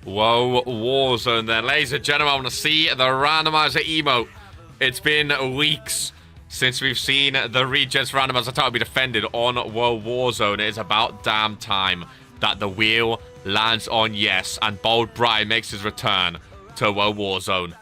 Whoa, Warzone then. Ladies and gentlemen, I want to see the randomizer emote. It's been weeks since we've seen the Regens randomizer title be defended on WOAH Warzone. It is about damn time that the wheel lands on yes, and Bold Brian makes his return to WOAH Warzone.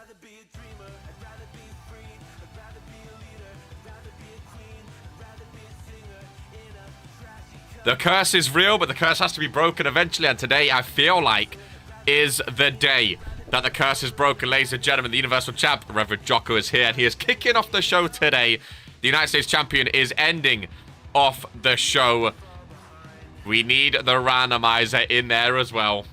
The curse is real, but the curse has to be broken eventually, and today I feel like is the day that the curse is broken, ladies and gentlemen. The Universal Champ, Reverend Jocko, is here, and he is kicking off the show today. The United States Champion is ending off the show. We need the randomizer in there as well.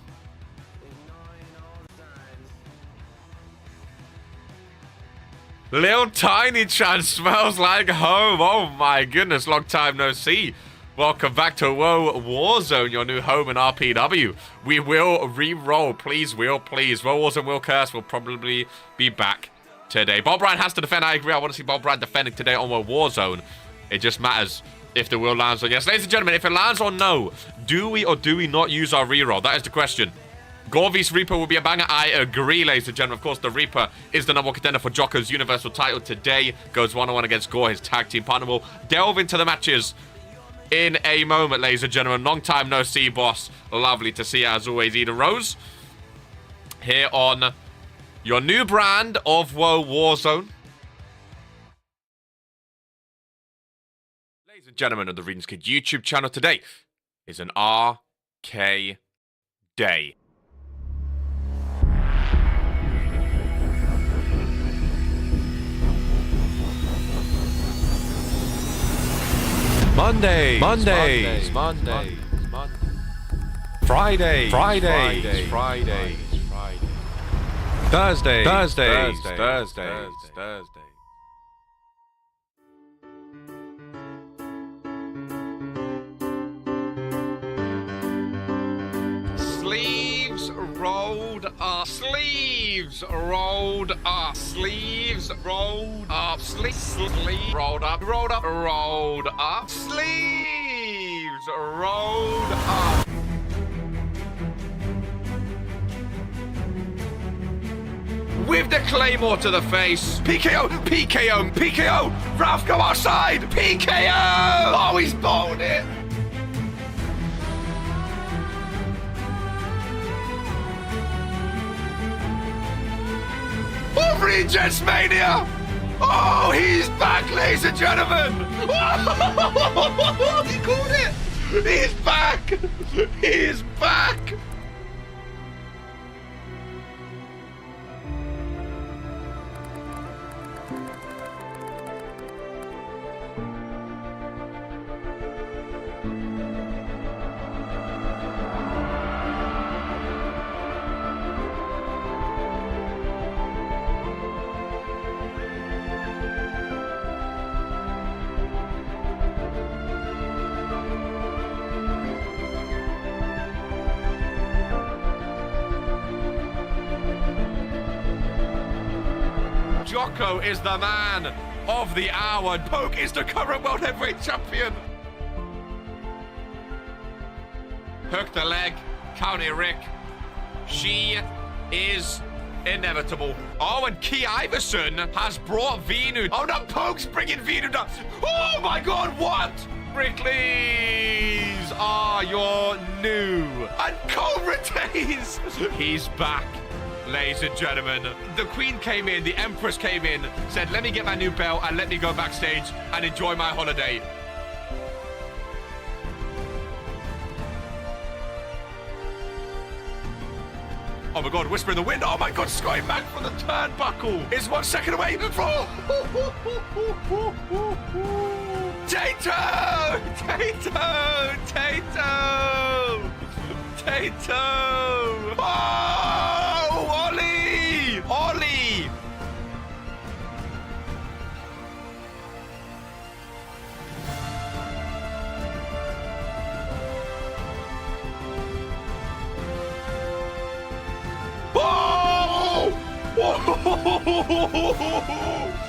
Little Tiny Chan smells like home. Oh my goodness, long time no see. Welcome back to WOAH Warzone, your new home in RPW. We will re-roll, please, please. WOAH Warzone will curse, will probably be back today. Bob Bryan has to defend, I agree. I want to see Bob Bryan defending today on WOAH Warzone. It just matters if the wheel lands on yes. Ladies and gentlemen, if it lands on no, do we or do we not use our re-roll? That is the question. Gorvy's Reaper will be a banger. I agree, ladies and gentlemen. Of course, the Reaper is the #1 contender for Jocko's Universal title today. Goes 1-on-1 against Gore, his tag team partner. We'll delve into the matches in a moment, ladies and gentlemen. Long time no see, boss. Lovely to see you, as always, Eden Rose. Here on your new brand of WOAH Warzone. Ladies and gentlemen of the Regens Kid YouTube channel, today is an RK day. Mondays, Fridays, Thursdays. Sleeves rolled up, sleeves rolled up, sleeves rolled up, sleeves rolled up, rolled up, sleeves rolled up. With the Claymore to the face. PKO. Ralph, go outside. PKO. Oh, he's bowled it. Oh, Regens Mania. Oh, he's back, ladies and gentlemen. Oh, he caught it. He's back. He's back. Jocko is the man of the hour. Poke is the current World Heavyweight Champion. Hook the leg. County Rick. She is inevitable. Oh, and Key Iverson has brought Venu. Oh, no, Poke's bringing Venu down. Oh, my God, what? Brickley's are your new. And Cobra Days. He's back. Ladies and gentlemen, the Queen came in, the Empress came in, said, let me get my new belt and let me go backstage and enjoy my holiday. Oh my God, Whisper in the Wind. Oh my God, Sky back from the turnbuckle. Is 1 second away. Tato! Oh! Ollie!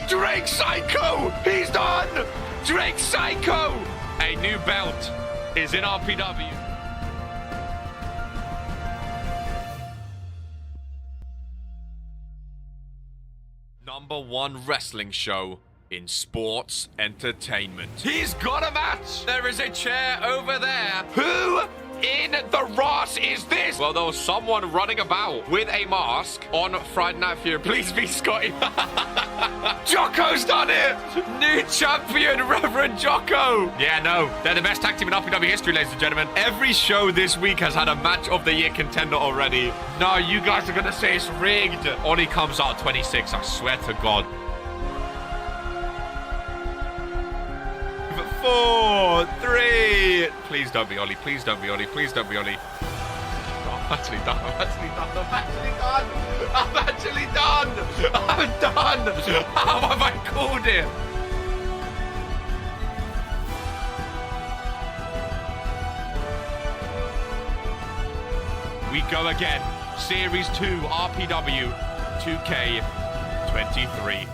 Drake Psycho! He's done! Drake Psycho! A new belt is in RPW. #1 wrestling show in sports entertainment. He's got a match! There is a chair over there. Who in the Ross is this? Well, there was someone running about with a mask on Friday Night Fury. Please be Scotty. Jocko's done it! New champion, Reverend Jocko! Yeah, no, they're the best tag team in RPW history, ladies and gentlemen. Every show this week has had a match of the year contender already. No, you guys are gonna say it's rigged. Ollie comes out 26, I swear to God. 4, 3. Please don't be Ollie. Please don't be Ollie. Please don't be Ollie. Oh, I'm actually done. I'm actually done. I'm actually done. I'm actually done. I'm done. How have I called it? We go again. Series 2 RPW 2K23.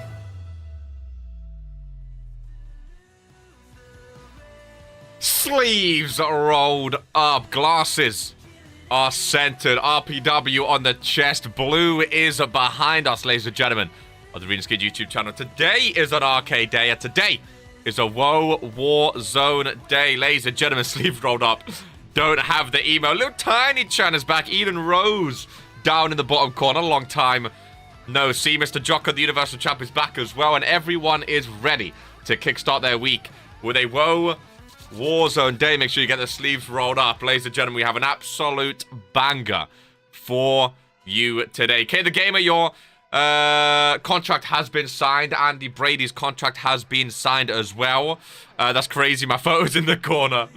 Sleeves rolled up. Glasses are centered. RPW on the chest. Blue is behind us, ladies and gentlemen, on the Ryzen YouTube channel. Today is an arcade day, and today is a WOAH Warzone day. Ladies and gentlemen, sleeves rolled up. Don't have the email. Little tiny Chan is back. Eden Rose down in the bottom corner. Long time no see. Mr. Jocko, the Universal Champ, is back as well, and everyone is ready to kickstart their week with a WOAH Warzone day. Make sure you get the sleeves rolled up. Ladies and gentlemen, we have an absolute banger for you today. K the Gamer, your contract has been signed. Andy Brady's contract has been signed as well. That's crazy. My photo's in the corner.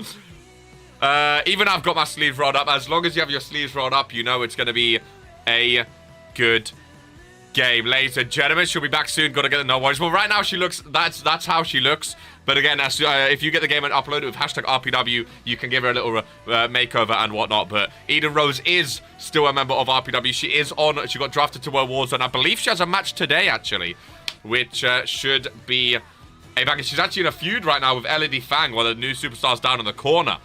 Even I've got my sleeves rolled up. As long as you have your sleeves rolled up, you know it's going to be a good game. Ladies and gentlemen, she'll be back soon. Gotta get the no worries. Well, right now she looks, that's how she looks. But again, if you get the game and upload it with hashtag RPW, you can give her a little makeover and whatnot. But Eden Rose is still a member of RPW. She is on, she got drafted to WOAH Warzone. I believe she has a match today, actually, which should be a banger. She's actually in a feud right now with LED Fang, while the new superstar's down in the corner.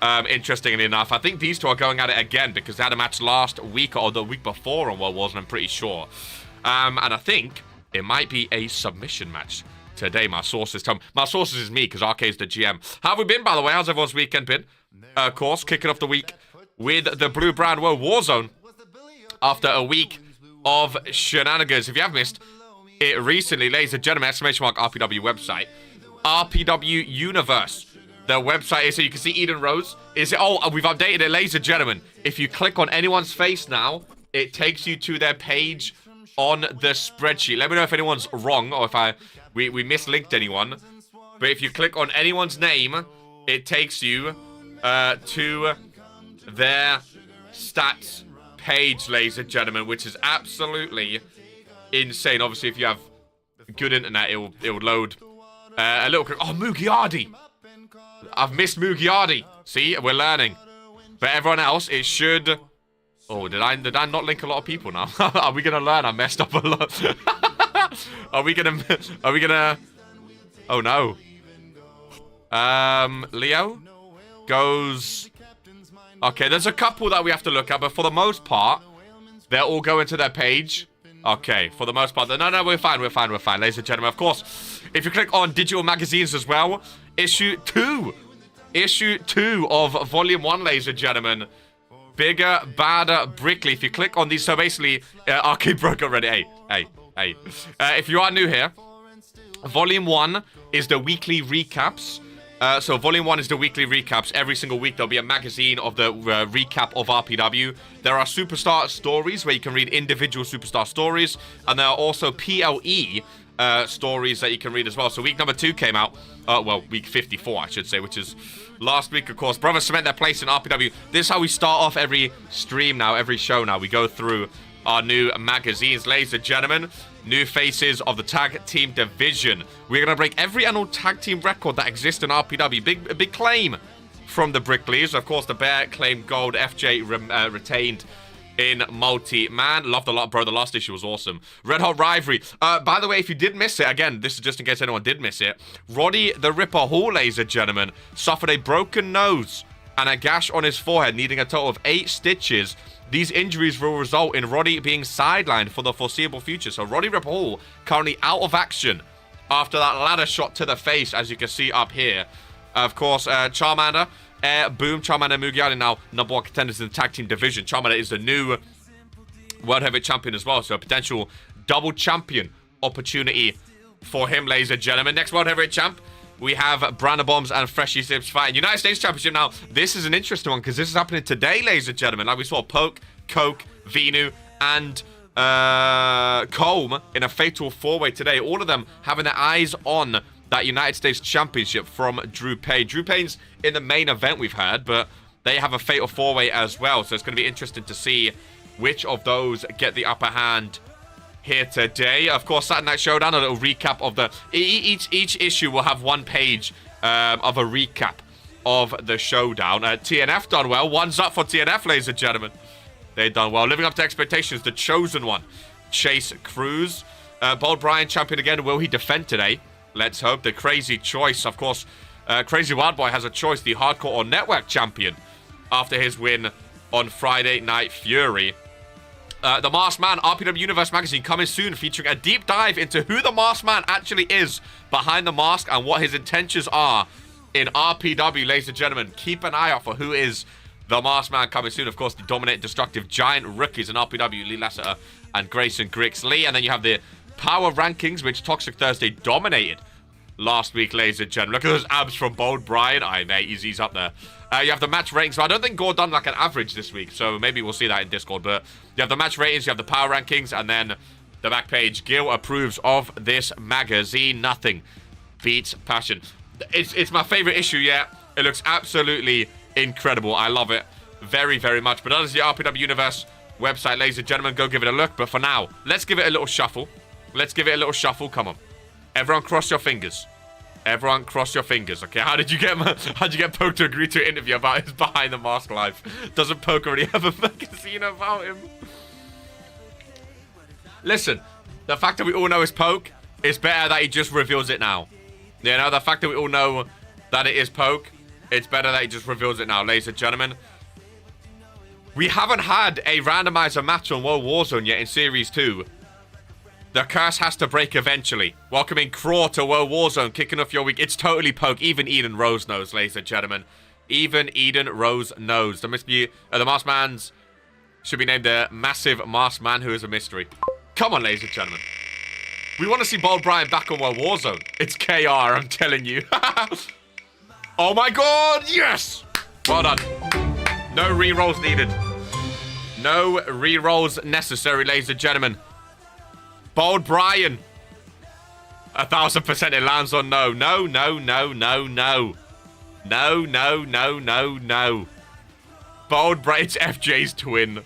Interestingly enough, I think these two are going at it again because they had a match last week or the week before on WOAH Warzone, I'm pretty sure. And I think it might be a submission match today. My sources tell me. My sources is me, because Arcade's the GM. How have we been, by the way? How's everyone's weekend been? Of course, kicking off the week with the blue brand WOAH Warzone after a week of shenanigans. If you have missed it recently, ladies and gentlemen, !RPW website, RPW Universe. The website is, so you can see Eden Rose. Is it? Oh, we've updated it, ladies and gentlemen. If you click on anyone's face now, it takes you to their page on the spreadsheet. Let me know if anyone's wrong or if we mislinked anyone. But if you click on anyone's name, it takes you to their stats page, ladies and gentlemen, which is absolutely insane. Obviously, if you have good internet, it will load a little quick. Oh, Mugiardi! I've missed Mugiardi. See, we're learning. But everyone else, it should. Oh, did I not link a lot of people now? Are we gonna learn? I messed up a lot. Are we gonna? Oh no. Leo goes. Okay, there's a couple that we have to look at, but for the most part, they're all going to their page. Okay, for the most part. No, we're fine, ladies and gentlemen. Of course, if you click on digital magazines as well, issue 2 of volume 1, ladies and gentlemen. Bigger, badder, Brickley. If you click on these, so basically, Arcade broke already. Hey. If you are new here, volume 1 is the weekly recaps. So volume 1 is the weekly recaps. Every single week there'll be a magazine of the recap of RPW. There are superstar stories where you can read individual superstar stories, and there are also PLE stories that you can read as well. So week number 2 came out. Well, week 54, I should say, which is last week, of course. Brothers cement their place in RPW. This is how we start off every stream now, every show now. We go through our new magazines, ladies and gentlemen. New faces of the tag team division. We're going to break every annual tag team record that exists in RPW. Big claim from the Brickleys. Of course, the Bear claimed gold. FJ retained in multi-man. Loved a lot, bro. The last issue was awesome. Red Hot Rivalry. By the way, if you did miss it, again, this is just in case anyone did miss it. Roddy the Ripper Hall, ladies and gentlemen, suffered a broken nose and a gash on his forehead, needing a total of 8 stitches. These injuries will result in Roddy being sidelined for the foreseeable future. So Roddy Ripper Hall currently out of action after that ladder shot to the face, as you can see up here. Of course, Charmander, Boom, Charmander, Mugiwara now #1 contenders in the tag team division. Charmander is the new World Heavyweight Champion as well, so a potential double champion opportunity for him, ladies and gentlemen. Next World Heavyweight Champ, we have Brandon Bombs and Freshie Sips fighting. United States Championship now. This is an interesting one because this is happening today, ladies and gentlemen. Like we saw Poke, Coke, Venu, and Colm in a fatal 4-way today. All of them having their eyes on that United States Championship from Drew Payne. Drew Payne's in the main event, we've heard, but they have a fatal 4-way as well. So it's going to be interesting to see which of those get the upper hand here today. Of course, Saturday Night Showdown, a little recap of the... Each issue will have 1 page of a recap of the showdown. TNF done well. One's up for TNF, ladies and gentlemen. They've done well. Living up to expectations, the chosen one, Chase Cruz. Bold Brian champion again. Will he defend today? Let's hope. The crazy choice, of course. Crazy Wild Boy has a choice, the Hardcore or Network champion, after his win on Friday Night Fury. The Masked Man, RPW Universe magazine coming soon, featuring a deep dive into who the Masked Man actually is behind the mask and what his intentions are in RPW, ladies and gentlemen. Keep an eye out for who is the Masked Man coming soon. Of course, the dominant, destructive giant rookies in RPW, Lee Lasseter and Grayson Grix Lee. And then you have the power rankings, which Toxic Thursday dominated last week, ladies and gentlemen. Look at those abs from Bold Brian. Aye, mate, he's up there. You have the match ratings. So I don't think Gore done like an average this week, so maybe we'll see that in Discord. But you have the match ratings, you have the power rankings, and then the back page. Gil approves of this magazine. Nothing beats passion. It's my favorite issue yet. It looks absolutely incredible. I love it very, very much. But that is the RPW Universe website, ladies and gentlemen. Go give it a look. But for now, let's give it a little shuffle. Let's give it a little shuffle. Come on. Everyone cross your fingers. Everyone cross your fingers, okay? How did you get Poke to agree to an interview about his behind the mask life? Doesn't Poke already have a magazine about him? Listen, the fact that we all know is Poke, it's better that he just reveals it now. You know, the fact that we all know that it is Poke, it's better that he just reveals it now, ladies and gentlemen. We haven't had a randomizer match on World Warzone yet in Series 2. The curse has to break eventually. Welcoming Craw to World Warzone, kicking off your week. It's totally Poke. Even Eden Rose knows, ladies and gentlemen. Even Eden Rose knows. The Masked Man's should be named the Massive Masked Man who is a mystery. Come on, ladies and gentlemen. We want to see Bold Brian back on World Warzone. It's KR, I'm telling you. Oh my god, yes! Well done. No rerolls needed. No rerolls necessary, ladies and gentlemen. Bold Brian. 1000% it lands on no. No, no, no, no, no. No, no, no, no, no. Bold Brian, it's FJ's twin.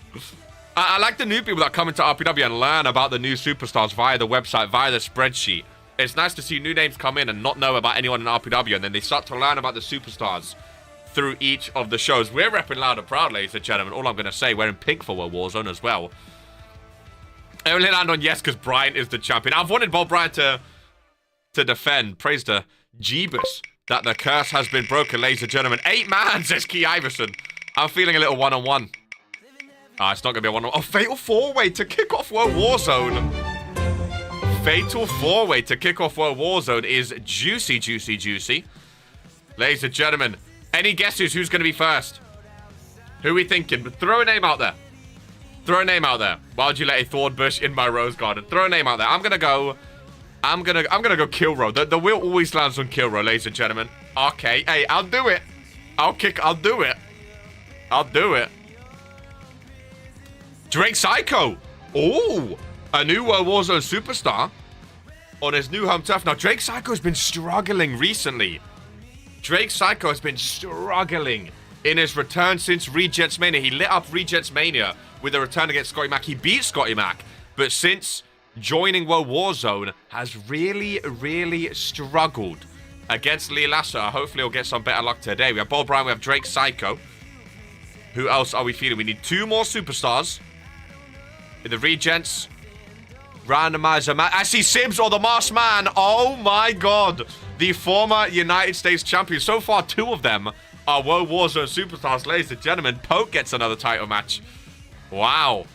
I like the new people that come into RPW and learn about the new superstars via the website, via the spreadsheet. It's nice to see new names come in and not know about anyone in RPW, and then they start to learn about the superstars through each of the shows. We're repping loud and proud, ladies and gentlemen. All I'm going to say, we're in pink for World Warzone as well. I only land on yes because Brian is the champion. I've wanted Bold Brian to defend. Praise to Jeebus that the curse has been broken, ladies and gentlemen. 8 man, says Key Iverson. I'm feeling a little one-on-one. It's not going to be a one-on-one. Oh, fatal 4-way to kick off World Warzone. Fatal 4-way to kick off World Warzone is juicy, juicy, juicy. Ladies and gentlemen, any guesses who's going to be first? Who are we thinking? Throw a name out there. Throw a name out there. Why would you let a thorn bush in my rose garden? Throw a name out there. I'm gonna go Killro. The wheel always lands on Killro, ladies and gentlemen. Okay, hey, I'll do it. I'll do it. I'll do it. Drake Psycho. Oh, a new World Warzone superstar on his new home turf. Now, Drake Psycho's been struggling recently. Drake Psycho has been struggling in his return since Regents Mania. He lit up Regents Mania with a return against Scotty Mac. He beat Scotty Mac, but since joining World Warzone has really, really struggled against Lee Lasseter. Hopefully he'll get some better luck today. We have Bold Brian, we have Drake Psycho. Who else are we feeling? We need 2 more superstars. In the Regents. Randomizer match. I see Sibs or the Masked Man. Oh my god. The former United States champion. So far, 2 of them are World Warzone superstars, ladies and gentlemen. Poke gets another title match. Wow.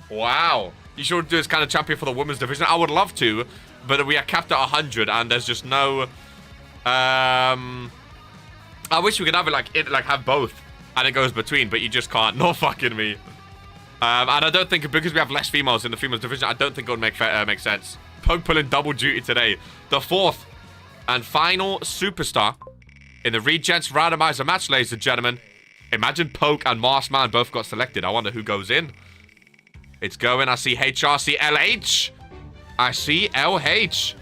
Wow. You should do this kind of champion for the women's division. I would love to, but we are capped at 100, and there's just no... I wish we could have it like have both, and it goes between, but you just can't. No fucking me. And I don't think, because we have less females in the females division, I don't think it would make sense. Poke pulling double duty today. The 4th and final superstar in the Regents randomizer match, ladies and gentlemen. Imagine Poke and Masked Man both got selected. I wonder who goes in. It's going. I see HRC LH. I see LH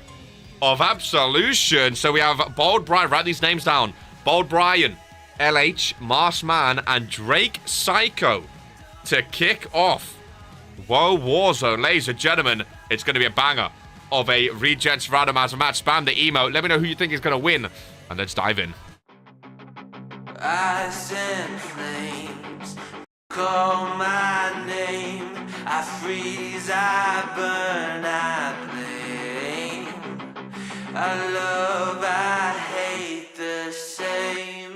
of Absolution. So we have Bold Brian. Write these names down. Bold Brian, LH, Masked Man, and Drake Psycho to kick off WOAH Warzone. Ladies and gentlemen, it's going to be a banger of a Regents randomizer match. Spam the emote. Let me know who you think is going to win. And let's dive in. Ice and flames call my name. I freeze, I burn, I blame. I love, I hate the same.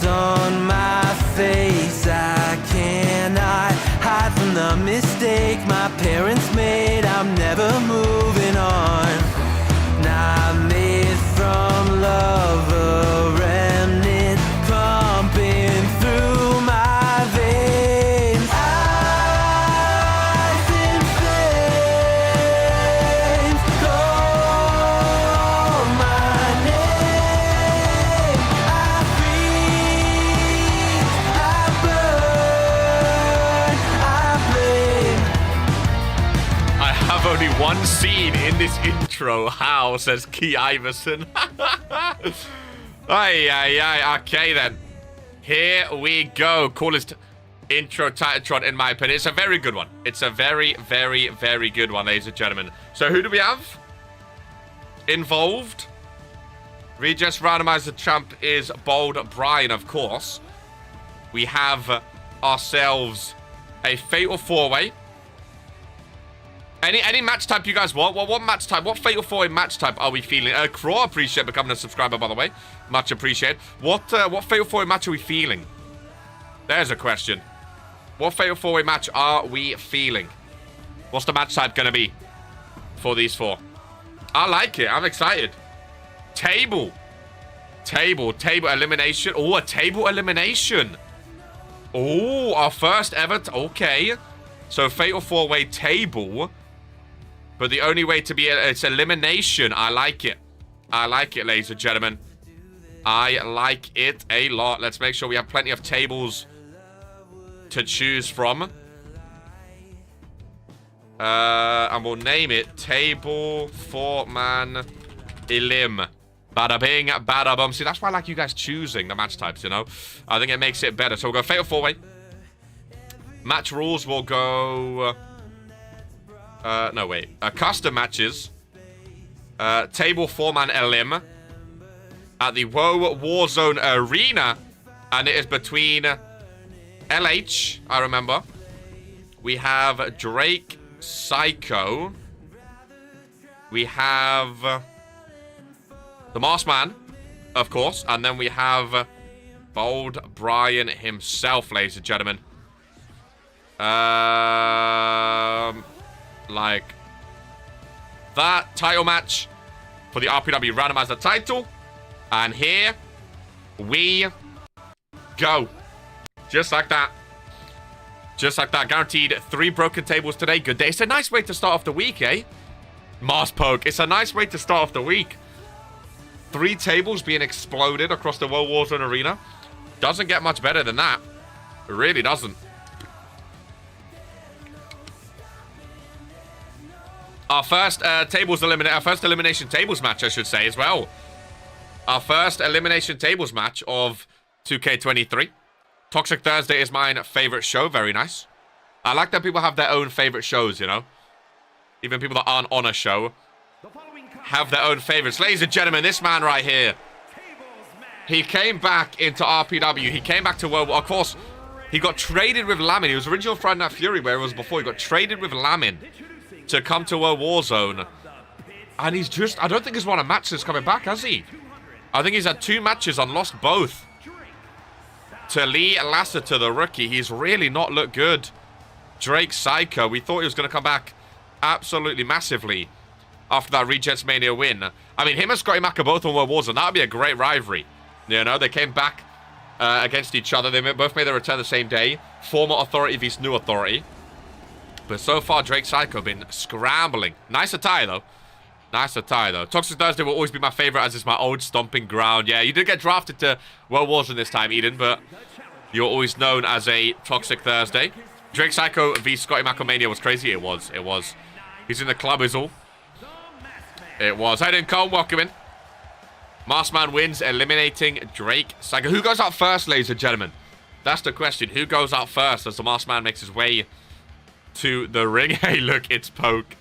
On my face, I cannot hide from the mistake my parents made. I'm never moving on. Not made from love, a remnant pumping through my veins. Ice and flames call my name. I freeze, I burn, I blame. I have only one scene in this intro. How, says Key Iverson. Aye. Okay, then. Here we go. Coolest intro Titatron, in my opinion. It's a very good one. It's a very, very, very good one, ladies and gentlemen. So who do we have involved? Regents randomizer champ is Bold Brian, of course. We have ourselves a fatal 4-way. Any match type you guys want? What match type? What fatal 4-way match type are we feeling? Crow, appreciate becoming a subscriber, by the way. Much appreciated. What fatal 4-way match are we feeling? There's a question. What fatal 4-way match are we feeling? What's the match type gonna be for these 4? I like it. I'm excited. Table elimination. Oh, a table elimination. Oh, our first ever. Okay, so fatal 4-way table, but the only way to be it's elimination. I like it. I like it, ladies and gentlemen. I like it a lot. Let's make sure we have plenty of tables to choose from. And we'll name it Table 4-Man Elim. Bada bing, bada bum. See, that's why I like you guys choosing the match types, you know? I think it makes it better. So we'll go fatal 4-way. Match rules will go... no, wait. Custom matches. Table 4-Man Elim. At the WOAH Warzone Arena. And it is between LH, I remember. We have Drake Psycho. We have the Masked Man, of course. And then we have Bold Brian himself, ladies and gentlemen. Like that. Title match for the RPW randomizer title. And here we go. Just like that. Just like that. Guaranteed 3 broken tables today. Good day. It's a nice way to start off the week, eh? Mars Poke. It's a nice way to start off the week. 3 tables being exploded across the WOAH Warzone arena. Doesn't get much better than that. It really doesn't. Our first elimination tables match, I should say, as well. Our first elimination tables match of 2K23. Toxic Thursday is my favorite show. Very nice. I like that people have their own favorite shows, you know. Even people that aren't on a show have their own favorites. Ladies and gentlemen, this man right here. He came back into RPW. He came back to World War. Of course, he got traded with Lamin. He was original Friday Night Fury where it was before. He got traded with Lamin to come to World Warzone. And he's just... I don't think he's won a match since coming back, has he? I think he's had 2 matches and lost both. To Lee Lassiter, the rookie. He's really not looked good. Drake Psycho. We thought he was going to come back absolutely massively after that Regents Mania win. I mean, him and Scotty Mack are both on World Warzone. That would be a great rivalry. You know, they came back against each other. They both made their return the same day. Former Authority vs New Authority. But so far, Drake Psycho been scrambling. Nice attire, though. Nice attire, though. Toxic Thursday will always be my favorite as it's my old stomping ground. Yeah, you did get drafted to World Warzone this time, Eden, but you're always known as a Toxic Thursday. Drake Psycho v Scotty Macomania was crazy. It was. It was. He's in the club is all. It was. Hayden Cole, welcome in. Marsman wins, eliminating Drake Psycho. Who goes out first, ladies and gentlemen? That's the question. Who goes out first as the Marsman makes his way to the ring? Hey, look, it's Poke.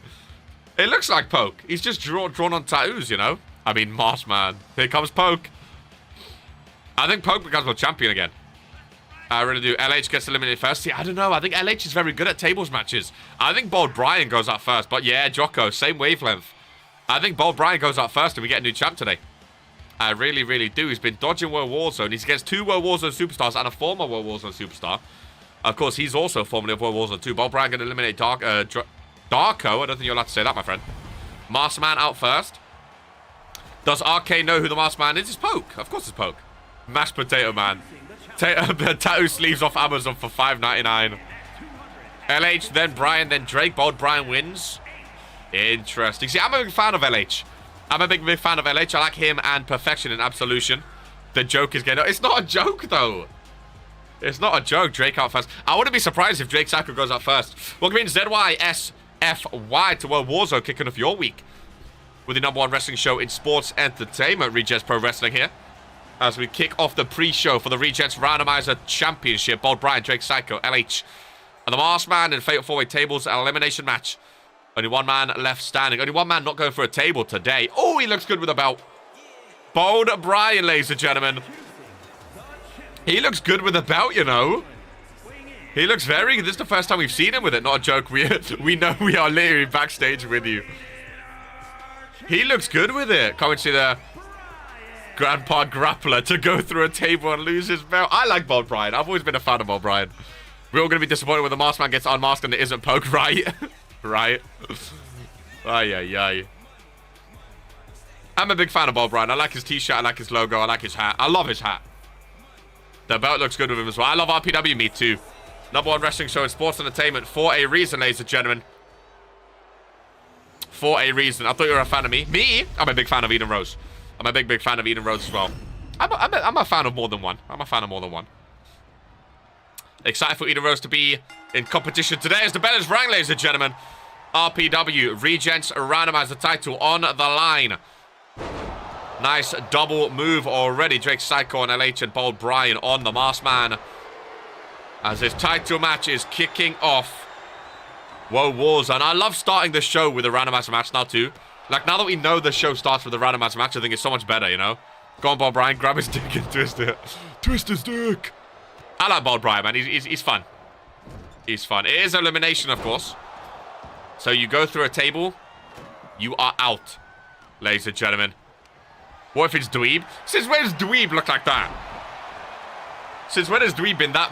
It looks like Poke. He's just drawn on tattoos, you know? I mean, Marsman. Here comes Poke. I think Poke becomes world champion again. I really do. LH gets eliminated first. See, I don't know. I think LH is very good at tables matches. I think Bold Brian goes out first. But yeah, Jocko, same wavelength. I think Bold Brian goes out first and we get a new champ today. I really, really do. He's been dodging World Warzone. He's against 2 World Warzone superstars and a former World Warzone superstar. Of course, he's also formerly of World Warzone 2. Bold Brian going to eliminate Darko. I don't think you're allowed to say that, my friend. Marsman out first. Does RK know who the Marsman is? It's Poke. Of course it's Poke. Mashed Potato Man. Tattoo sleeves off Amazon for $5.99. LH, then Brian, then Drake. Bold Brian wins. Interesting. See, I'm a big fan of LH. I'm a big fan of LH. I like him and Perfection in Absolution. The joke is getting... It's not a joke, though. It's not a joke. Drake out first. I wouldn't be surprised if Drake Psycho goes out first. Welcome in ZYSFY to World Warzone, kicking off your week with the #1 wrestling show in sports entertainment, Regents Pro Wrestling here. As we kick off the pre-show for the Regents Randomizer Championship. Bold Brian, Drake Psycho, LH, and the Marsman in Fatal 4-Way Tables elimination match. Only 1 man left standing. Only 1 man not going for a table today. Oh, he looks good with a belt. Bold Brian, ladies and gentlemen. He looks good with a belt, you know. He looks very good. This is the first time we've seen him with it. Not a joke. We know we are literally backstage with you. He looks good with it. Come and see the Grandpa Grappler to go through a table and lose his belt. I like Bold Brian. I've always been a fan of Bold Brian. We're all going to be disappointed when the Maskman gets unmasked and it isn't Poke, right? Right? Ay. I'm a big fan of Bold Brian. I like his t-shirt. I like his logo. I like his hat. I love his hat. The belt looks good with him as well. I love RPW, me too. #1 wrestling show in sports entertainment for a reason, ladies and gentlemen. For a reason. I thought you were a fan of me. Me? I'm a big fan of Eden Rose. I'm a big fan of Eden Rose as well. I'm a fan of more than one. I'm a fan of more than one. Excited for Eden Rose to be in competition today as the bell is rang, ladies and gentlemen. RPW, Regents randomize the title on the line. Nice double move already. Drake Psycho and LH and Bold Brian on the Marsman. As this title match is kicking off. Whoa, Warzone. I love starting the show with a randomizer match now too. Like, now that we know the show starts with a randomizer match, I think it's so much better, you know? Go on, Bold Brian. Grab his dick and twist it. Twist his dick. I like Bold Brian, man. He's fun. He's fun. It is elimination, of course. So you go through a table. You are out, ladies and gentlemen. What if it's Dweeb? Since when does Dweeb look like that? Since when has Dweeb been that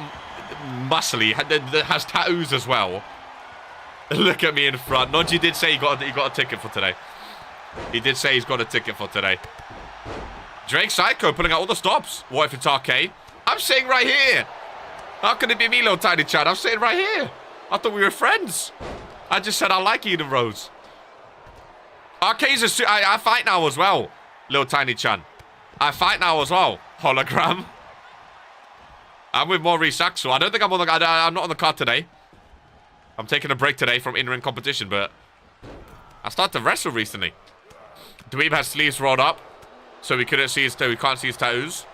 muscly? That has tattoos as well. Look at me in front. Nodji did say he got a ticket for today. He did say he's got a ticket for today. Drake Psycho pulling out all the stops. What if it's RK? I'm sitting right here. How can it be me, little tiny Chad? I'm sitting right here. I thought we were friends. I just said I like Eden Rose. RK's I fight now as well. Little tiny Chan. I fight now as well. Hologram. I'm with Maurice Axel. I don't think I'm on the... I'm not on the card today. I'm taking a break today from in-ring competition, but I started to wrestle recently. Dweeb has sleeves rolled up. So we couldn't see his we can't see his tattoos.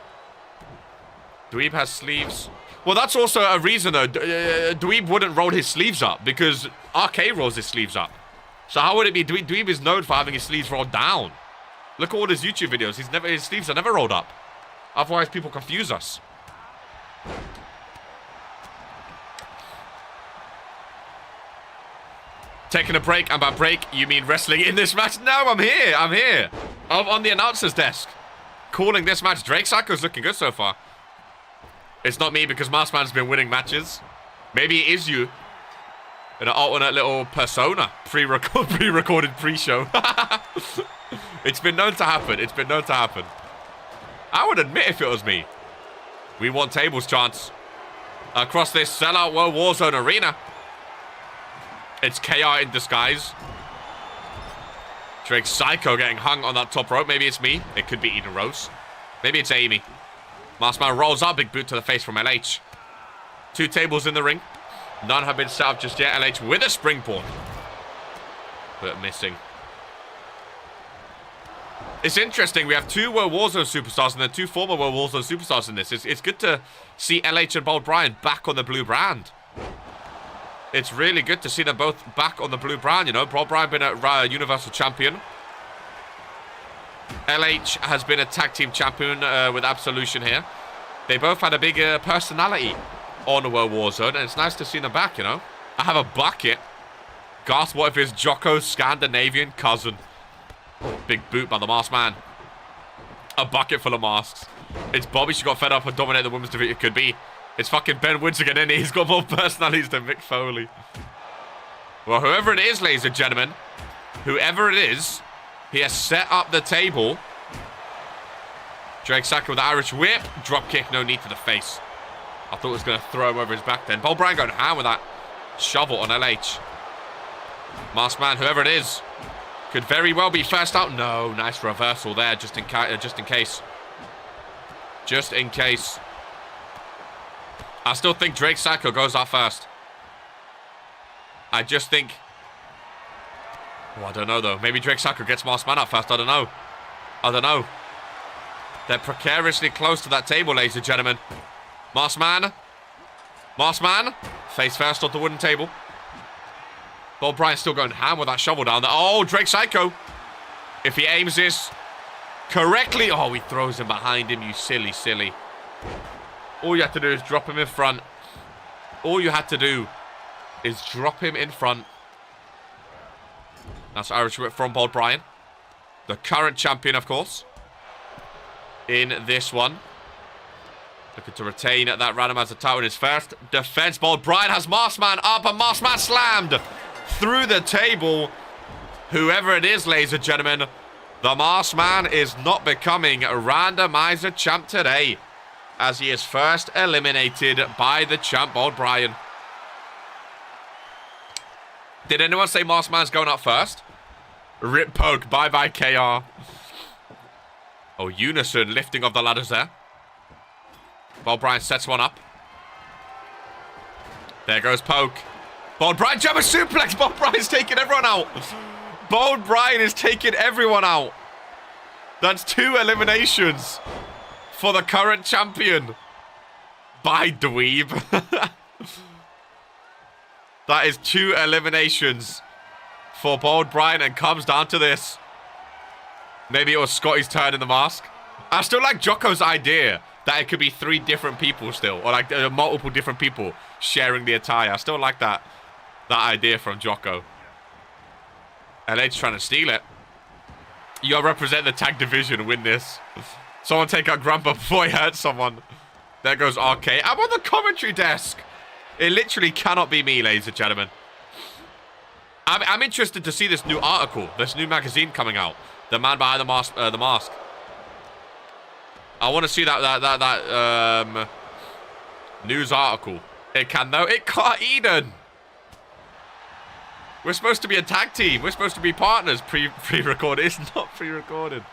Dweeb has sleeves. Well, that's also a reason, though. Dweeb wouldn't roll his sleeves up because RK rolls his sleeves up. So how would it be? Dweeb is known for having his sleeves rolled down. Look at all his YouTube videos. His sleeves are never rolled up. Otherwise, people confuse us. Taking a break, and by break, you mean wrestling in this match? No, I'm here. I'm here. I'm on the announcer's desk. Calling this match. Drake Psycho's looking good so far. It's not me because Marsman's been winning matches. Maybe it is you. In an alternate little persona. Pre-recorded pre-show. It's been known to happen. It's been known to happen. I would admit if it was me. We want tables chance. Across this sellout World Warzone arena. It's KR in disguise. Drake Psycho getting hung on that top rope. Maybe it's me. It could be Eden Rose. Maybe it's Amy. Marsman rolls up. Big boot to the face from LH. 2 tables in the ring. None have been set up just yet. LH with a springboard. But missing. It's interesting. We have 2 World Warzone superstars and then 2 former World Warzone superstars in this. It's good to see LH and Bold Brian back on the blue brand. It's really good to see them both back on the blue brand, you know. Bold Brian been a Universal Champion. LH has been a tag team champion with Absolution here. They both had a big personality on World Warzone, and it's nice to see them back, you know. I have a bucket. Gosh, what if it's Jocko's Scandinavian cousin? Big boot by the masked man. A bucket full of masks. It's Bobby. She got fed up and dominate the women's division. It could be. It's fucking Ben Woods again, isn't he? He's got more personalities than Mick Foley. Well, whoever it is, ladies and gentlemen, whoever it is, he has set up the table. Drake Saka with the Irish whip. Drop kick, no knee to the face. I thought it was going to throw him over his back then. Bold Brian going ham with that shovel on LH. Masked man, whoever it is, could very well be first out. No, nice reversal there, just in case. Just in case. I still think Drake Saka goes out first. I just think... Oh, I don't know, though. Maybe Drake Saka gets Masked man out first. I don't know. I don't know. They're precariously close to that table, ladies and gentlemen. Masked man. Masked man. Face first on the wooden table. Bold Brian's still going ham with that shovel down there. Oh, Drake Psycho. If he aims this correctly... Oh, he throws him behind him, you silly, silly. All you have to do is drop him in front. All you had to do is drop him in front. That's Irish whip from Bold Brian. The current champion, of course. In this one. Looking to retain that randomizer title in his first defense. Bold Brian has Masked man up and Masked man slammed through the table. Whoever it is, ladies and gentlemen, the Masked man is not becoming a randomizer champ today, as he is first eliminated by the champ, Bold Brian. Did anyone say Masked man's going up first? Rip poke, bye-bye KR. Oh, unison lifting of the ladders there. Bold Brian sets one up. There goes poke. Bold Brian, German suplex. Bold Brian's taking everyone out. Bold Brian is taking everyone out. That's 2 eliminations for the current champion. By dweeb. That is 2 eliminations for Bold Brian, and comes down to this. Maybe it was Scotty's turn in the mask. I still like Jocko's idea that it could be 3 different people still, or like multiple different people sharing the attire. I still like that idea from Jocko. LH trying to steal it. You gotta represent the tag division, win this. Someone take out Grandpa before he hurts someone. There goes RK. I'm on the commentary desk. It literally cannot be me, ladies and gentlemen. I'm interested to see this new article, this new magazine coming out. The man behind the mask. I want to see that news article. It can though. It can't, Eden. We're supposed to be a tag team. We're supposed to be partners. Pre-recorded. It's not pre-recorded.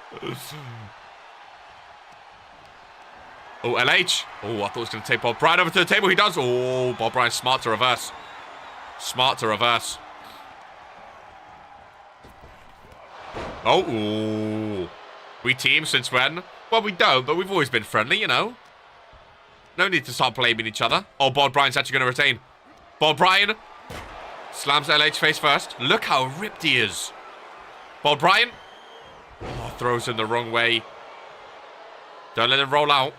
Oh, LH. Oh, I thought it was going to take Bob Bryan over to the table. He does. Oh, Bob Bryan smart to reverse. Smart to reverse. Oh, ooh. We team since when? Well, we don't, but we've always been friendly, you know. No need to start blaming each other. Oh, Bold Bryan's actually going to retain. Bold Bryan slams LH face first. Look how ripped he is. Bold Bryan. Oh, throws him the wrong way. Don't let him roll out.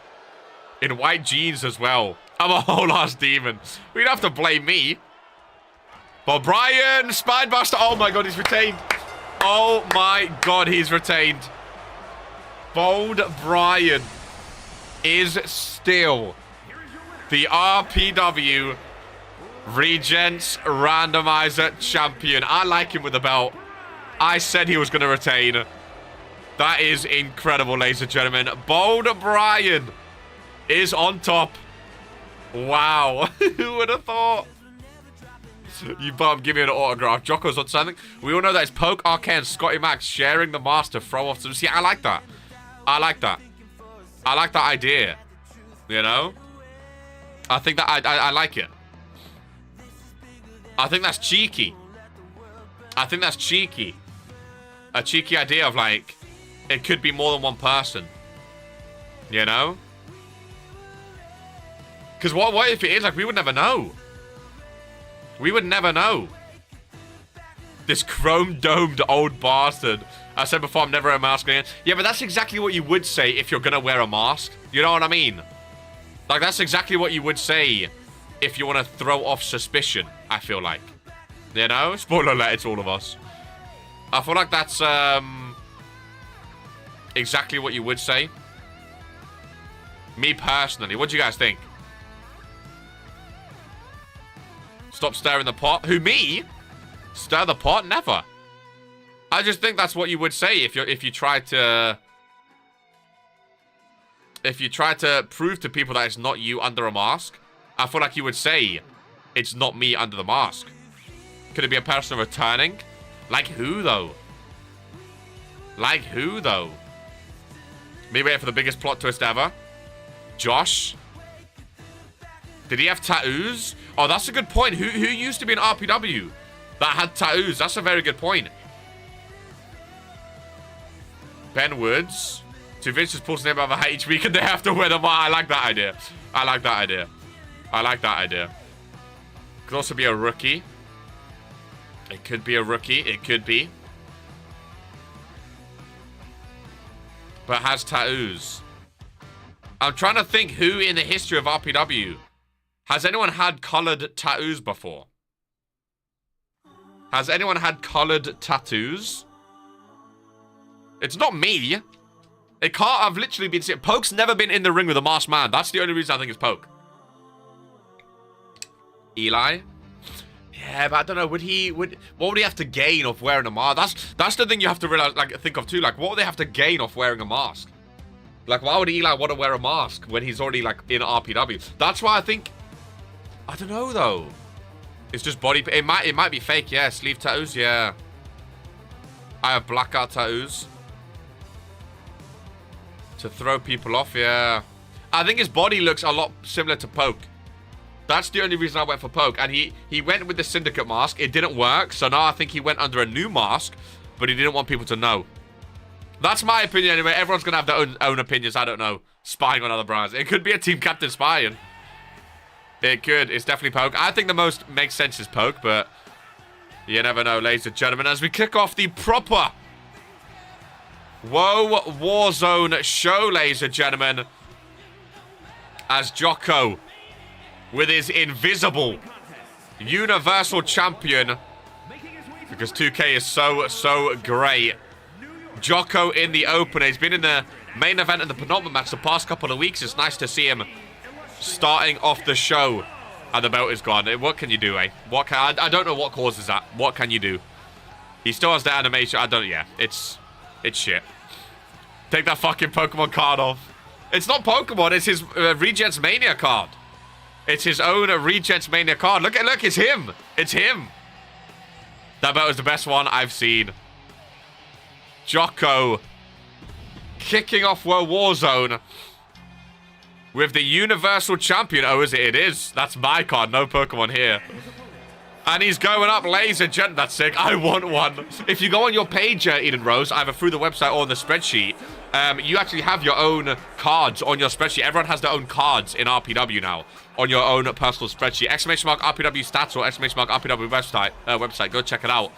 In white jeans as well. I'm a whole ass demon. We don't have to blame me. Bold Bryan, Spinebuster. Oh my god, he's retained. Oh my god, he's retained. Bold Bryan is still the RPW Regents Randomizer Champion. I like him with the belt. I said he was going to retain. That is incredible, ladies and gentlemen. Bold Bryan is on top. Wow. Who would have thought? You bum, give me an autograph. Jocko's on something. We all know that it's Poke, RK, and Scotty Max sharing the mask to throw off some... See, I like that. I like that. I like that idea. You know? I think that I like it. I think that's cheeky. I think that's cheeky. A cheeky idea of, like, it could be more than one person. You know? Because what if it is? Like, we would never know. We would never know. This chrome-domed old bastard. I said before, I'm never a mask again. Yeah, but that's exactly what you would say if you're going to wear a mask. You know what I mean? Like, that's exactly what you would say if you want to throw off suspicion, I feel like. You know? Spoiler alert, it's all of us. I feel like that's exactly what you would say. Me personally. What do you guys think? Stop stirring the pot. Who, me? Stir the pot? Never. I just think that's what you would say if you try to prove to people that it's not you under a mask. I feel like you would say it's not me under the mask. Could it be a person returning? Like who though? Like who though? Me waiting for the biggest plot twist ever. Josh. Did he have tattoos? Oh, that's a good point. Who used to be an RPW that had tattoos? That's a very good point. Ben Woods. To Vince's pulls the name out of a hat each week and they have to wear them. I like that idea. I like that idea. I like that idea. Could also be a rookie. It could be a rookie. It could be. But has tattoos. I'm trying to think who in the history of RPW. Has anyone had colored tattoos before? Has anyone had colored tattoos? It's not me. It can't have literally been... Poke's never been in the ring with a masked man. That's the only reason I think it's Poke. Eli? Yeah, but I don't know. What would he have to gain off wearing a mask? That's the thing you have to realize, like, think of too. Like, what would they have to gain off wearing a mask? Like, why would Eli want to wear a mask when he's already, like, in RPW? That's why I think... I don't know, though. It's just body... It might be fake, yeah. Sleeve tattoos, yeah. I have blackout tattoos. To throw people off, yeah. I think his body looks a lot similar to Poke. That's the only reason I went for Poke. And he went with the Syndicate mask. It didn't work. So now I think he went under a new mask. But he didn't want people to know. That's my opinion anyway. Everyone's going to have their own opinions. I don't know. Spying on other brands. It could be a team captain spying. It could. It's definitely Poke. I think the most makes sense is Poke. But you never know, ladies and gentlemen. As we kick off the proper WOAH Warzone show, ladies and gentlemen. As Jocko, with his invisible Universal Champion, because 2K is so great. Jocko in the opener. He's been in the main event and the penultimate match the past couple of weeks. It's nice to see him starting off the show. And the belt is gone. What can you do, eh? I don't know what causes that. What can you do? He still has the animation. Yeah, it's shit. Take that fucking Pokemon card off. It's not Pokemon. It's his Regents Mania card. It's his own Regents Mania card. Look, it's him. It's him. That belt is the best one I've seen. Jocko kicking off WOAH Warzone with the Universal Champion. Oh, is it? It is. That's my card. No Pokemon here. And he's going up, ladies and gentlemen. That's sick. I want one. If you go on your page, Eden Rose, either through the website or on the spreadsheet, you actually have your own cards on your spreadsheet. Everyone has their own cards in RPW now on your own personal spreadsheet. Exclamation mark RPW stats or exclamation mark RPW website. Go check it out.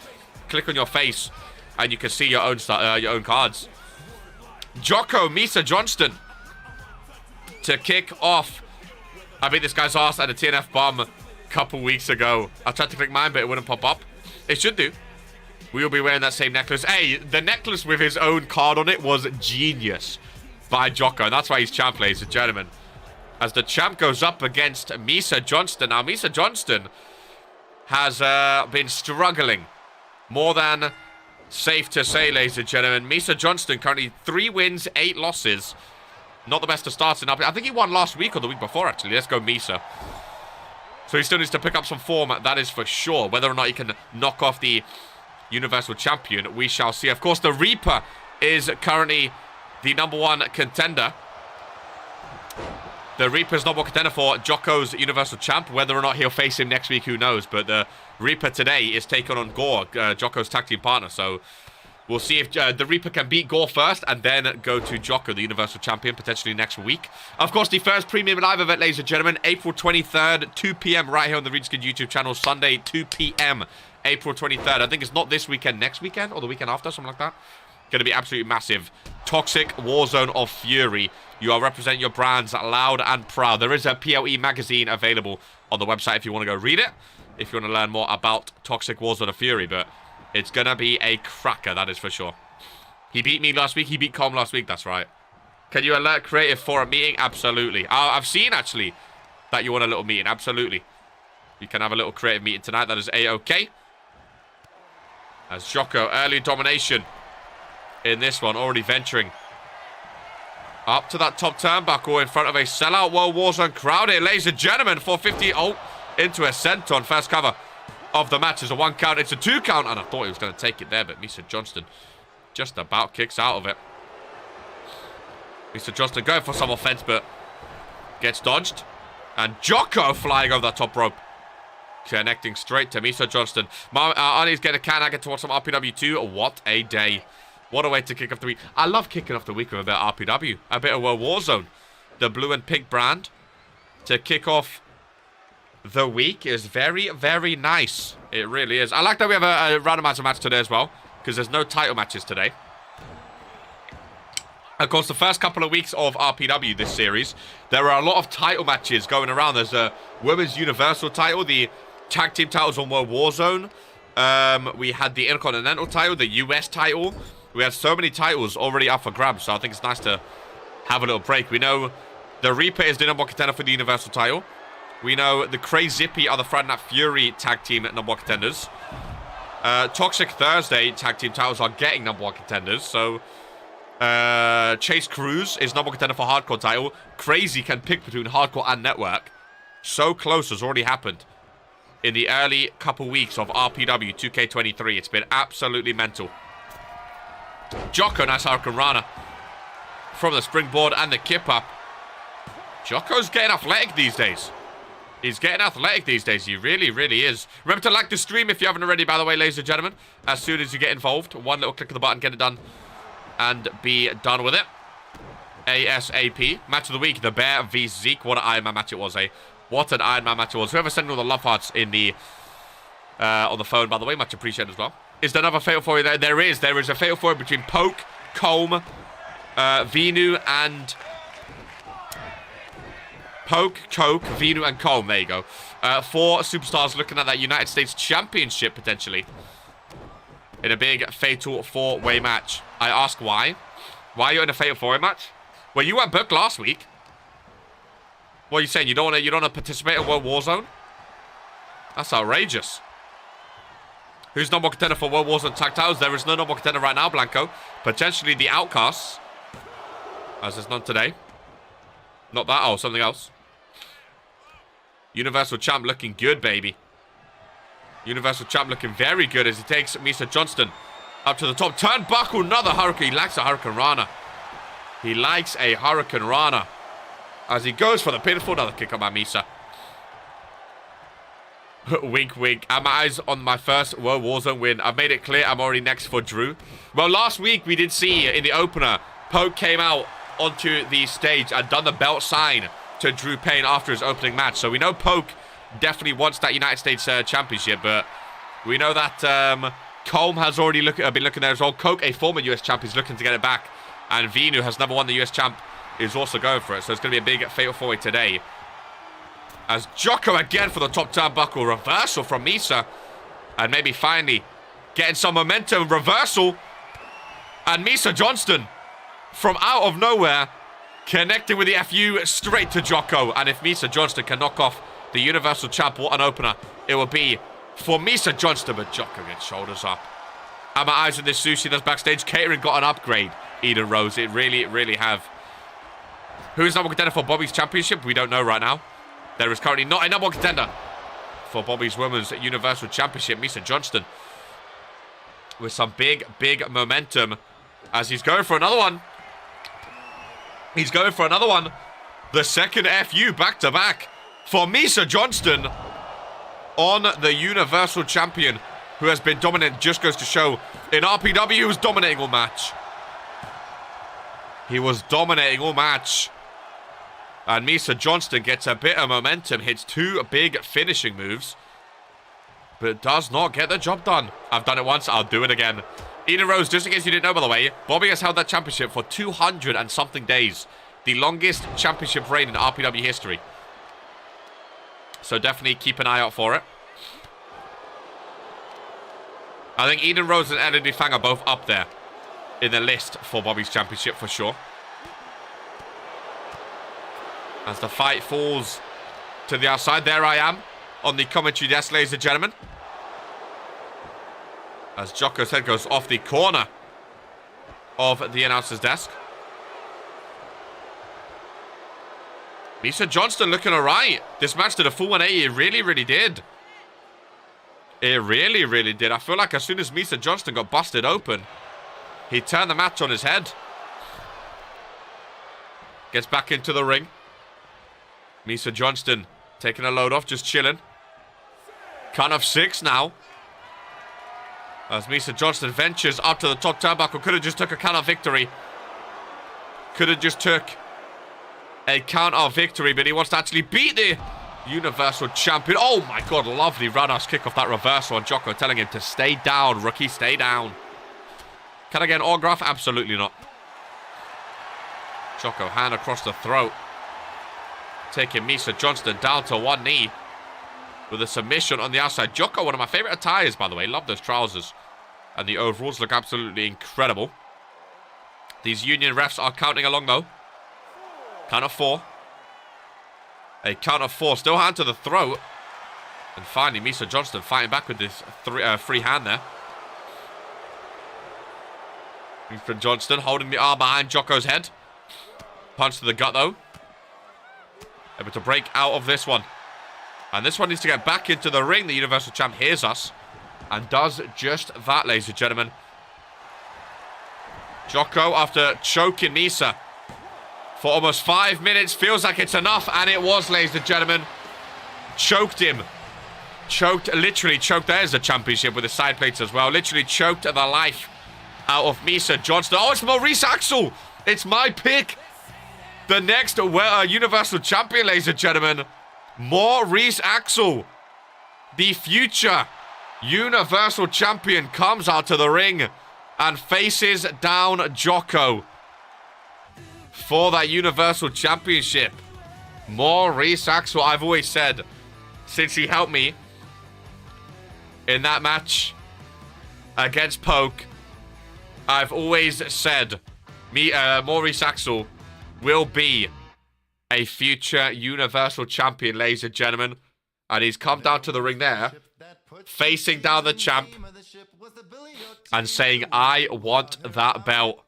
Click on your face and you can see your own cards. Jocko Misa Johnston to kick off. I beat this guy's ass at a TNF bomb a couple weeks ago. I tried to click mine, but it wouldn't pop up. It should do. We will be wearing that same necklace. Hey, the necklace with his own card on it was genius by Jocko. And that's why he's champ, ladies and gentlemen. As the champ goes up against Misa Johnston. Now, Misa Johnston has been struggling. More than safe to say, ladies and gentlemen. Misa Johnston currently 3 wins, 8 losses. Not the best to start in. I think he won last week or the week before, actually. Let's go Misa. So he still needs to pick up some form, that is for sure. Whether or not he can knock off the Universal Champion, we shall see. Of course, the Reaper is currently the #1 contender. The Reaper is #1 contender for Jocko's Universal Champ. Whether or not he'll face him next week, who knows. But the Reaper today is taking on Gore, Jocko's tag team partner. So we'll see if the Reaper can beat Gore first and then go to Jocko, the Universal Champion, potentially next week. Of course, the first premium live event, ladies and gentlemen, April 23rd, 2 p.m. right here on the Redskin YouTube channel. Sunday, 2 p.m. April 23rd. I think it's not this weekend, next weekend, or the weekend after, something like that. Going to be absolutely massive. Toxic Warzone of Fury. You are representing your brands loud and proud. There is a PLE magazine available on the website if you want to go read it. If you want to learn more about Toxic Warzone of Fury. But it's going to be a cracker, that is for sure. He beat me last week. He beat Com last week. That's right. Can you alert creative for a meeting? Absolutely. I've seen, actually, that you want a little meeting. Absolutely. You can have a little creative meeting tonight. That is A-OK. As Jocko, early domination in this one. Already venturing up to that top turnbuckle in front of a sellout World Warzone crowd here. Ladies and gentlemen, 450. Oh, into a senton. First cover of the match is a 1 count. It's a 2 count. And I thought he was going to take it there, but Misa Johnston just about kicks out of it. Misa Johnston going for some offense, but gets dodged. And Jocko flying over that top rope. Connecting straight to Misa Johnston. Arnie's getting a can towards some RPW2. What a day. What a way to kick off the week. I love kicking off the week with a bit of RPW. A bit of World Warzone. The blue and pink brand. To kick off the week is very, very nice. It really is. I like that we have a randomizer match today as well. Because there's no title matches today. Of course, the first couple of weeks of RPW this series, there are a lot of title matches going around. There's a Women's Universal title, the Tag Team titles on World Warzone. We had the Intercontinental title, the US title. We had so many titles already up for grabs, so I think it's nice to have a little break. We know the Reaper is the #1 contender for the Universal title. We know the Crazy Zippy are the Friday Night Fury tag team #1 contenders. Toxic Thursday tag team titles are getting #1 contenders, so Chase Cruz is #1 contender for Hardcore title. Crazy can pick between Hardcore and Network. So close has already happened in the early couple weeks of RPW 2K23. It's been absolutely mental. Jocko, nice Hurricane Rana from the springboard and the kip up. Jocko's getting athletic these days. He's getting athletic these days. He really, really is. Remember to like the stream if you haven't already, by the way, ladies and gentlemen. As soon as you get involved, one little click of the button, get it done, and be done with it. ASAP. Match of the week, the Bear v Zeke. What an Iron Man match it was, eh? What an Iron Man match it was. Whoever sent all the love hearts in the on the phone, by the way, much appreciated as well. Is there another Fatal 4 there? There is. There is a Fatal 4 between Poke, Comb, Venu, and... Poke, Coke, Venu, and Comb. There you go. 4 superstars looking at that United States Championship, potentially. In a big Fatal 4-way match. I ask why. Why are you in a Fatal 4-way match? Well, you weren't booked last week. What are you saying? You don't want to participate in World Warzone? That's outrageous. Who's #1 contender for World Warzone tag titles? There is no #1 contender right now, Blanco. Potentially the Outcasts. As there's none today. Not that. Oh, something else. Universal Champ looking good, baby. Universal Champ looking very good as he takes Misa Johnston up to the top. Turnbuckle, another Hurricane. He likes a Hurricane Rana. He likes a Hurricane Rana. As he goes for the pinfall, another kick on by Misa. Wink, wink. I have my eyes on my first World Warzone win. I've made it clear I'm already next for Drew. Well, last week we did see in the opener Poke came out onto the stage and done the belt sign to Drew Payne after his opening match. So we know Poke definitely wants that United States Championship, but we know that Colm has already been looking there as well. Coke, a former US champ, is looking to get it back. And Veen, who has never won the US champ, is also going for it. So it's going to be a big fatal four-way today. As Jocko again for the top turnbuckle. Reversal from Misa. And maybe finally getting some momentum. Reversal. And Misa Johnston from out of nowhere connecting with the FU straight to Jocko. And if Misa Johnston can knock off the Universal Champ, what an opener it will be for Misa Johnston. But Jocko gets shoulders up. And my eyes on this sushi that's backstage. Catering got an upgrade. Eden Rose. It really have. Who is number one contender for Bobby's championship? We don't know right now. There is currently not a number one contender for Bobby's Women's Universal Championship. Misa Johnston with some big momentum as he's going for another one. He's going for another one. The second FU back-to-back for Misa Johnston on the Universal Champion, who has been dominant. Just goes to show in RPW he was dominating all match. He was dominating all match. And Misa Johnston gets a bit of momentum, hits two big finishing moves, but does not get the job done. I've done it once, I'll do it again. Eden Rose, just in case you didn't know, by the way, Bobby has held that championship for 200 and something days. The longest championship reign in RPW history. So definitely keep an eye out for it. I think Eden Rose and Elodie Fang are both up there in the list for Bobby's championship for sure. As the fight falls to the outside, there I am on the commentary desk, ladies and gentlemen. As Jocko's head goes off the corner of the announcer's desk. Misa Johnston looking alright. This match did a full 180. It really did. It really did. I feel like as soon as Misa Johnston got busted open, he turned the match on his head. Gets back into the ring. Misa Johnston taking a load off, just chilling. Count of 6 now. As Misa Johnston ventures up to the top turnbuckle. Could have just took a count of victory. Could have just took a count of victory, but he wants to actually beat the Universal Champion. Oh my god, lovely roundhouse kick off that reversal on Jocko, telling him to stay down, rookie, stay down. Can I get an autograph? Absolutely not. Jocko, hand across the throat. Taking Misa Johnston down to one knee with a submission on the outside. Jocko, one of my favorite attires, by the way. Love those trousers. And the overalls look absolutely incredible. These union refs are counting along, though. Count of 4. A count of 4. Still hand to the throat. And finally, Misa Johnston fighting back with this free hand there. Misa Johnston holding the arm behind Jocko's head. Punch to the gut, though. Able to break out of this one. And this one needs to get back into the ring. The Universal Champ hears us. And does just that, ladies and gentlemen. Jocko, after choking Misa for almost 5 minutes, feels like it's enough. And it was, ladies and gentlemen. Choked him. Literally choked. There's the championship with the side plates as well. Literally choked the life out of Misa Johnston. Oh, it's Maurice Axel. It's my pick. The next Universal Champion, ladies and gentlemen. Maurice Axel. The future Universal Champion comes out to the ring and faces down Jocko for that Universal Championship. Maurice Axel, I've always said, since he helped me in that match against Poke, I've always said Maurice Axel will be a future Universal Champion, ladies and gentlemen. And he's come down to the ring there, facing down the champ and saying, I want that belt.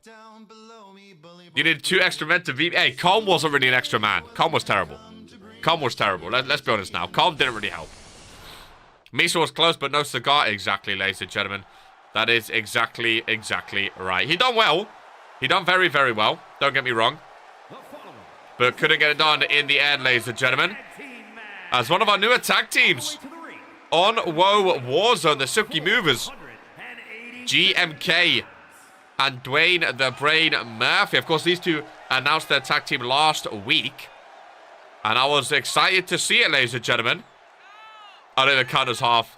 You needed 2 extra men to beat. Hey, Colm wasn't really an extra man. Colm was terrible. Let's be honest now. Colm didn't really help. Misa was close, but no cigar. Exactly, ladies and gentlemen. That is exactly right. He done well. He done very well. Don't get me wrong. But couldn't get it done in the end, ladies and gentlemen. As one of our newer tag teams on WOAH Warzone, the Silky Movers, GMK and Dwayne the Brain Murphy. Of course, these two announced their tag team last week. And I was excited to see it, ladies and gentlemen. I don't even count as half.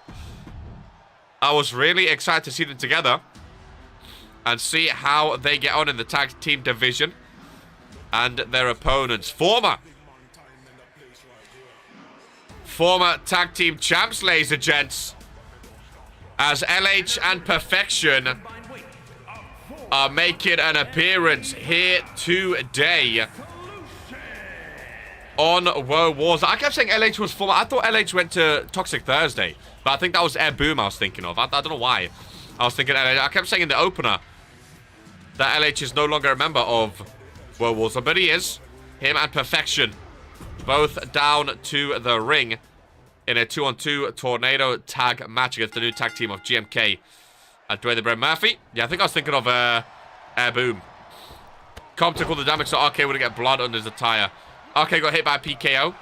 I was really excited to see them together. And see how they get on in the tag team division. And their opponents. Former tag team champs, ladies and gents. As LH and Perfection are making an appearance here today on WOAH Warzone. I kept saying LH was former. I thought LH went to Toxic Thursday, but I think that was Air Boom I was thinking of. I don't know why I was thinking LH. I kept saying in the opener that LH is no longer a member of WOAH Warzone, but he is. Him and Perfection both down to the ring in a 2-on-2 tornado tag match against the new tag team of GMK and Dwayne the Brain Murphy. Yeah, I think I was thinking of Air Boom. Com took all the damage, so RK would get blood under his attire. RK got hit by a PKO,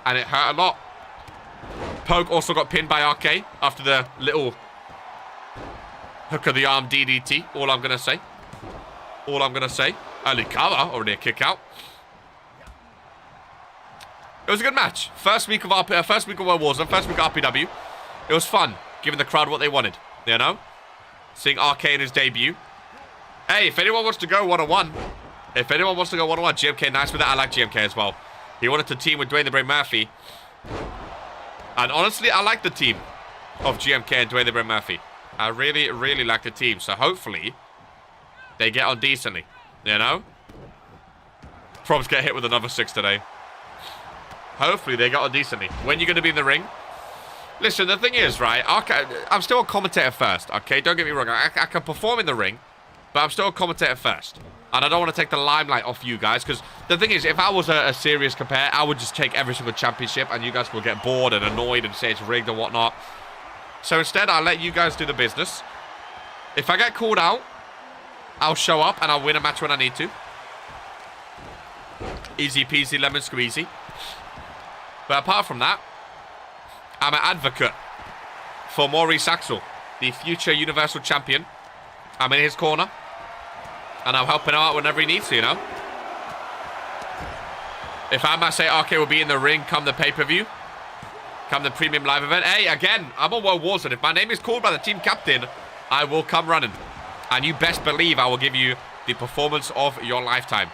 and it hurt a lot. Poke also got pinned by RK after the little hook of the arm DDT. All I'm going to say. All I'm going to say. Early cover, already a kick out. It was a good match. First week of WOAH Warzone, first week of RPW. It was fun, giving the crowd what they wanted, you know? Seeing RK in his debut. Hey, if anyone wants to go one-on-one, GMK, nice with that. I like GMK as well. He wanted to team with Dwayne the Brain Murphy. And honestly, I like the team of GMK and Dwayne the Brain Murphy. I really, really like the team. So hopefully, they get on decently, you know? Probs get hit with another 6 today. Hopefully, they get on decently. When you're going to be in the ring? Listen, the thing is, right? I'm still a commentator first, okay? Don't get me wrong. I can perform in the ring, but I'm still a commentator first. And I don't want to take the limelight off you guys, because the thing is, if I was a serious compare, I would just take every single championship, and you guys will get bored and annoyed and say it's rigged and whatnot. So instead, I'll let you guys do the business. If I get called out, I'll show up, and I'll win a match when I need to. Easy peasy, lemon squeezy. But apart from that, I'm an advocate for Maurice Axel, the future Universal Champion. I'm in his corner. And I'm helping him out whenever he needs to, you know. If I must say RK will be in the ring come the pay-per-view, come the premium live event. Hey, again, I'm on WOAH Warzone. If my name is called by the team captain, I will come running. And you best believe I will give you the performance of your lifetime.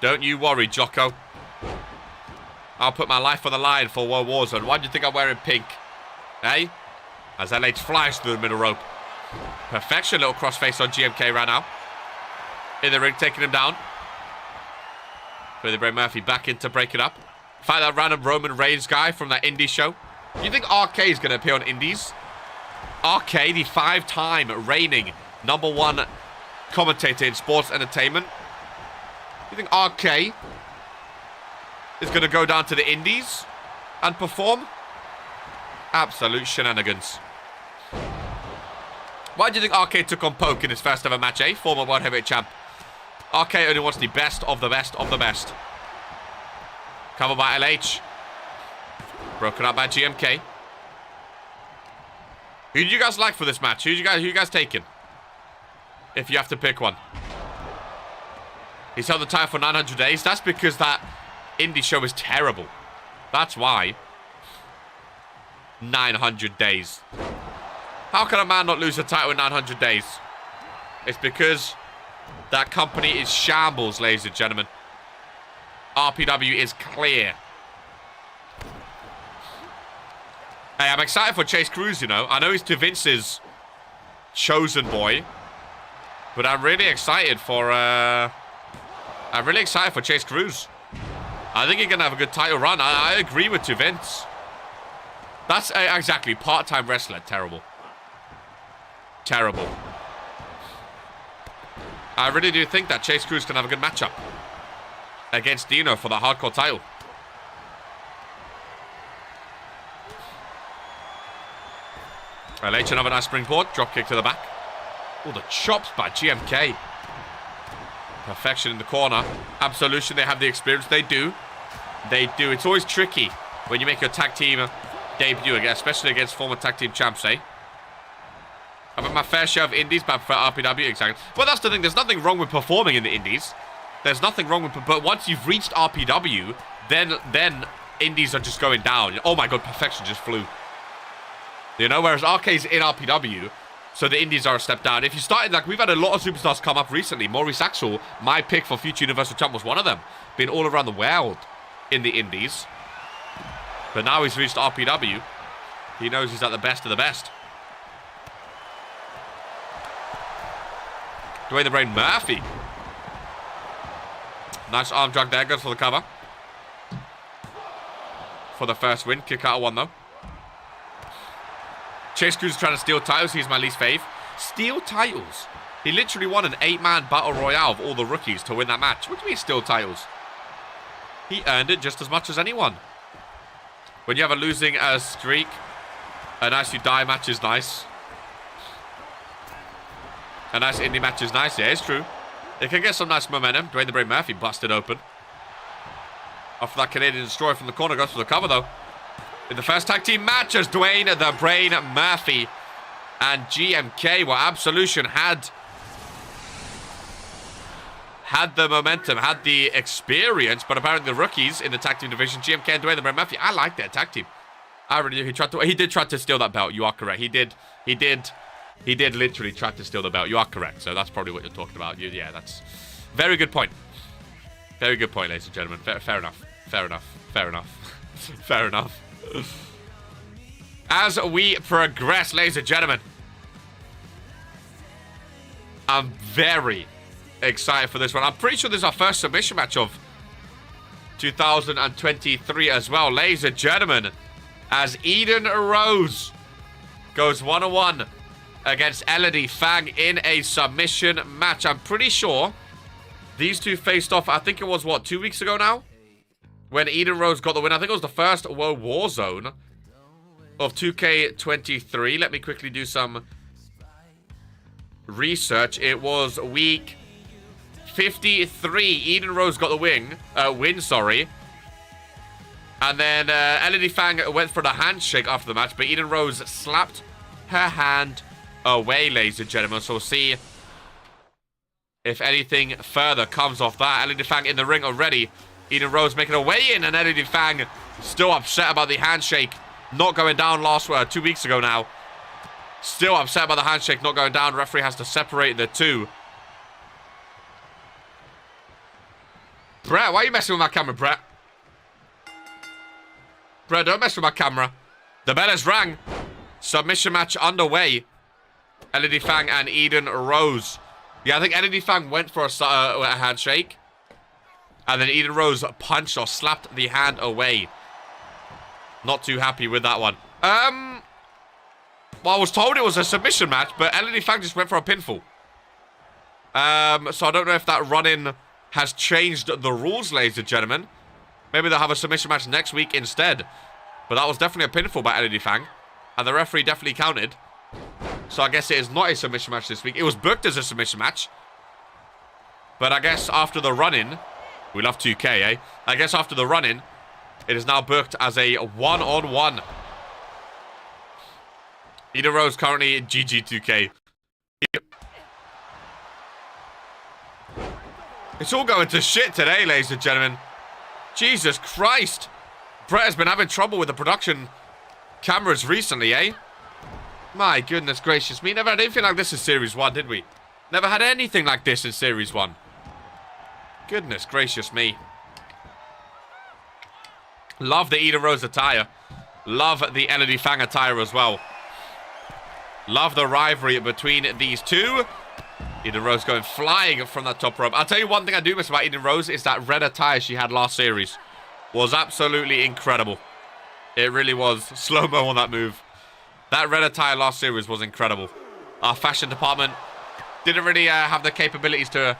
Don't you worry, Jocko. I'll put my life on the line for WOAH Warzone. Why do you think I'm wearing pink? Hey? As LH flies through the middle rope. Perfection, little crossface on GMK right now. In the ring, taking him down. With the Brain Murphy back in to break it up. Fight that random Roman Reigns guy from that indie show. You think RK is going to appear on indies? RK, the 5-time reigning #1 commentator in sports entertainment. You think RK is going to go down to the indies and perform? Absolute shenanigans. Why do you think RK took on Poke in his first ever match, eh? Former World Heavyweight Champ. RK only wants the best of the best of the best. Covered by LH. Broken up by GMK. Who do you guys like for this match? Who you guys taking? If you have to pick one. He's held the title for 900 days. That's because that indie show is terrible. That's why. 900 days. How can a man not lose a title in 900 days? It's because that company is shambles, ladies and gentlemen. RPW is clear. Hey, I'm excited for Chase Cruz, you know. I know he's to Vince's chosen boy. But I'm really excited for Chase Cruz. I think he's going to have a good title run. I agree with to Vince. That's exactly part-time wrestler. Terrible. Terrible. I really do think that Chase Cruz can have a good matchup against Dino for the hardcore title. LH, another nice springboard. Drop kick to the back. Oh, the chops by GMK. Perfection in the corner. Absolution, they have the experience. They do. They do. It's always tricky when you make your tag team debut, especially against former tag team champs, eh? I've had my fair share of indies, but for RPW, exactly. Well, that's the thing. There's nothing wrong with performing in the indies. There's nothing wrong with... But once you've reached RPW, then indies are just going down. Oh my god, perfection just flew. You know, whereas RK's in RPW, so the indies are a step down. If you started, like, we've had a lot of superstars come up recently. Maurice Axel, my pick for future Universal Champ, was one of them. Been all around the world in the indies. But now he's reached RPW. He knows he's at the best of the best. Dwayne the Brain Murphy. Nice arm drag there. Goes for the cover. For the first win. Kick out of one, though. Chase Cruz is trying to steal titles. He's my least fave. Steal titles? He literally won an 8-man battle royale of all the rookies to win that match. What do you mean steal titles? He earned it just as much as anyone. When you have a losing streak, a nice you die match is nice. A nice indie match is nice. Yeah, it's true. It can get some nice momentum. Dwayne the Brain Murphy busted open. After that Canadian Destroyer from the corner, goes for the cover, though. In the first tag team match, as Dwayne the Brain Murphy and GMK, well, Absolution had the momentum, had the experience, but apparently the rookies in the tag team division, GMK and Dwayne the Brain Murphy, I like that tag team. I really do. He did try to steal that belt. You are correct. He did literally try to steal the belt. You are correct. So that's probably what you're talking about. Yeah, that's very good point. Very good point, ladies and gentlemen. Fair enough. Fair enough. Fair enough. Fair enough. As we progress, ladies and gentlemen, I'm very excited for this one. I'm pretty sure this is our first submission match of 2023 as well. Ladies and gentlemen, as Eden Rose goes 1-on-1 against Elodie Fang in a submission match. I'm pretty sure these two faced off, I think it was, what, 2 weeks ago now? When Eden Rose got the win. I think it was the first WOAH Warzone of 2K23. Let me quickly do some research. It was week 53. Eden Rose got the win, and then Elodie Fang went for the handshake after the match, but Eden Rose slapped her hand away, ladies and gentlemen. So we'll see if anything further comes off that. Elodie Fang in the ring already. Eden Rose making her way in, and Elodie Fang still upset about the handshake not going down 2 weeks ago now. Still upset about the handshake not going down. Referee has to separate the two. Brett, why are you messing with my camera, Brett? Brett, don't mess with my camera. The bell has rang. Submission match underway. Elodie Fang and Eden Rose. Yeah, I think Elodie Fang went for a handshake. And then Eden Rose punched or slapped the hand away. Not too happy with that one. Well, I was told it was a submission match, but Elodie Fang just went for a pinfall. So I don't know if that run-in has changed the rules, ladies and gentlemen. Maybe they'll have a submission match next week instead. But that was definitely a pinfall by Elodie Fang. And the referee definitely counted. So I guess it is not a submission match this week. It was booked as a submission match. But I guess after the run-in... We love 2K, eh? I guess after the run-in, it is now booked as a one-on-one. Eden Rose currently GG2K. It's all going to shit today, ladies and gentlemen. Jesus Christ. Brett has been having trouble with the production cameras recently, eh? My goodness gracious me. Never had anything like this in Series 1, did we? Never had anything like this in Series 1. Goodness gracious me. Love the Eden Rose attire. Love the Elodie Fang attire as well. Love the rivalry between these two. Eden Rose going flying from that top rope. I'll tell you one thing I do miss about Eden Rose is that red attire she had last series. Was absolutely incredible. It really was. Slow-mo on that move. That red attire last series was incredible. Our fashion department didn't really have the capabilities to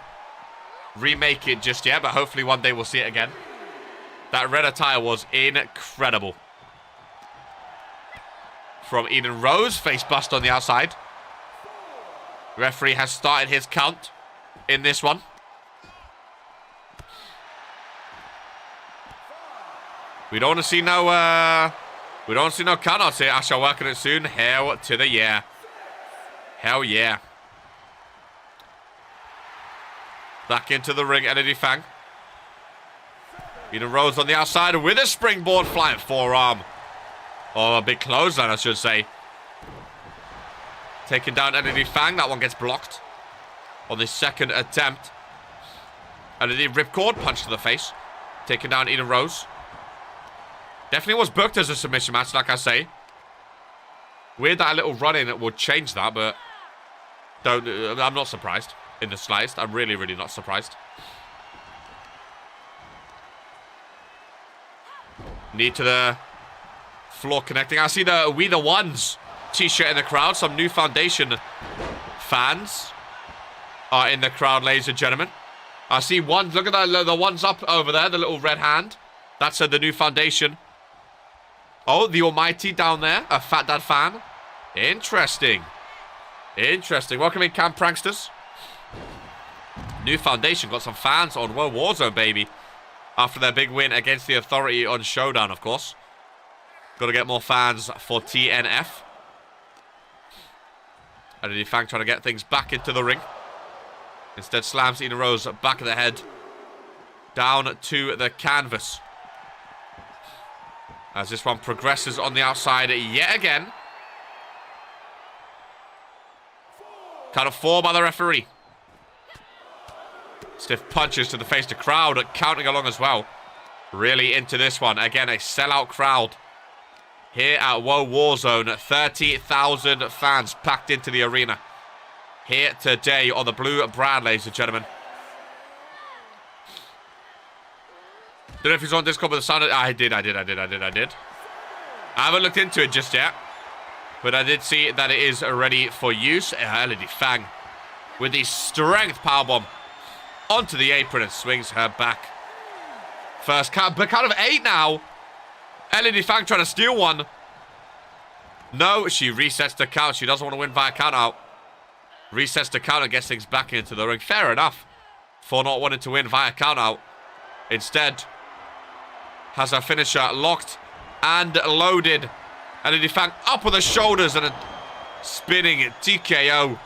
remake it just yet, but hopefully one day we'll see it again. That red attire was incredible. From Eden Rose, face bust on the outside. Referee has started his count in this one. We don't want to see no countouts here. I shall work on it soon. Hell to the yeah. Hell yeah. Back into the ring, Energy Fang. Eden Rose on the outside with a springboard flying forearm. Or a big clothesline, I should say. Taking down Energy Fang. That one gets blocked on the second attempt. Energy Ripcord, punch to the face. Taking down Eden Rose. Definitely was booked as a submission match, like I say. Weird that a little run-in would change that, but I'm not surprised in the slightest. I'm really, really not surprised. Knee to the floor connecting. I see the We The Ones t-shirt in the crowd. Some new Foundation fans are in the crowd, ladies and gentlemen. I see one. Look at that. The one's up over there. The little red hand. That's the new Foundation. Oh, the Almighty down there. A Fat Dad fan. Interesting. Interesting. Welcome in, Camp Pranksters. New Foundation. Got some fans on Warzone, baby. After their big win against the Authority on Showdown, of course. Got to get more fans for TNF. Energy Fang trying to get things back into the ring. Instead slams Eden Rose back of the head. Down to the canvas. As this one progresses on the outside yet again. Count of 4 by the referee. Stiff punches to the face. The crowd counting along as well. Really into this one. Again, a sellout crowd. Here at Warzone. 30,000 fans packed into the arena. Here today on the blue brand, ladies and gentlemen. Don't know if he's on Discord, but the sound... I did. I haven't looked into it just yet. But I did see that it is ready for use. Energy Fang with the strength powerbomb onto the apron and swings her back. First count, but count of 8 now. Energy Fang trying to steal one. No, she resets the count. She doesn't want to win via count out. Resets the count and gets things back into the ring. Fair enough for not wanting to win via count out. Instead, has her finisher locked and loaded. Energy Fang up with the shoulders and a spinning TKO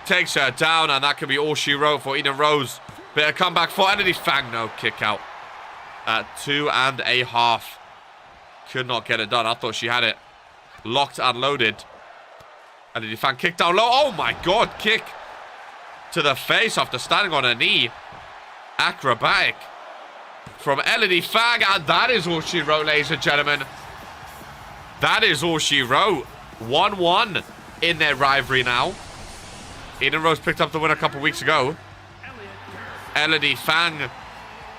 takes her down, and that could be all she wrote for Eden Rose. Bit of comeback for Energy Fang. No, kick out at 2.5. Could not get it done. I thought she had it locked and loaded. Energy Fang kicked down low. Oh my god, kick to the face after standing on her knee. Acrobatic from Energy Fang, and that is all she wrote, ladies and gentlemen. That is all she wrote. 1-1 in their rivalry now. Eden Rose picked up the win a couple weeks ago. Energy Fang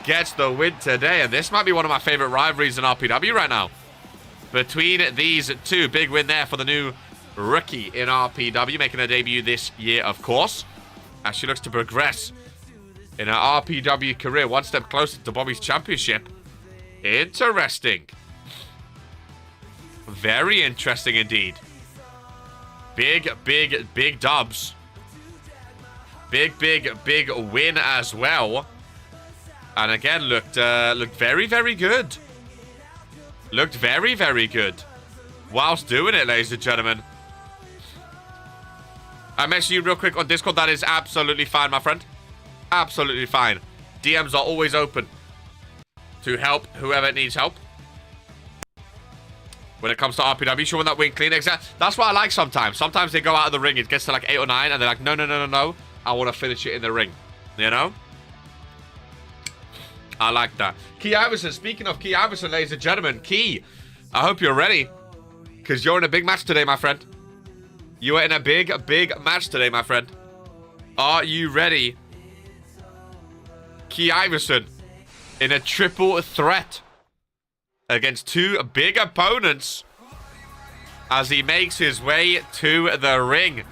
gets the win today, and this might be one of my favorite rivalries in RPW right now. Between these two, big win there for the new rookie in RPW, making her debut this year, of course, as she looks to progress in her RPW career, one step closer to Bobby's championship. Interesting. Very interesting indeed. Big dubs. Big win as well. And again, looked very good. Looked very good. Whilst doing it, ladies and gentlemen. I messaged you real quick on Discord. That is absolutely fine, my friend. Absolutely fine. DMs are always open to help whoever needs help. When it comes to RPW, showing that win clean. Exactly. That's what I like sometimes. Sometimes they go out of the ring. It gets to like 8 or 9. And they're like, no. I want to finish it in the ring. You know? I like that. Key Iverson. Speaking of Key Iverson, ladies and gentlemen. Key, I hope you're ready. Because you're in a big match today, my friend. You are in a big match today, my friend. Are you ready? Key Iverson in a triple threat against two big opponents as he makes his way to the ring.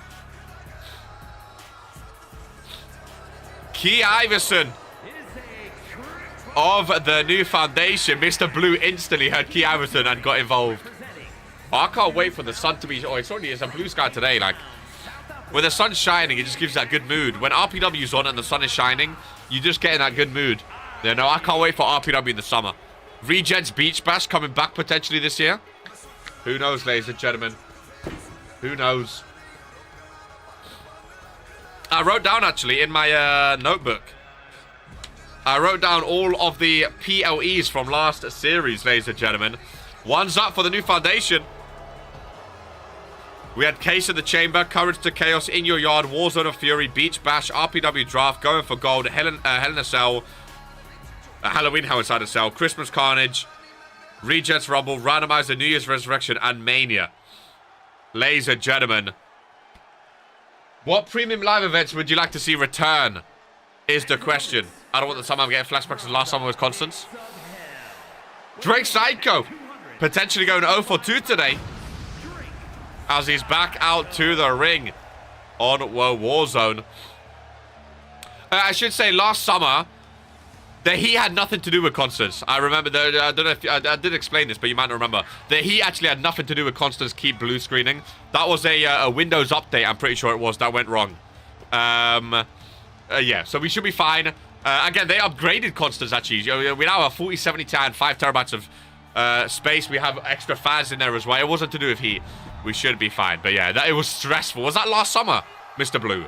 Key Iverson of the new Foundation. Mr. Blue instantly heard Key Iverson and got involved. Oh, I can't wait for the sun to be... Oh, it's a blue sky today. Like, when the sun's shining, it just gives that good mood. When RPW's on and the sun is shining, you just get in that good mood. You know, I can't wait for RPW in the summer. Regen's Beach Bash coming back potentially this year. Who knows, ladies and gentlemen? Who knows? I wrote down, actually, in my notebook. I wrote down all of the PLEs from last series, ladies and gentlemen. One's up for the new foundation. We had Case in the Chamber, Courage to Chaos, In Your Yard, Warzone of Fury, Beach Bash, RPW Draft, Going for Gold, Hell in a Cell, Halloween Hell Inside a Cell, Christmas Carnage, Regents Rumble, Randomizer, New Year's Resurrection, and Mania. Ladies and gentlemen, what premium live events would you like to see return? Is the question. I don't want the summer I'm getting flashbacks. The last summer was Constance. Drake Psycho potentially going 0 for 2 today, as he's back out to the ring on Warzone. I should say last summer that he had nothing to do with Constance. I remember that, I don't know if I did explain this, but you might not remember that he actually had nothing to do with Constance keep blue screening. That was a Windows update. I'm pretty sure it was that went wrong. Yeah, so we should be fine. Again, they upgraded Constance, actually. We now have 4070 Ti and 5 terabytes of space. We have extra fans in there as well. It wasn't to do with heat. We should be fine. But yeah, it was stressful. Was that last summer, Mr. Blue?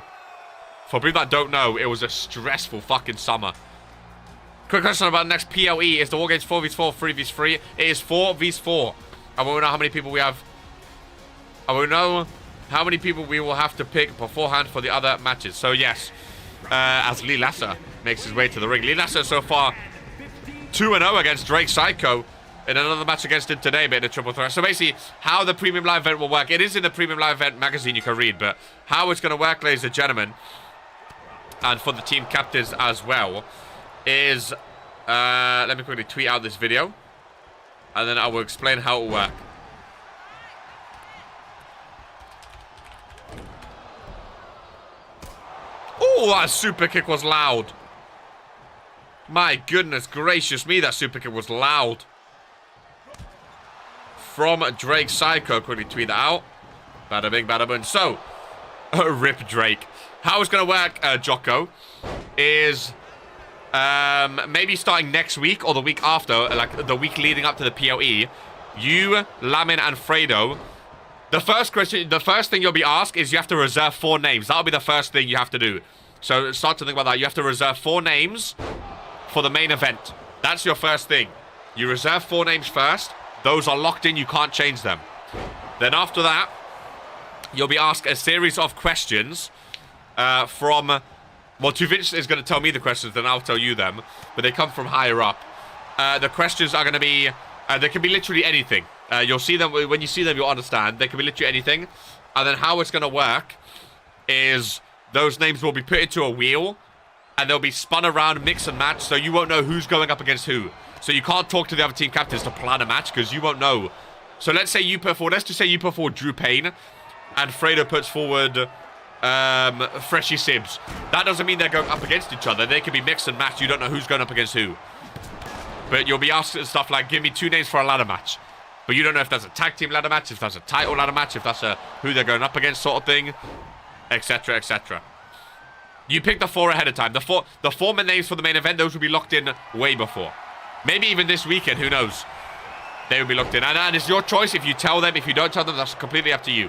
For people that don't know, it was a stressful fucking summer. Quick question about the next PLE. Is the Wargames 4v4, 3v3? It is 4v4. I won't know how many people we have. I won't know how many people we will have to pick beforehand for the other matches. So yes, as Lee Lasser makes his way to the ring. Lee Lasser so far 2-0 against Drake Psycho in another match against him today, but in a triple threat. So basically, how the Premium Live Event will work. It is in the Premium Live Event magazine you can read, but how it's going to work, ladies and gentlemen, and for the team captains as well, is, let me quickly tweet out this video, and then I will explain how it will work. Oh, that super kick was loud. My goodness gracious me, that super kick was loud. From Drake Psycho, quickly tweet that out. Bada bing, bada boom. So, rip Drake. How it's going to work, Jocko, is maybe starting next week or the week after, like the week leading up to the PLE, you, Lamin, and Fredo, the first thing you'll be asked is you have to reserve 4 names. That'll be the first thing you have to do. So start to think about that. You have to reserve 4 names for the main event. That's your first thing. You reserve 4 names first. Those are locked in. You can't change them. Then after that, you'll be asked a series of questions from... Well, Tuvinch is going to tell me the questions, then I'll tell you them. But they come from higher up. The questions are going to be... they can be literally anything. You'll see them... When you see them, you'll understand. They can be literally anything. And then how it's going to work is those names will be put into a wheel. And they'll be spun around, mix and match. So you won't know who's going up against who. So you can't talk to the other team captains to plan a match because you won't know. So let's say you put forward... Let's just say you put forward Drew Payne. And Fredo puts forward... Freshy Sibs. That doesn't mean they're going up against each other. They can be mixed and matched. You don't know who's going up against who. But you'll be asked stuff like, give me 2 names for a ladder match. But you don't know if that's a tag team ladder match, if that's a title ladder match, if that's a who they're going up against sort of thing, etc., etc. You pick the 4 ahead of time. The 4 names for the main event, those will be locked in way before. Maybe even this weekend, who knows? They will be locked in. And it's your choice if you tell them. If you don't tell them, that's completely up to you.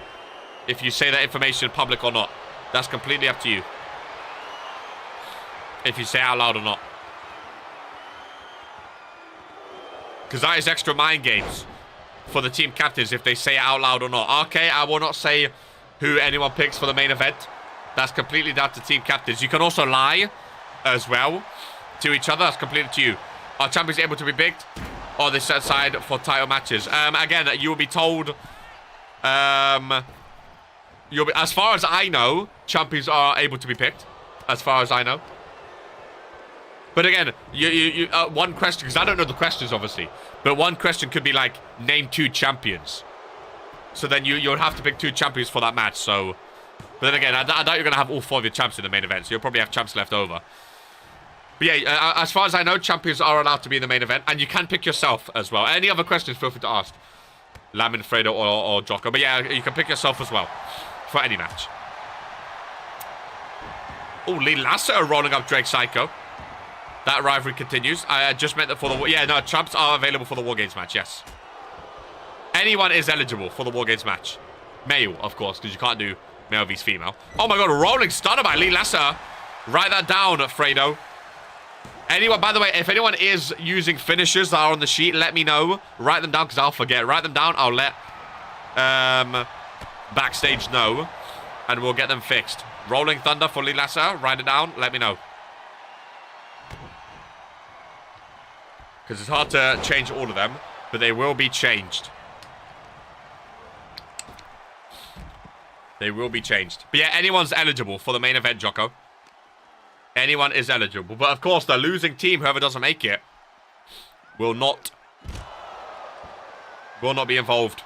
If you say that information in public or not. That's completely up to you. If you say it out loud or not. Because that is extra mind games for the team captains if they say it out loud or not. Okay, I will not say who anyone picks for the main event. That's completely down to team captains. You can also lie as well to each other. That's completely to you. Are champions able to be picked? Or they set aside for title matches? Again, you will be told... as far as I know, champions are able to be picked. As far as I know. But again, one question, because I don't know the questions, obviously. But one question could be like, name 2 champions. So then you'll have to pick 2 champions for that match. So, but then again, I doubt you're going to have all 4 of your champs in the main event. So you'll probably have champs left over. But yeah, as far as I know, champions are allowed to be in the main event. And you can pick yourself as well. Any other questions, feel free to ask. Lamin, Fredo, or Jocko. But yeah, you can pick yourself as well. For any match. Oh, Lee Lasser rolling up Drake Psycho. That rivalry continues. I just meant that for the... Yeah, no, champs are available for the Wargames match, yes. Anyone is eligible for the Wargames match. Male, of course, because you can't do Male vs female. Oh my god, rolling stunner by Lee Lesser. Write that down, Fredo. Anyone, by the way, if anyone is using finishers that are on the sheet, let me know. Write them down because I'll forget. Write them down. I'll let backstage know. And we'll get them fixed. Rolling Thunder for Lee Lesser. Write it down. Let me know. Because it's hard to change all of them. But they will be changed. They will be changed. But yeah, anyone's eligible for the main event, Jocko. Anyone is eligible. But of course, the losing team, whoever doesn't make it, will not be involved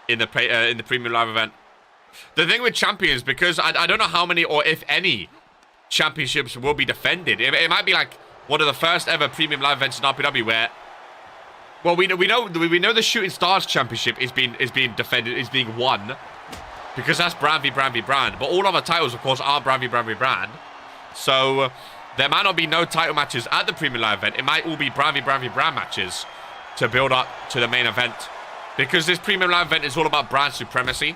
in the premium live event. The thing with champions, because I don't know how many or if any championships will be defended. It might be like one of the first ever premium live events in RPW where, well, we know the Shooting Stars Championship is being defended, is being won, because that's brand v brand v brand. But all other titles, of course, are brand v brand v brand. So there might not be no title matches at the premium live event. It might all be brand v brand v brand matches to build up to the main event, because this premium live event is all about brand supremacy.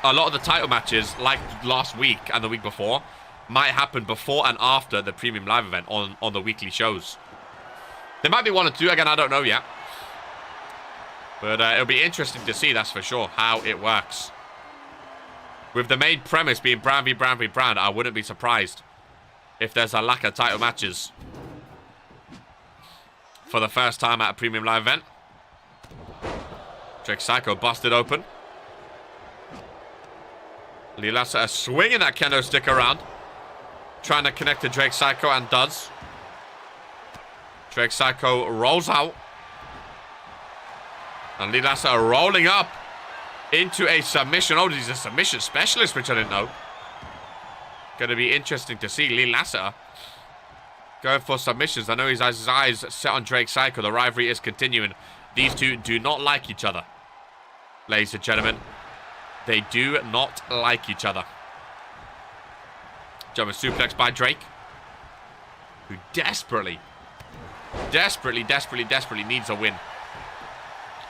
A lot of the title matches, like last week and the week before, might happen before and after the premium live event on the weekly shows. There might be one or two, again, I don't know yet. But it'll be interesting to see, that's for sure, how it works. With the main premise being brand v brand v brand, I wouldn't be surprised if there's a lack of title matches for the first time at a premium live event. Drake Psycho busted open. Lilasa swinging that kendo stick around. Trying to connect to Drake Psycho and does. Drake Psycho rolls out. And Lilasa rolling up into a submission. Oh, he's a submission specialist, which I didn't know. Going to be interesting to see Lilasa going for submissions. I know he has his eyes set on Drake Psycho. The rivalry is continuing. These two do not like each other. Ladies and gentlemen, they do not like each other. German suplex by Drake, who desperately needs a win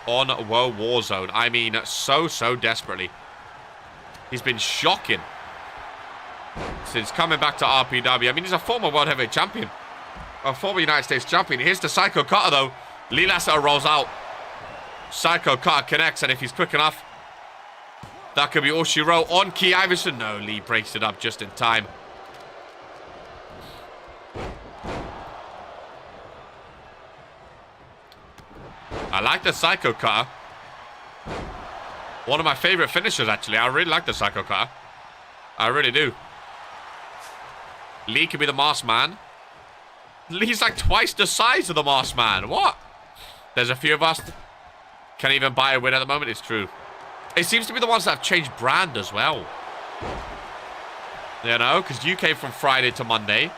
on WOAH Warzone. I mean, so desperately. He's been shocking since coming back to RPW. I mean, he's a former World Heavyweight Champion, a former United States Champion. Here's the Psycho Cutter, though. Lee Lesser rolls out. Psycho Cutter connects, and if he's quick enough, that could be all she wrote on Key Iverson. No, Lee breaks it up just in time. I like the Psycho Cutter. One of my favorite finishers, actually. I really like the Psycho Cutter. I really do. Lee could be the Masked Man. Lee's like twice the size of the Masked Man. What? There's a few of us that can't even buy a win at the moment. It's true. It seems to be the ones that have changed brand as well. You know, because you came from Friday to Monday.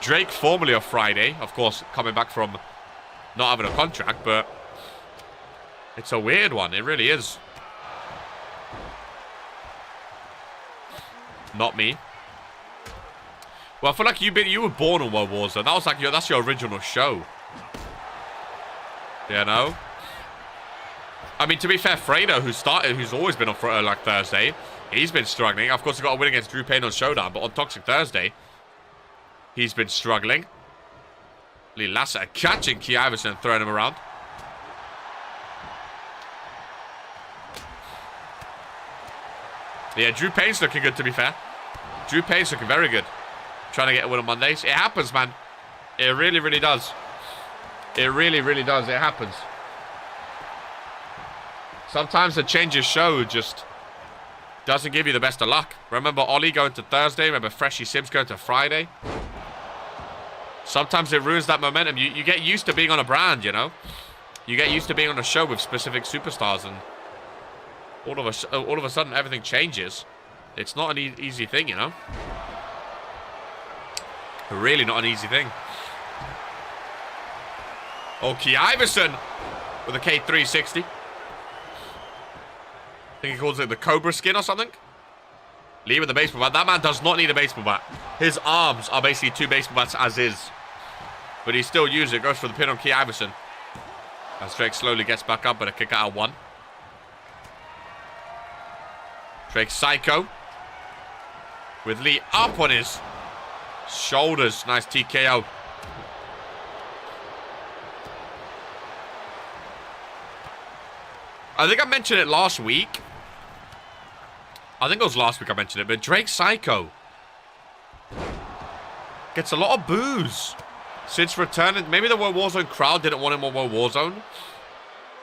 Drake, formerly of Friday. Of course, coming back from not having a contract, but it's a weird one. It really is. Not me. Well, I feel like you were born on WOAH Warzone. That was like that's your original show. You know? I mean, to be fair, Fredo, who's always been on like Thursday, he's been struggling. Of course, he got a win against Drew Payne on Showdown, but on Toxic Thursday, he's been struggling. Lee Lasser catching Key Iverson and throwing him around. Yeah, Drew Payne's looking good, to be fair. Drew Payne's looking very good. Trying to get a win on Mondays. It happens, man. It really does. It really does. It happens. Sometimes the change of show just doesn't give you the best of luck. Remember Ollie going to Thursday? Remember Freshy Sims going to Friday? Sometimes it ruins that momentum. You get used to being on a brand, you know? You get used to being on a show with specific superstars, and all of a sudden everything changes. It's not an easy thing, you know? Really not an easy thing. Oh, Key Iverson with a K360. I think he calls it the Cobra skin or something. Lee with the baseball bat. That man does not need a baseball bat. His arms are basically two baseball bats as is. But he still uses it. Goes for the pin on Key Iverson. As Drake slowly gets back up, but a kick out of one. Drake Psycho. With Lee up on his shoulders. Nice TKO. I think I mentioned it last week. I think it was last week I mentioned it, but Drake Psycho gets a lot of boos since returning. Maybe the World Warzone crowd didn't want him on World Warzone.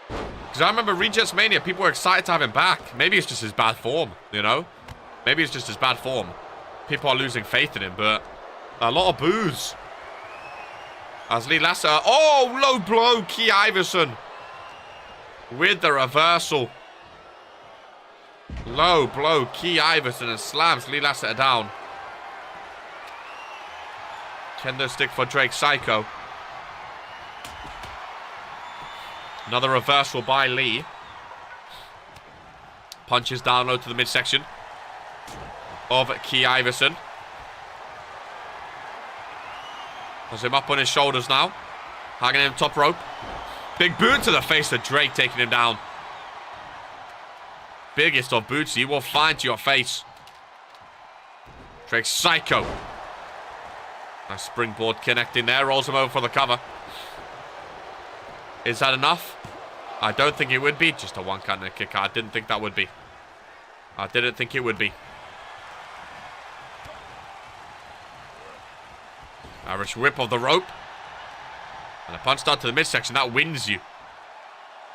Because I remember Rejects Mania, people were excited to have him back. Maybe it's just his bad form, you know? Maybe it's just his bad form. People are losing faith in him, but a lot of boos. As Lee Lasser. Oh, low blow, Key Iverson. With the reversal. Low blow, Key Iverson, and slams Lee Lasseter down. Kendo stick for Drake Psycho. Another reversal by Lee. Punches down low to the midsection of Key Iverson. Has him up on his shoulders now. Hanging him top rope. Big boot to the face of Drake, taking him down. Biggest of boots you will find to your face. Drake Psycho. Nice springboard connecting there. Rolls him over for the cover. Is that enough? I don't think it would be. Just a one-counter kick. I didn't think that would be. I didn't think it would be. Irish whip of the rope. And a punch down to the midsection. That wins you.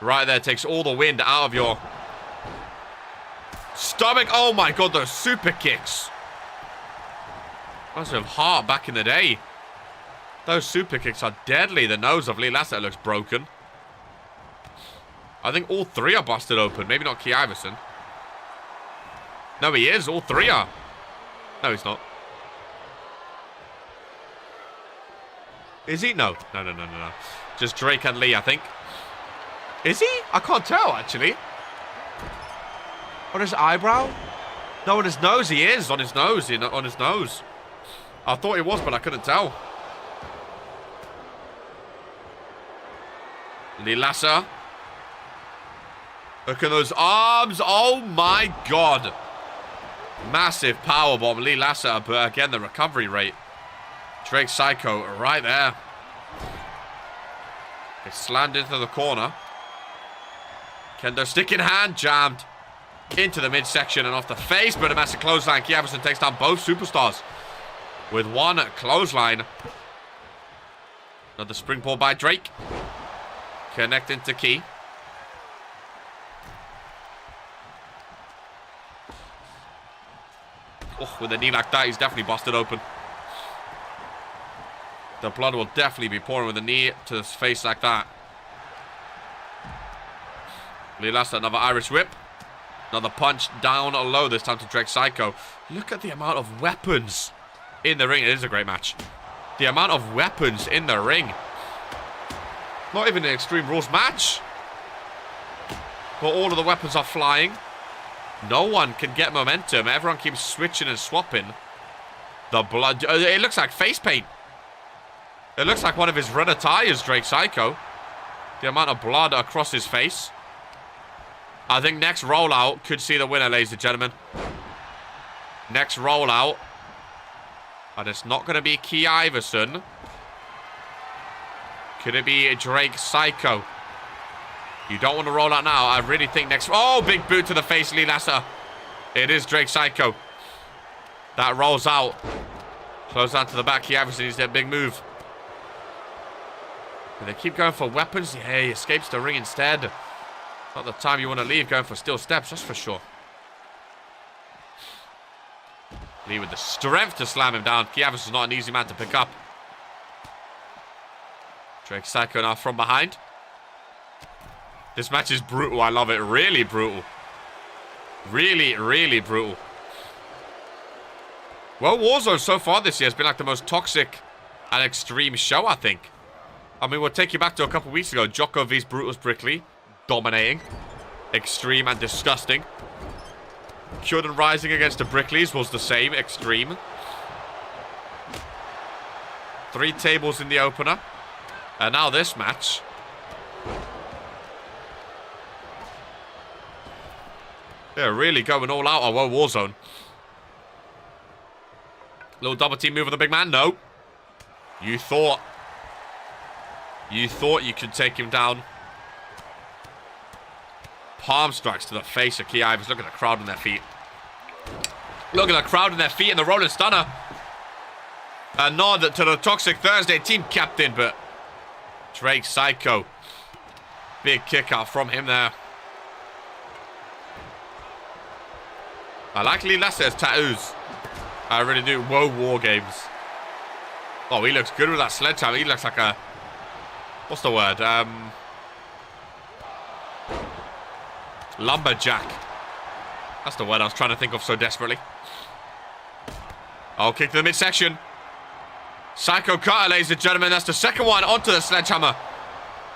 Right there. Takes all the wind out of your stomach. Oh my god, those super kicks. Must have heart back in the day. Those super kicks are deadly. The nose of Lee Lasseter looks broken. I think all three are busted open. Maybe not Key Iverson. No, he is. All three are. No, he's not. Is he? No. No. Just Drake and Lee, I think. Is he? I can't tell, actually. On his eyebrow? No, on his nose he is. On his nose. On his nose. I thought he was, but I couldn't tell. Lee Lasseter. Look at those arms. Oh, my God. Massive powerbomb. Lee Lasseter, but again, the recovery rate. Drake Psycho right there. It's slammed into the corner. Kendo stick in hand. Jammed into the midsection and off the face. But a massive clothesline. Key Iverson takes down both superstars with one clothesline. Another springboard by Drake. Connecting to Key. Oh, with a knee like that, he's definitely busted open. The blood will definitely be pouring with a knee to his face like that. Lee Lasseter, another Irish whip. Another punch down low, this time to Drake Psycho. Look at the amount of weapons in the ring. It is a great match. The amount of weapons in the ring. Not even an Extreme Rules match. But all of the weapons are flying. No one can get momentum. Everyone keeps switching and swapping. The blood. It looks like face paint. It looks like one of his run attires, Drake Psycho. The amount of blood across his face. I think next rollout could see the winner, ladies and gentlemen. Next rollout. And it's not going to be Key Iverson. Could it be Drake Psycho? You don't want to roll out now. I really think next... Oh, big boot to the face, Lee Lasseter. It is Drake Psycho. That rolls out. Close down to the back. Key Iverson needs that big move. But they keep going for weapons. Yeah, he escapes the ring instead. Not the time you want to leave, going for steel steps, that's for sure. Lee with the strength to slam him down. Key Iverson's not an easy man to pick up. Drake Psycho now from behind. This match is brutal. I love it. Really brutal. Really, really brutal. Well, Warzone so far this year has been like the most toxic and extreme show, I think. I mean, we'll take you back to a couple weeks ago. Jocko vs Brutus Brickley. Dominating. Extreme and disgusting. Jordan Rising against the Brickleys was the same. Extreme. 3 tables in the opener. And now this match. They're really going all out on Warzone. Little double team move with the big man. No. You thought you could take him down. Palm strikes to the face of Aorus. Look at the crowd on their feet. Look at the crowd on their feet and the rolling stunner. A nod to the Toxic Thursday team captain, but Drake Psycho. Big kick out from him there. I like Lee Lasseter's tattoos. I really do. Whoa, War Games. Oh, he looks good with that sledgehammer. He looks like a... What's the word? Lumberjack. That's the word I was trying to think of so desperately. Oh, kick to the midsection. Psycho cutter, ladies and gentlemen. That's the second one onto the sledgehammer.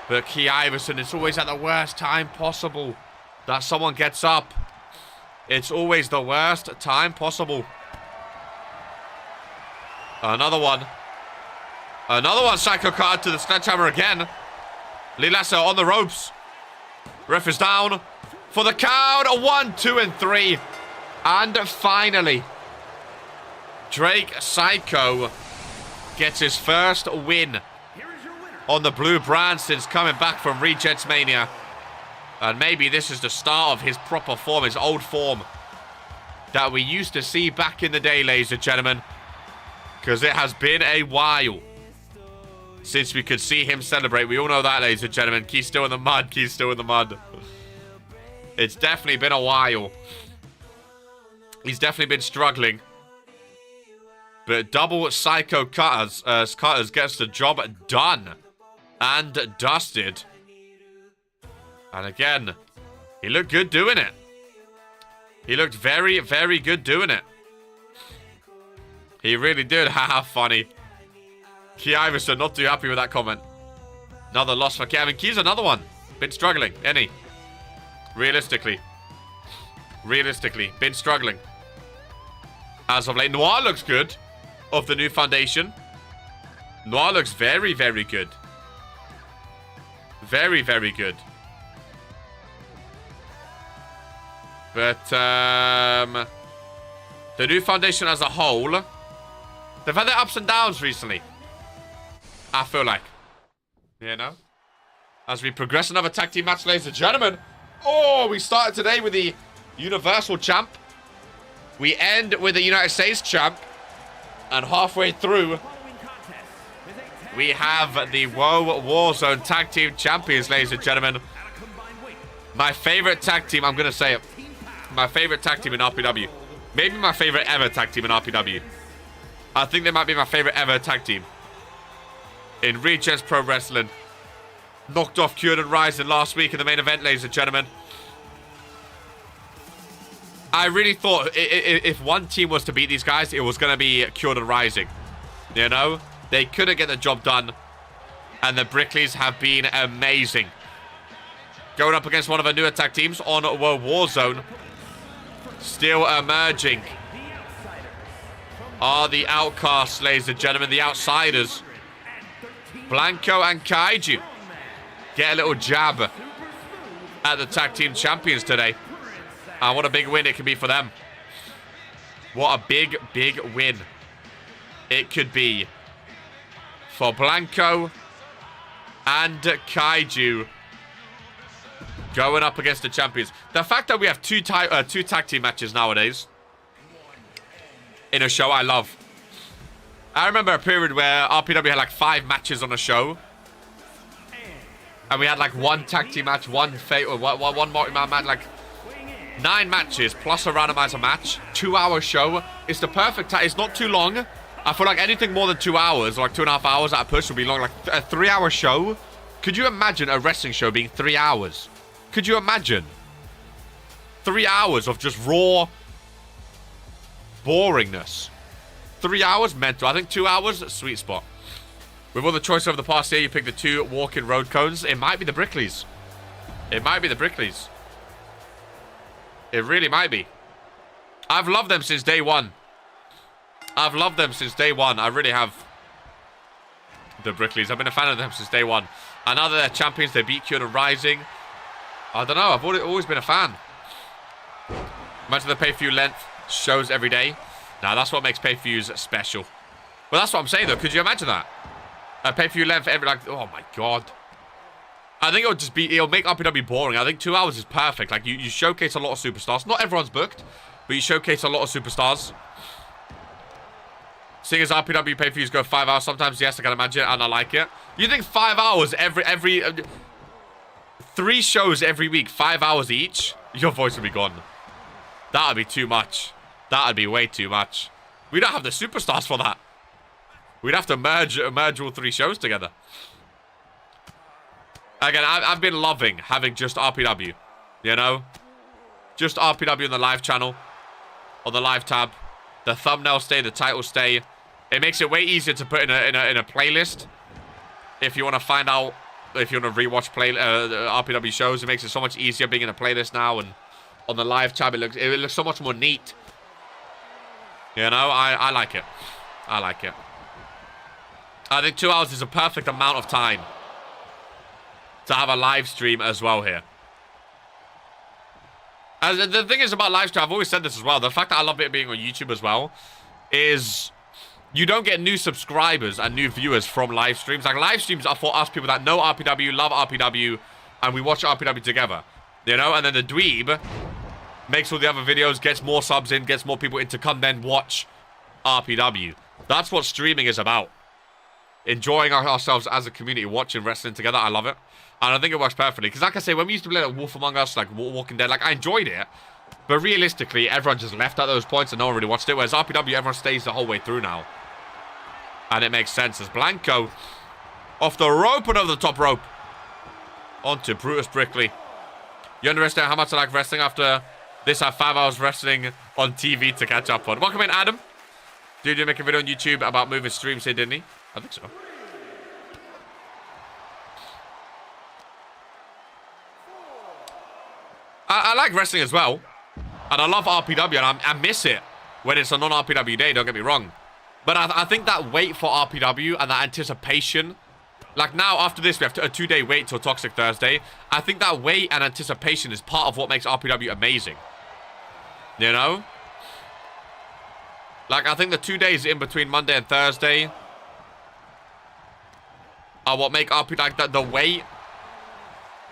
But Aorus, it's always at the worst time possible that someone gets up. It's always the worst time possible. Another one. Another one, Psycho cutter to the sledgehammer again. Lee Lasser on the ropes. Ref is down for the count. 1, 2, and 3. And finally, Drake Psycho gets his first win on the blue brand since coming back from Regents Mania. And maybe this is the start of his proper form, his old form that we used to see back in the day, ladies and gentlemen. Because it has been a while since we could see him celebrate. We all know that, ladies and gentlemen. Key's still in the mud. Key's still in the mud. It's definitely been a while. He's definitely been struggling. But double Psycho cutters gets the job done and dusted. And again, he looked good doing it. He looked very, very good doing it. He really did. Haha, funny. Aorus not too happy with that comment. Another loss for Kevin. Key's another one. Been struggling, any. Realistically, been struggling. As of late, Noir looks good. Of the new foundation. Noir looks very, very good. Very, very good. But, the new foundation as a whole, they've had their ups and downs recently. I feel like. You know? As we progress another tag team match, ladies and gentlemen. Oh, we started today with the Universal Champ. We end with the United States Champ. And halfway through, we have the WOAH Warzone Tag Team Champions, ladies and gentlemen. My favorite tag team, I'm going to say it. My favorite tag team in RPW. Maybe my favorite ever tag team in RPW. I think they might be my favorite ever tag team. In Regents Pro Wrestling. Knocked off CAPELLIX and Ryzen last week in the main event, ladies and gentlemen. I really thought if one team was to beat these guys, it was going to be CAPELLIX and Ryzen. You know? They couldn't get the job done. And the Brickleys have been amazing. Going up against one of our newer tag teams on WOAH Warzone. Still emerging are the outcasts, ladies and gentlemen. The outsiders. Blanco and Kaiju get a little jab at the tag team champions today. And what a big win it could be for them. What a big, big win it could be for Blanco and Kaiju going up against the champions. The fact that we have two tag team matches nowadays in a show, I love. I remember a period where RPW had like 5 matches on a show. And we had like 1 tag team match, 1 multi-man match, like 9 matches plus a randomizer match. 2-hour show. It's the perfect time. It's not too long. I feel like anything more than 2 hours, or like 2.5 hours at a push would be long. Like a 3-hour show. Could you imagine a wrestling show being 3 hours? Could you imagine? 3 hours of just raw boringness. 3 hours, mental. I think 2 hours, sweet spot. With all the choice over the past year, you pick the 2 walk-in road cones. It might be the Brickleys. It might be the Brickleys. It really might be. I've loved them since day one. I've loved them since day one. I really have. The Brickleys. I've been a fan of them since day one. And now that they're champions, they beat CAPELLIX and Rising. I don't know. I've always been a fan. Imagine the pay-per-view length shows every day. Now, that's what makes pay-per-views special. Well, that's what I'm saying, though. Could you imagine that? A pay-per-view length every, like, oh, my God. I think it'll make RPW boring. I think 2 hours is perfect. Like, you showcase a lot of superstars. Not everyone's booked, but you showcase a lot of superstars. Seeing as RPW pay-per-views go 5 hours, sometimes, yes, I can imagine, and I like it. You think 5 hours every 3 shows every week, 5 hours each, your voice would be gone. That would be too much. That would be way too much. We don't have the superstars for that. We'd have to merge all 3 shows together. Again, I've been loving having just RPW. You know? Just RPW on the live channel. On the live tab. The thumbnail stay, the title stay. It makes it way easier to put in a playlist. If you want to find out, if you want to rewatch RPW shows, it makes it so much easier being in a playlist now. And on the live tab, it looks so much more neat. You know, I like it. I like it. I think 2 hours is a perfect amount of time to have a live stream as well here. As the thing is about live stream, I've always said this as well. The fact that I love it being on YouTube as well is you don't get new subscribers and new viewers from live streams. Like, live streams are for us people that know RPW, love RPW, and we watch RPW together. You know? And then the dweeb makes all the other videos, gets more subs in, gets more people in to come then watch RPW. That's what streaming is about. Enjoying ourselves as a community, watching wrestling together. I love it. And I think it works perfectly. Because like I say, when we used to play like Wolf Among Us, like Walking Dead, like I enjoyed it. But realistically, everyone just left at those points and no one really watched it. Whereas RPW, everyone stays the whole way through now. And it makes sense. As Blanco off the rope and over the top rope. Onto Brutus Brickley. You underestimate how much I like wrestling after this. I have 5 hours wrestling on TV to catch up on. Welcome in, Adam. Dude, you make a video on YouTube about moving streams here, didn't he? I think so. I like wrestling as well. And I love RPW, and I miss it when it's a non-RPW day, don't get me wrong. But I think that wait for RPW and that anticipation... Like now, after this, we have a 2-day wait till Toxic Thursday. I think that wait and anticipation is part of what makes RPW amazing. You know? Like, I think the 2 days in between Monday and Thursday are what make RP... Like, the wait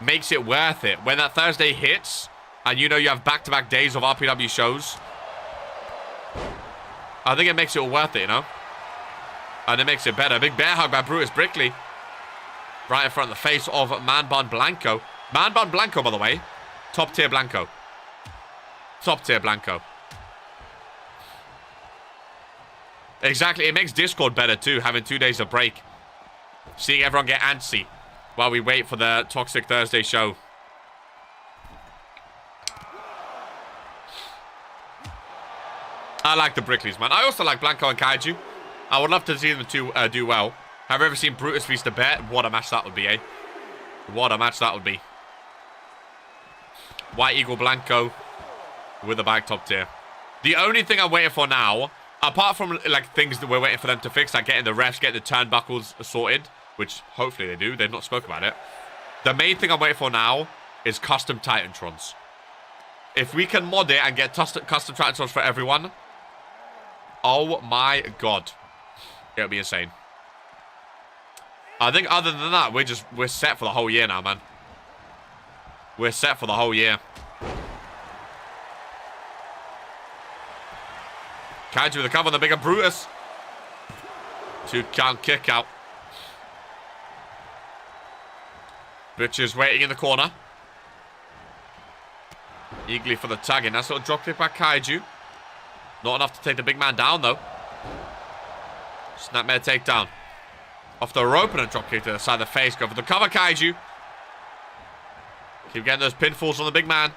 makes it worth it. When that Thursday hits, and you know you have back-to-back days of RPW shows, I think it makes it all worth it, you know? And it makes it better. Big bear hug by Brutus Brickley. Right in front of the face of Man Bun Blanco. Man Bun Blanco, by the way. Top tier Blanco. Top tier Blanco. Exactly. It makes Discord better, too, having 2 days of break. Seeing everyone get antsy while we wait for the Toxic Thursday show. I like the Brickleys, man. I also like Blanco and Kaiju. I would love to see them two do well. Have you ever seen Brutus Feast the Bet? What a match that would be, eh? What a match that would be. White Eagle Blanco with the back top tier. The only thing I'm waiting for now, apart from like things that we're waiting for them to fix, like getting the refs, getting the turnbuckles sorted, which hopefully they do. They've not spoken about it. The main thing I'm waiting for now is custom Titantrons. If we can mod it and get custom Titantrons for everyone, oh my god, it'll be insane. I think other than that, we're set for the whole year now, man. We're set for the whole year. Kaiju with the cover on the bigger Brutus. 2 count kick out. Butcher's waiting in the corner. Eagerly for the tag in. That little drop kick by Kaiju. Not enough to take the big man down, though. Snapmare takedown. Off the rope and a drop kick to the side of the face. Go for the cover, Kaiju. Keep getting those pinfalls on the big man.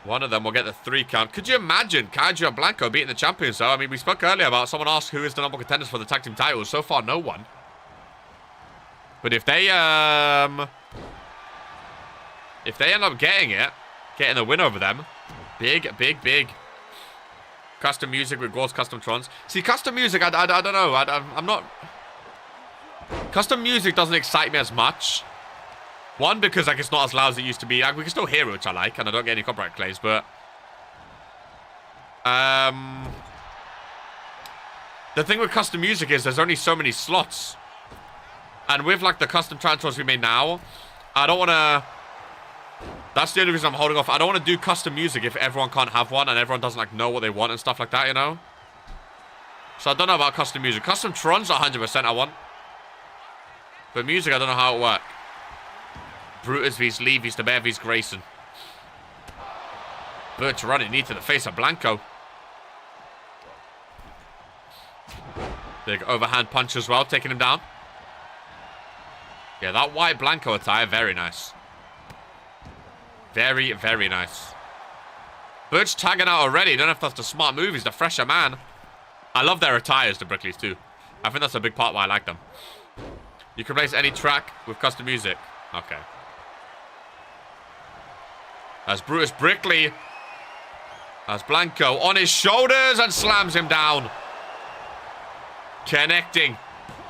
One of them will get the 3 count. Could you imagine Kaiju and Blanco beating the champions, though? I mean, we spoke earlier about someone asked who is the number 1 contenders for the tag team titles. So far, no one. But if they end up getting the win over them, big, big, big. Custom music with Gore's Custom Trons. See, custom music, I don't know. I'm not... Custom music doesn't excite me as much. One, because like it's not as loud as it used to be. Like, we can still hear it, which I like, and I don't get any copyright claims, but The thing with custom music is there's only so many slots. And with, like, the custom transfers we made now, I don't want to... That's the only reason I'm holding off. I don't want to do custom music if everyone can't have one and everyone doesn't, like, know what they want and stuff like that, you know? So I don't know about custom music. Custom Trons, 100% I want. But music, I don't know how it works. Brutus vs Lee vs the Bear vs Grayson. Birch running knee to the face of Blanco. Big overhand punch as well, taking him down. Yeah, that white Blanco attire, very nice. Very, very nice. Birch tagging out already. Don't know if that's the smart move. He's the fresher man. I love their attires, the Brickleys, too. I think that's a big part why I like them. You can place any track with custom music. Okay. As Brutus Brickley. As Blanco on his shoulders and slams him down. Connecting.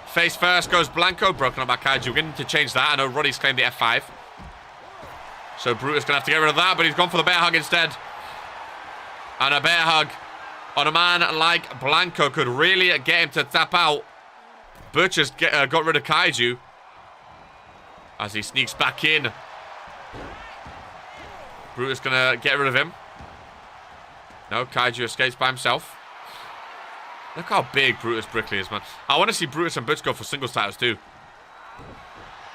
Face first goes Blanco. Broken up by Kaiju. We're going to change that. I know Roddy's claimed the F5. So Brutus going to have to get rid of that. But he's gone for the bear hug instead. And a bear hug on a man like Blanco could really get him to tap out. Butcher's got rid of Kaiju. As he sneaks back in. Brutus going to get rid of him. No, Kaiju escapes by himself. Look how big Brutus Brickley is, man. I want to see Brutus and Butch go for singles titles, too.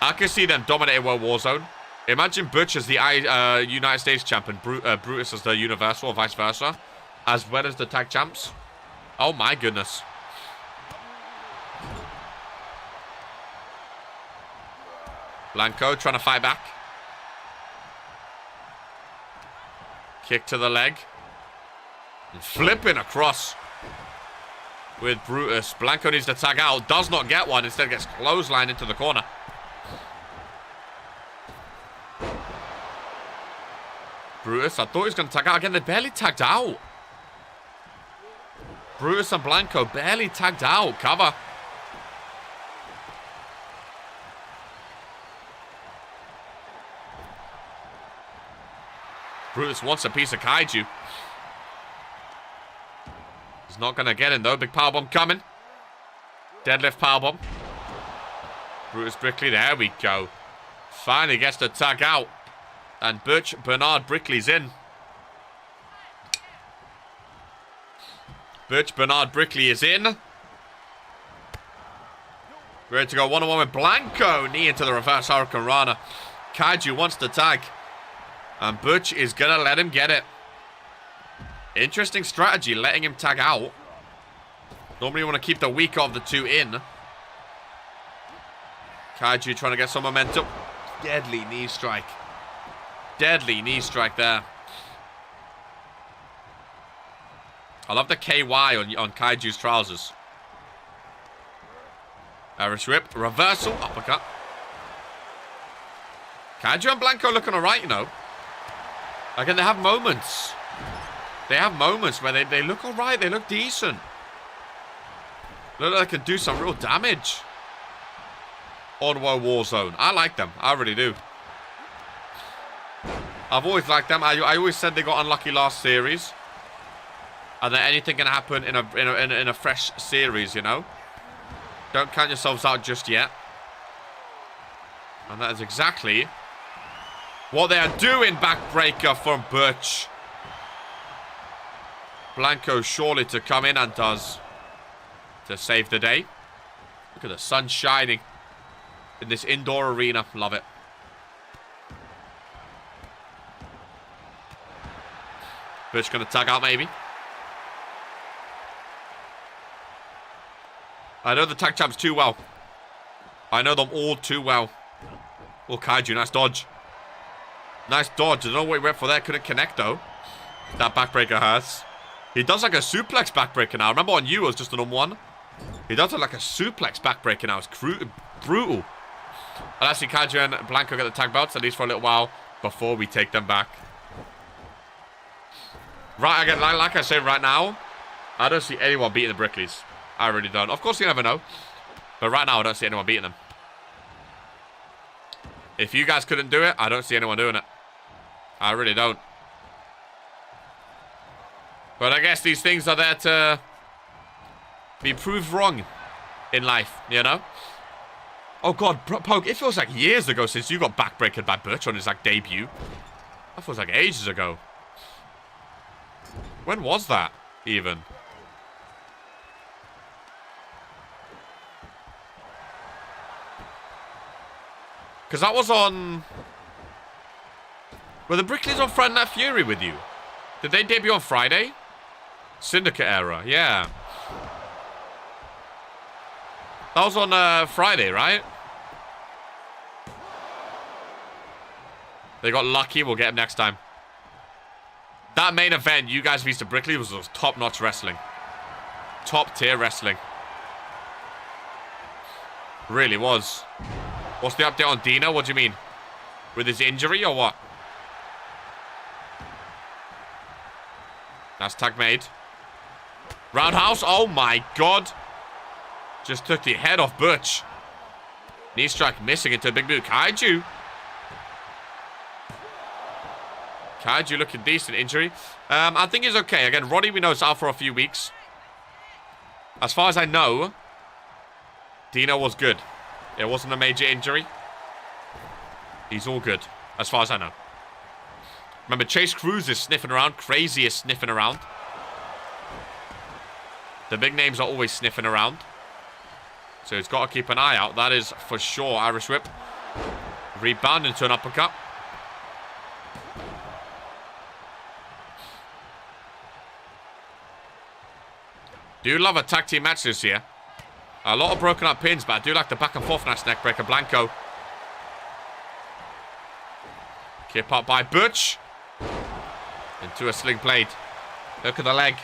I can see them dominating World Warzone. Imagine Butch as the United States champion, Brutus as the Universal, or vice versa. As well as the tag champs. Oh, my goodness. Blanco trying to fight back. Kick to the leg. And flipping across with Brutus. Blanco needs to tag out. Does not get one. Instead gets clotheslined into the corner. Brutus, I thought he was going to tag out again. They barely tagged out. Brutus and Blanco barely tagged out. Cover. Brutus wants a piece of Kaiju. He's not going to get in, though. Big powerbomb coming. Deadlift powerbomb. Brutus Brickley. There we go. Finally gets to tag out. And Bernard Brickley's in. Bernard Brickley is in. Ready to go one-on-one with Blanco. Knee into the reverse Hurricane Rana. Kaiju wants to tag. And Butch is going to let him get it. Interesting strategy, letting him tag out. Normally you want to keep the weaker of the two in. Kaiju trying to get some momentum. Deadly knee strike. Deadly knee strike there. I love the KY on Kaiju's trousers. Irish whip. Reversal. Uppercut. Kaiju and Blanco looking alright, you know. Again, they have moments. They have moments where they look alright. They look decent. Look like they can do some real damage on World Warzone. I like them. I really do. I've always liked them. I always said they got unlucky last series. And that anything can happen in a fresh series, you know. Don't count yourselves out just yet. And that is exactly what they are doing. Backbreaker from Butch. Blanco surely to come in and does. To save the day. Look at the sun shining in this indoor arena. Love it. Butch going to tag out maybe. I know the tag champs too well. I know them all too well. Oh, Kaiju, nice dodge. Nice dodge. I don't know what he went for there. Couldn't connect, though. That backbreaker hurts. He does like a suplex backbreaker now. Remember on you it was just a normal one? He does it like a suplex backbreaker now. It's brutal. And actually, Kaiju and Blanco get the tag belts, at least for a little while, before we take them back. Right, again, like I said right now, I don't see anyone beating the Brickleys. I really don't. Of course, you never know. But right now, I don't see anyone beating them. If you guys couldn't do it, I don't see anyone doing it. I really don't. But I guess these things are there to be proved wrong in life, you know? Oh god, Poke, it feels like years ago since you got backbreaking by Butch on his like debut. That feels like ages ago. When was that, even? Because that was on... Were the Brickleys on Friday Night Fury with you? Did they debut on Friday? Syndicate era, yeah. That was on Friday, right? They got lucky. We'll get him next time. That main event, you guys used to Brickley, was top-notch wrestling. Top-tier wrestling. Really was. What's the update on Dino? What do you mean? With his injury or what? That's tag made. Roundhouse. Oh my god. Just took the head off Butch. Knee strike missing into a big boot. Kaiju. Kaiju looking decent. Injury. I think he's okay. Again, Roddy we know is out for a few weeks. As far as I know, Dino was good. It wasn't a major injury. He's all good, as far as I know. Remember, Chase Cruz is sniffing around. Crazy is sniffing around. The big names are always sniffing around. So he's got to keep an eye out. That is for sure. Irish whip. Rebound into an uppercut. Do love a tag team match this year. A lot of broken up pins, but I do like the back and forth nice neck breaker. Blanco. Kip up by Butch. Into a sling blade. Look at the leg.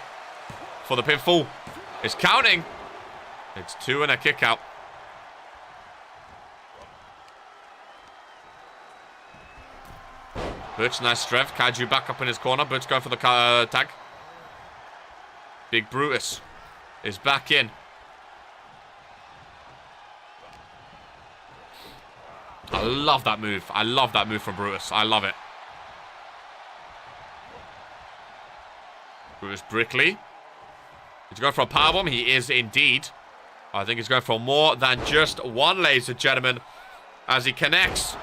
For the pinfall. It's counting. It's 2 and a kick out. Butch, nice strength. Kaiju back up in his corner. Butch going for the tag. Big Brutus is back in. I love that move. I love that move from Brutus. I love it. Brutus Brickley. He's going for a powerbomb. He is indeed. I think he's going for more than just one, ladies and gentlemen. As he connects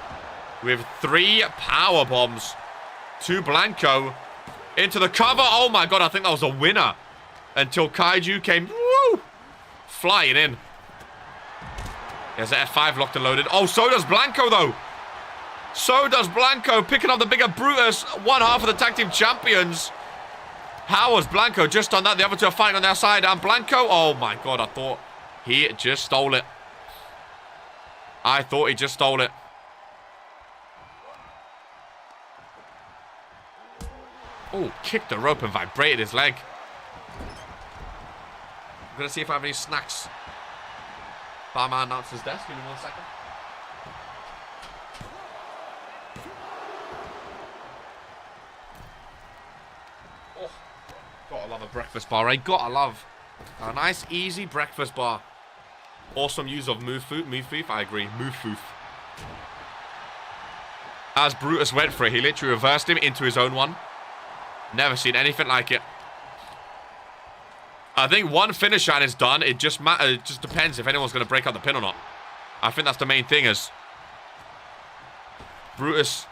with 3 powerbombs to Blanco. Into the cover. Oh my god, I think that was a winner. Until Kaiju came flying in. There's an F5 locked and loaded. Oh, so does Blanco, though. So does Blanco, picking up the bigger Brutus. One half of the tag team champions. How was Blanco just on that? The other two are fighting on their side. And Blanco, oh my god, I thought he just stole it. I thought he just stole it. Oh, kicked the rope and vibrated his leg. I'm going to see if I have any snacks. Barman announcer's desk. Give me 1 second. Oh, gotta love a breakfast bar, right? Gotta love a nice, easy breakfast bar. Awesome use of Move-Foof. I agree. Move-Foof. As Brutus went for it, he literally reversed him into his own one. Never seen anything like it. I think one finisher and it's done. It just depends if anyone's going to break out the pin or not. I think that's the main thing is Brutus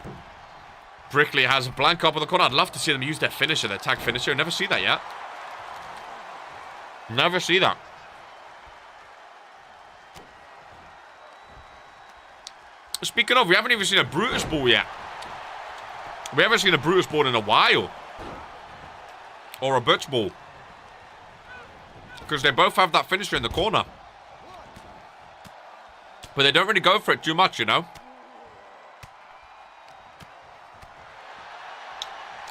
Brickley has a blank up in the corner. I'd love to see them use their finisher, their tag finisher. Never see that yet. Never see that. Speaking of, we haven't even seen a Brutus ball yet. We haven't seen a Brutus ball in a while. Or a Butch ball. Because they both have that finisher in the corner. But they don't really go for it too much, you know.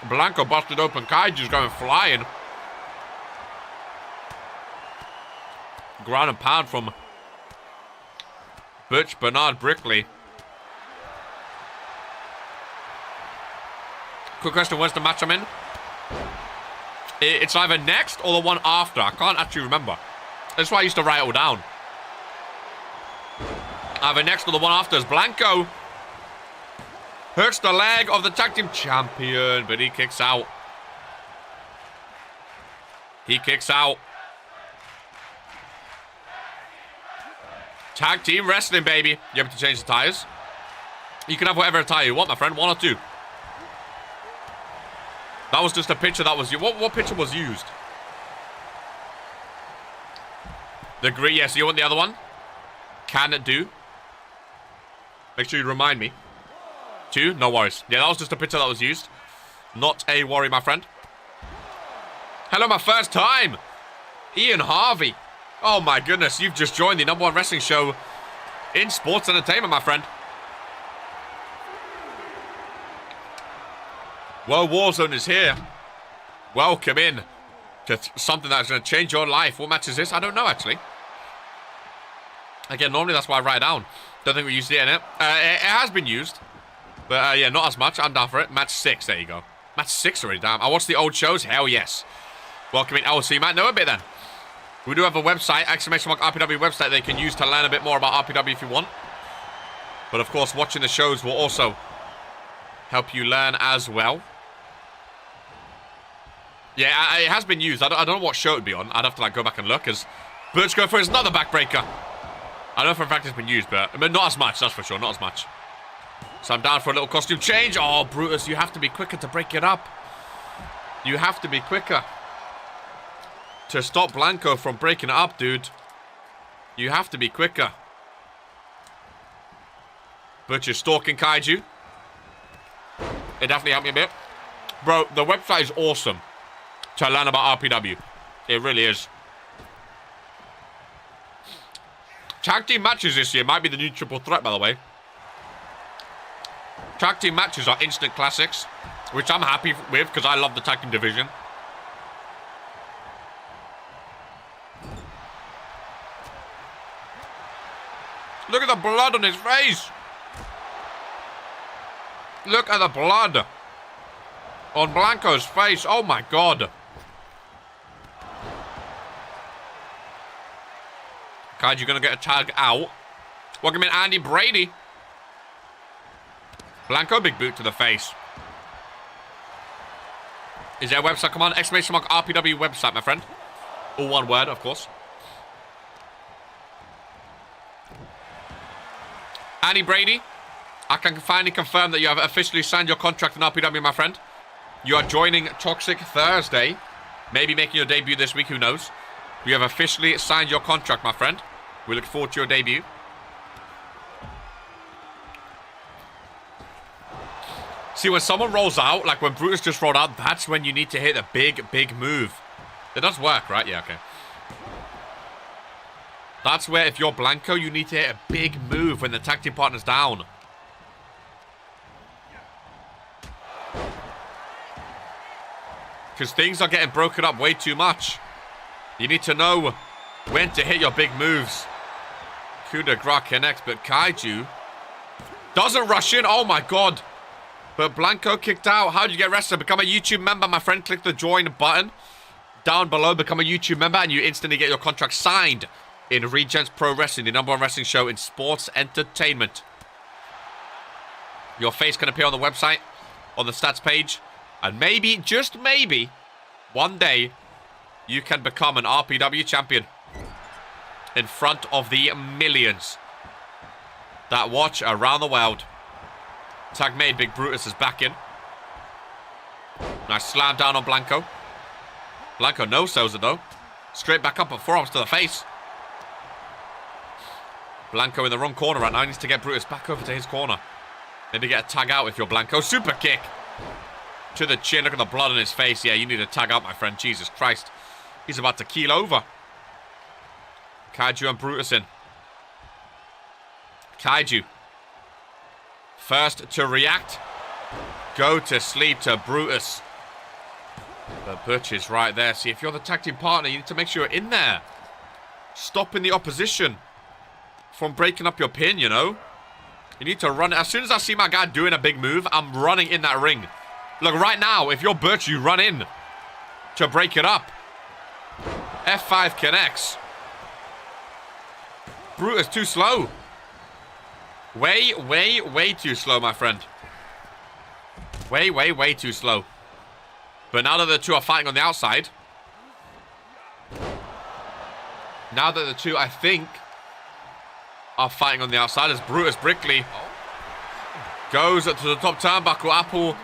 Blanco busted open. Kaiju's going flying. Ground and pound from Butch Bernard Brickley. Quick question, where's the match I'm in? It's either next or the one after. I can't actually remember. That's why I used to write it all down. Either next or the one after is Blanco. Hurts the leg of the tag team champion, but he kicks out. He kicks out. Tag team wrestling, baby. You have to change the tires. You can have whatever attire you want, my friend. 1 or 2. That was just a picture that was... What picture was used? The green. Yes, you want the other one? Can it do? Make sure you remind me. 2? No worries. Yeah, that was just a picture that was used. Not a worry, my friend. Hello, my first time. Ian Harvey. Oh, my goodness. You've just joined the #1 wrestling show in sports entertainment, my friend. Well, Warzone is here. Welcome in to something that's going to change your life. What match is this? I don't know, actually. Again, normally that's why I write it down. Don't think we used it in it. It has been used. But, yeah, not as much. I'm down for it. Match 6. There you go. Match 6 already, damn. I watched the old shows. Hell yes. Welcome in. Oh, so you might know a bit then. We do have a website, !RPW website they can use to learn a bit more about RPW if you want. But, of course, watching the shows will also help you learn as well. Yeah, it has been used. I don't know what show it would be on. I'd have to, like, go back and look. As Birch go for his another backbreaker. I know for a fact it's been used, but not as much. That's for sure. Not as much. So I'm down for a little costume change. Oh, Brutus, you have to be quicker to break it up. You have to be quicker to stop Blanco from breaking it up, dude. You have to be quicker. Butcher stalking Kaiju. It definitely helped me a bit. Bro, the website is awesome to learn about RPW. It really is. Tag team matches this year might be the new triple threat, by the way. Tag team matches are instant classics, which I'm happy with because I love the tag team division. Look at the blood on his face. Look at the blood on Blanco's face. Oh my god. Kaiju gonna get a tag out. Welcome in Andy Brady. Blanco, big boot to the face. Is there a website? Come on, ! RPW website, my friend. All one word, of course. Andy Brady, I can finally confirm that you have officially signed your contract in RPW, my friend. You are joining Toxic Thursday. Maybe making your debut this week, who knows. You have officially signed your contract, my friend. We look forward to your debut. See, when someone rolls out, like when Brutus just rolled out, that's when you need to hit a big move. It does work, right? Yeah, okay. That's where, if you're Blanco, you need to hit a big move when the tag team partner's down. Because things are getting broken up way too much. You need to know when to hit your big moves. Coup de grace connects, but Kaiju doesn't rush in. Oh my god. But Blanco kicked out. How do you get wrestler? Become a YouTube member, my friend. Click the join button down below. Become a YouTube member and you instantly get your contract signed in Regents Pro Wrestling, the #1 wrestling show in sports entertainment. Your face can appear on the website, on the stats page. And maybe, just maybe, one day, you can become an RPW champion in front of the millions that watch around the world. Tag made. Big Brutus is back in. Nice slam down on Blanco. Blanco no-sells it, though. Straight back up, but forearms to the face. Blanco in the wrong corner right now. He needs to get Brutus back over to his corner. Maybe get a tag out if you're Blanco. Super kick to the chin. Look at the blood on his face. Yeah, you need to tag out, my friend. Jesus Christ. He's about to keel over. Kaiju and Brutus in. Kaiju. First to react. Go to sleep to Brutus. The Butch is right there. See, if you're the tag team partner, you need to make sure you're in there. Stopping the opposition from breaking up your pin, you know. You need to run. As soon as I see my guy doing a big move, I'm running in that ring. Look, right now, if you're Butch, you run in to break it up. F5 connects. Brutus too slow. Way too slow, my friend. Way too slow. But now that the two are fighting on the outside, Now that the two, I think, are fighting on the outside as Brutus Brickley goes to the top turnbuckle. Apple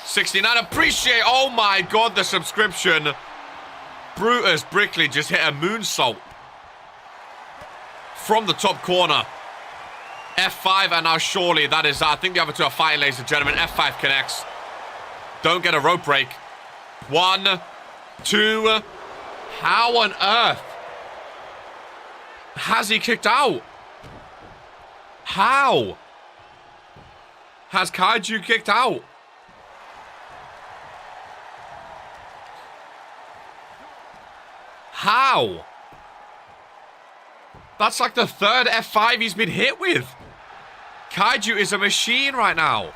69. Appreciate. Oh my god, the subscription. Brutus Brickley just hit a moonsault from the top corner. F5, and now surely that is, I think the other two are fighting, ladies and gentlemen. F5 connects. Don't get a rope break. 1, 2. How on earth has he kicked out? How has Kaiju kicked out? How? That's like the third F5 he's been hit with. Kaiju is a machine right now.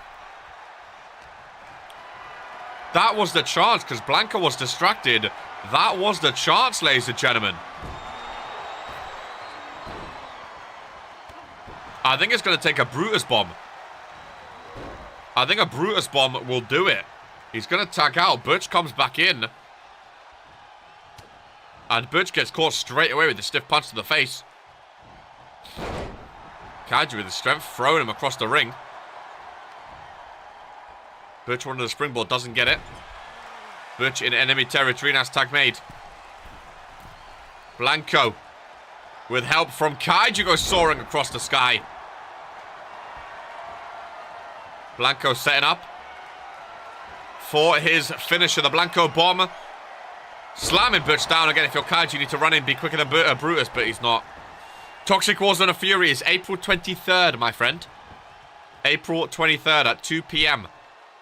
That was the chance because Blanca was distracted. That was the chance, ladies and gentlemen. I think it's going to take a Brutus bomb. I think a Brutus bomb will do it. He's going to tag out. Butch comes back in. And Butch gets caught straight away with a stiff punch to the face. Kaiju with his strength, throwing him across the ring. Butch wanted the springboard, doesn't get it. Butch in enemy territory, now tag made. Blanco, with help from Kaiju, goes soaring across the sky. Blanco setting up for his finisher, the Blanco bomb. Slamming Butch down again. If you're Kaiju, you need to run in, be quicker than Brutus, but he's not. Toxic Warzone of Fury is April 23rd, my friend. April 23rd at 2 p.m.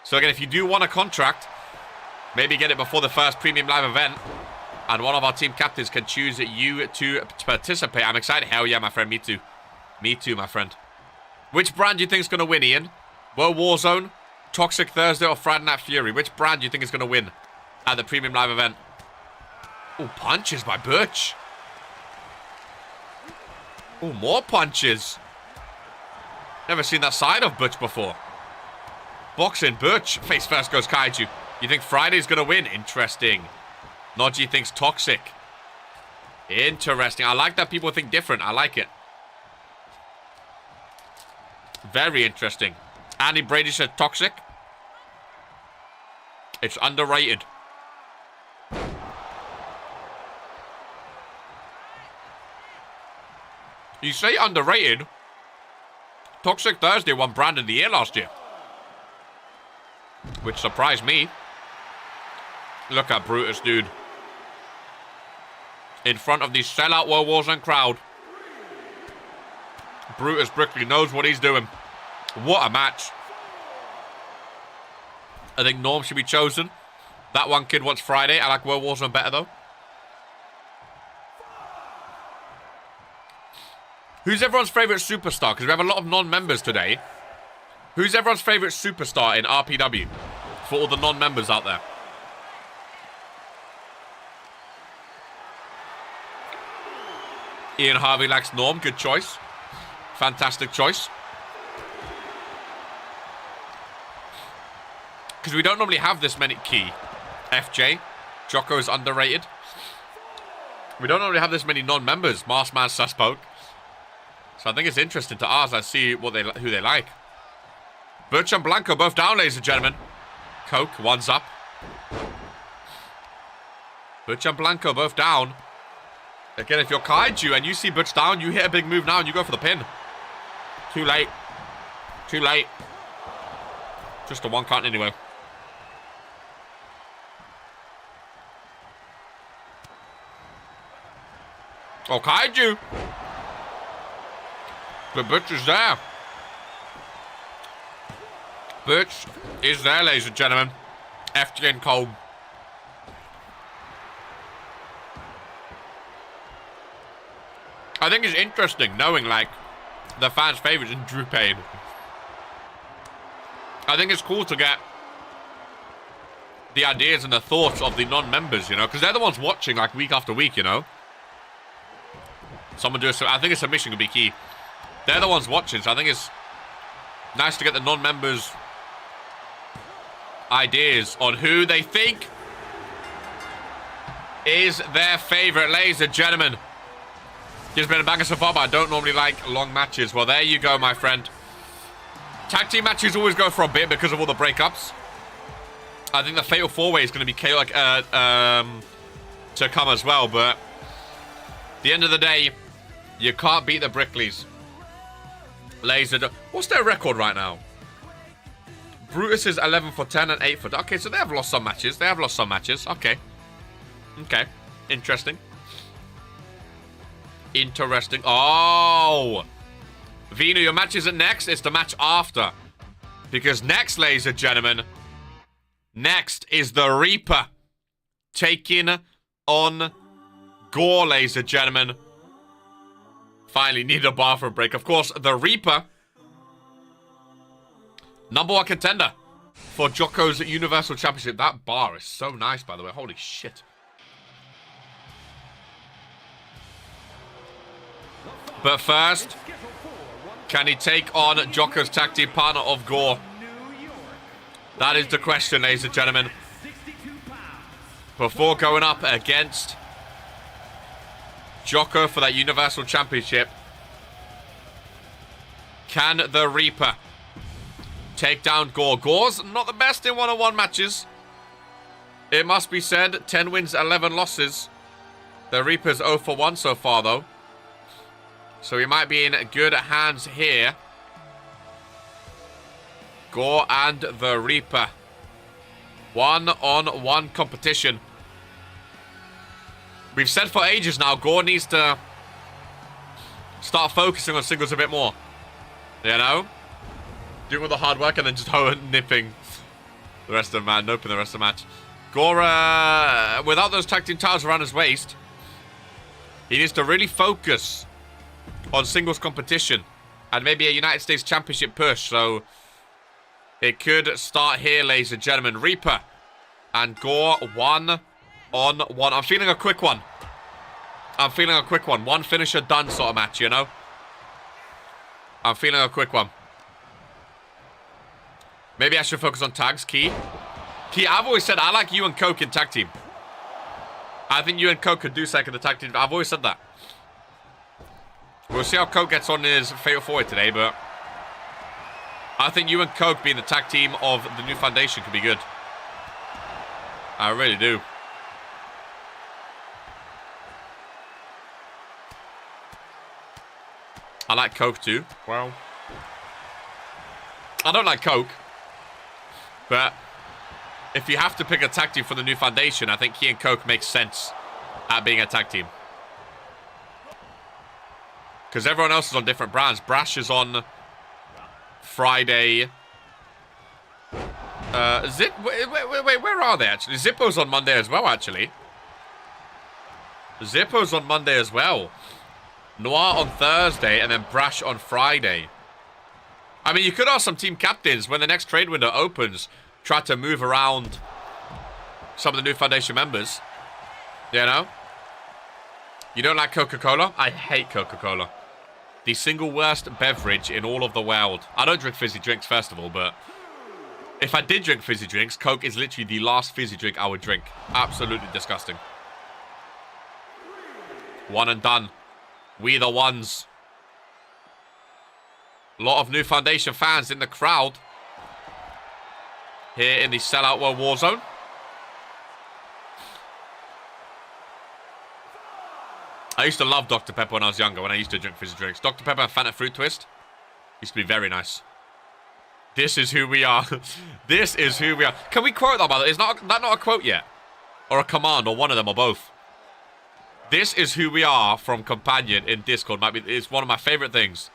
So again, if you do want a contract, maybe get it before the first premium live event, and one of our team captains can choose you to participate. I'm excited. Hell yeah, my friend. Me too. Me too, my friend. Which brand do you think is going to win, Ian? World Warzone, Toxic Thursday, or Friday Night Fury? Which brand do you think is going to win at the premium live event? Oh, punches by Butch. Oh, more punches. Never seen that side of Butch before. Boxing Butch. Face first goes Kaiju. You think Friday's going to win? Interesting. Noji thinks Toxic. Interesting. I like that people think different. I like it. Very interesting. Andy Brady said Toxic. It's underrated. You say underrated? Toxic Thursday won Brand of the Year last year. Which surprised me. Look at Brutus, dude. In front of the sellout World Warzone crowd. Brutus Brickley knows what he's doing. What a match. I think Norm should be chosen. That one kid wants Friday. I like World Warzone better, though. Who's everyone's favorite superstar? Because we have a lot of non-members today. Who's everyone's favorite superstar in RPW? For all the non-members out there. Ian Harvey likes Norm. Good choice. Fantastic choice. Because we don't normally have this many. Key. FJ. Jocko is underrated. We don't normally have this many non-members. Marsman, Suspoke. So I think it's interesting to ask and see what who they like. Butch and Blanco both down, ladies and gentlemen. Coke, one's up. Butch and Blanco both down. Again, if you're Kaiju and you see Butch down, you hit a big move now and you go for the pin. Too late. Too late. Just a one count anyway. Oh, Kaiju. But Butch is there. Butch is there, ladies and gentlemen. FJ and Cole. I think it's interesting knowing, like, the fans' favourites in Drew Payne. I think it's cool to get the ideas and the thoughts of the non-members, you know, because they're the ones watching, like, week after week, you know. Someone do I think a submission could be key. They're the ones watching, so I think it's nice to get the non-members' ideas on who they think is their favourite, ladies and gentlemen. It's been a banger so far, but I don't normally like long matches. Well, there you go, my friend. Tag team matches always go for a bit because of all the breakups. I think the Fatal 4-Way is going to be chaotic to come as well, but at the end of the day, you can't beat the Brickleys. Laser. What's their record right now? Brutus is 11 for 10 and 8 for... Okay, so they have lost some matches. They have lost some matches. Okay. Okay. Interesting. Interesting. Oh! Vino, your match isn't next. It's the match after. Because next, ladies and gentlemen, next is the Reaper taking on Gore, ladies and gentlemen. Finally, need a bathroom break. Of course, the Reaper... #1 contender for Jocko's Universal Championship. That bar is so nice, by the way. Holy shit. But first, can he take on Jocko's tag team partner of Gore? That is the question, ladies and gentlemen. Before going up against Jocko for that Universal Championship, can the Reaper take down Gore? Gore's not the best in one-on-one matches. It must be said, 10 wins, 11 losses. The Reaper's 0 for 1 so far, though. So he might be in good hands here. Gore and the Reaper. One-on-one competition. We've said for ages now, Gore needs to start focusing on singles a bit more. You know? Doing all the hard work and then just nipping the rest of the match, noping the rest of the match. Gore, without those tag team titles around his waist, he needs to really focus on singles competition and maybe a United States Championship push. So it could start here, ladies and gentlemen. Reaper and Gore, one-on-one. I'm feeling a quick one. I'm feeling a quick one. One finisher done sort of match, you know? I'm feeling a quick one. Maybe I should focus on tags. Key, I've always said I like you and Coke in tag team. I think you and Coke could do second the tag team. I've always said that. We'll see how Coke gets on his Fatal 4-Way today, but I think you and Coke being the tag team of the new foundation could be good. I really do. I like Coke too. Well, I don't like Coke. But if you have to pick a tag team for the new foundation, I think he and Coke makes sense at being a tag team. Because everyone else is on different brands. Brash is on Friday. Wait, where are they actually? Zippo's on Monday as well, actually. Zippo's on Monday as well. Noir on Thursday and then Brash on Friday. I mean, you could ask some team captains when the next trade window opens, try to move around some of the new foundation members. You know? You don't like Coca-Cola? I hate Coca-Cola. The single worst beverage in all of the world. I don't drink fizzy drinks, first of all, but if I did drink fizzy drinks, Coke is literally the last fizzy drink I would drink. Absolutely disgusting. One and done. We the ones. A lot of new foundation fans in the crowd here in the Sellout World Warzone. I used to love Dr. Pepper when I was younger, when I used to drink fizzy drinks. Dr. Pepper and Fanta Fruit Twist used to be very nice. This is who we are. This is who we are. Can we quote that, by the way? Is that not a quote yet? Or a command, or one of them, or both? This is who we are from Companion in Discord. It's one of my favorite things.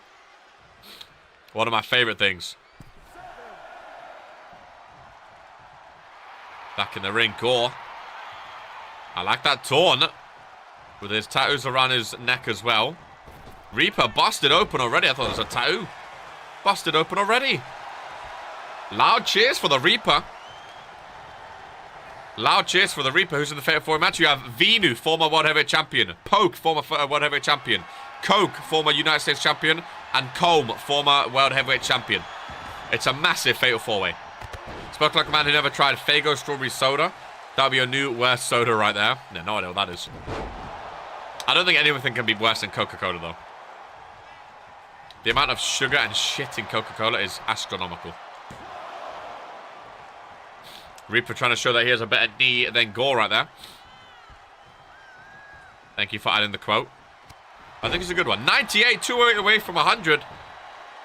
One of my favorite things. Back in the ring, Gore. I like that taunt. With his tattoos around his neck as well. Reaper busted open already. I thought it was a tattoo. Busted open already. Loud cheers for the Reaper. Loud cheers for the Reaper, who's in the Fatal 4 match. You have Vinu, former World Heavyweight Champion. Poke, former World Heavyweight Champion. Coke, former United States Champion. And Combe, former World Heavyweight Champion. It's a massive Fatal 4-Way. Spoke like a man who never tried Faygo Strawberry Soda. That would be your new worst soda right there. Yeah, no idea what that is. I don't think anything can be worse than Coca-Cola, though. The amount of sugar and shit in Coca-Cola is astronomical. Reaper trying to show that he has a better knee than Gore right there. Thank you for adding the quote. I think it's a good one. 98, 2 away from 100.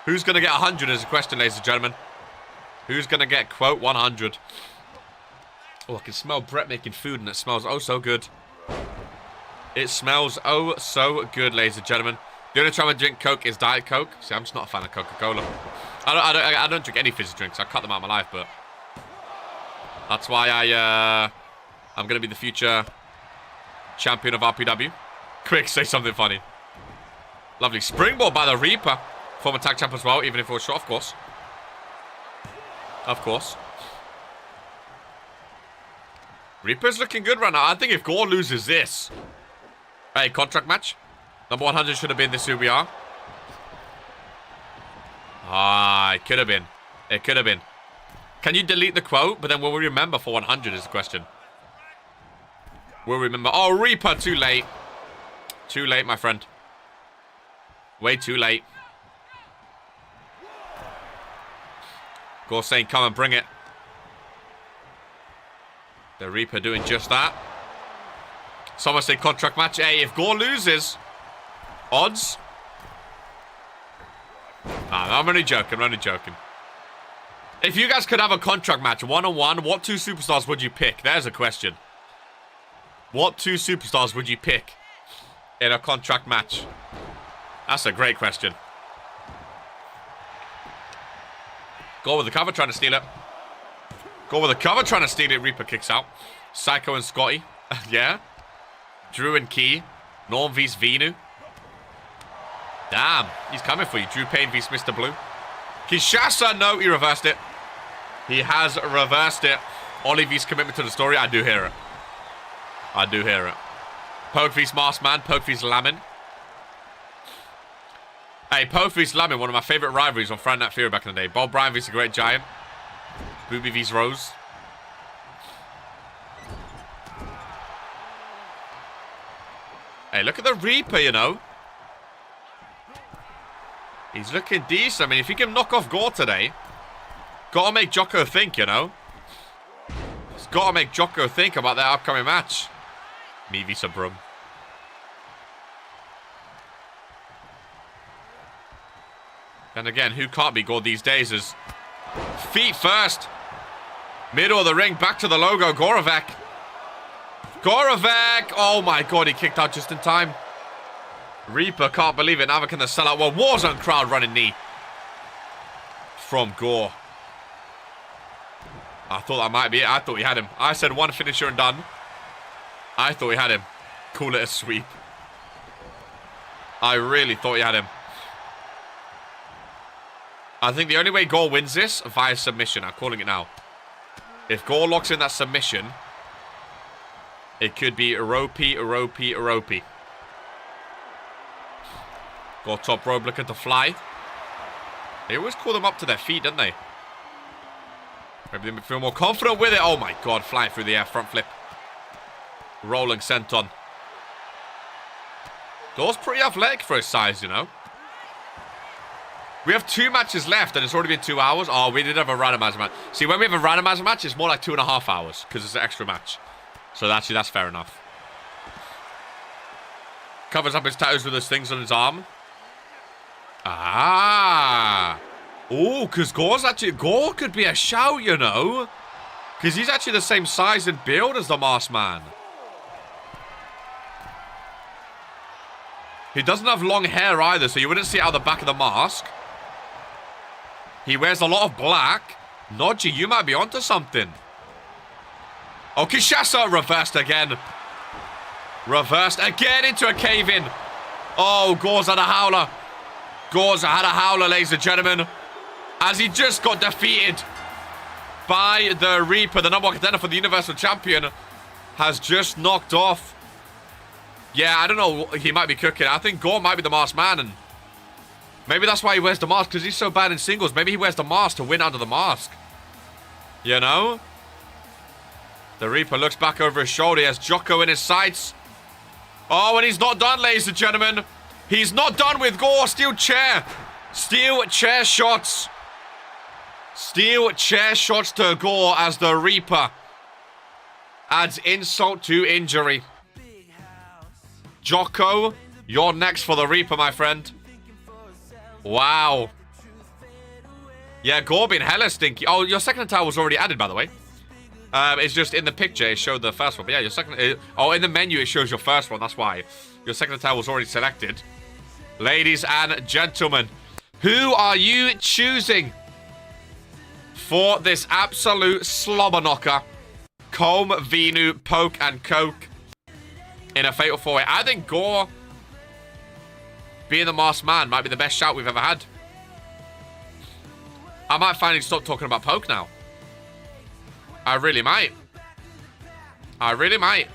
Who's going to get 100 is the question, ladies and gentlemen. Who's going to get quote 100? Oh, I can smell Brett making food and it smells oh so good. It smells oh so good, ladies and gentlemen. The only time I drink Coke is Diet Coke. See, I'm just not a fan of Coca-Cola. I don't drink any fizzy drinks. I cut them out of my life, but that's why I'm going to be the future champion of RPW. Quick, say something funny. Lovely springboard by the Reaper. Former tag champ as well, even if it was short, of course. Of course. Reaper's looking good right now. I think if Gore loses this... Hey, contract match. Number 100 should have been this who we are. Ah, it could have been. It could have been. Can you delete the quote? But then will we remember for 100 is the question. We'll remember. Oh, Reaper, too late. Too late, my friend. Way too late. Gore saying, come and bring it. The Reaper doing just that. Someone say contract match. Hey, if Gore loses, odds. Nah, I'm only joking. I'm only joking. If you guys could have a contract match, one-on-one, what two superstars would you pick? There's a question. What two superstars would you pick in a contract match? That's a great question. Go with the cover, trying to steal it. Go with the cover, trying to steal it. Reaper kicks out. Psycho and Scotty. Yeah. Drew and Key. Norm vs Venu. Damn. He's coming for you. Drew Payne vs Mr. Blue. Kinshasa. No, he reversed it. He has reversed it. Ollie vs commitment to the story. I do hear it. I do hear it. Poke vs Masked Man. Poke vs Lamin. Hey, Poke vs Lamin. One of my favorite rivalries on Friday Night Fury back in the day. Bob Bryan vs the Great Giant. Booby vs Rose. Hey, look at the Reaper, you know. He's looking decent. I mean, if he can knock off Gore today, gotta make Jocko think, you know. He's gotta make Jocko think about their upcoming match. Me vs Brum. Then again, who can't be Gore these days is feet first. Middle of the ring, back to the logo, Gorovec. Gorovec! Oh my god, he kicked out just in time. Reaper can't believe it. Now can the sellout. Well, Warzone crowd running knee from Gore. I thought that might be it. I thought he had him. I said one finisher and done. I thought he had him. Call it a sweep. I really thought he had him. I think the only way Gore wins this via submission. I'm calling it now. If Gore locks in that submission, it could be Ropey. Gore top rope looking to fly. They always call them up to their feet, don't they? Maybe they feel more confident with it. Oh my god, flying through the air, front flip. Rolling senton. Gore's pretty athletic for his size, you know. We have 2 matches left and it's already been 2 hours. Oh, we did have a randomizer match. See, when we have a randomizer match, it's more like 2.5 hours because it's an extra match. So actually, that's fair enough. Covers up his tattoos with those things on his arm. Ah. Oh, because Gore could be a shout, you know. Because he's actually the same size and build as the Masked Man. He doesn't have long hair either, so you wouldn't see it out the back of the mask. He wears a lot of black. Nodgy, you might be onto something. Oh, Kinshasa reversed again. Reversed again into a cave-in. Oh, Gore's had a howler. Gore's had a howler, ladies and gentlemen. As he just got defeated by the Reaper, the number 1 contender for the Universal Champion, has just knocked off. Yeah, I don't know. He might be cooking. I think Gore might be the Masked Man, and maybe that's why he wears the mask, because he's so bad in singles. Maybe he wears the mask to win under the mask. You know? The Reaper looks back over his shoulder. He has Jocko in his sights. Oh, and he's not done, ladies and gentlemen. He's not done with Gore. Steel chair. Steel chair shots. Steel chair shots to Gore as the Reaper adds insult to injury. Jocko, you're next for the Reaper, my friend. Wow. Yeah, Gore being hella stinky. Oh, your second tile was already added, by the way. It's just in the picture, it showed the first one. But yeah, your second... in the menu, it shows your first one. That's why. Your second tile was already selected. Ladies and gentlemen, who are you choosing for this absolute slobber knocker? Comb, Venu, Poke, and Coke in a fatal 4-way. I think Gore being the masked man might be the best shout we've ever had. I might finally stop talking about Poke now. I really might. I really might.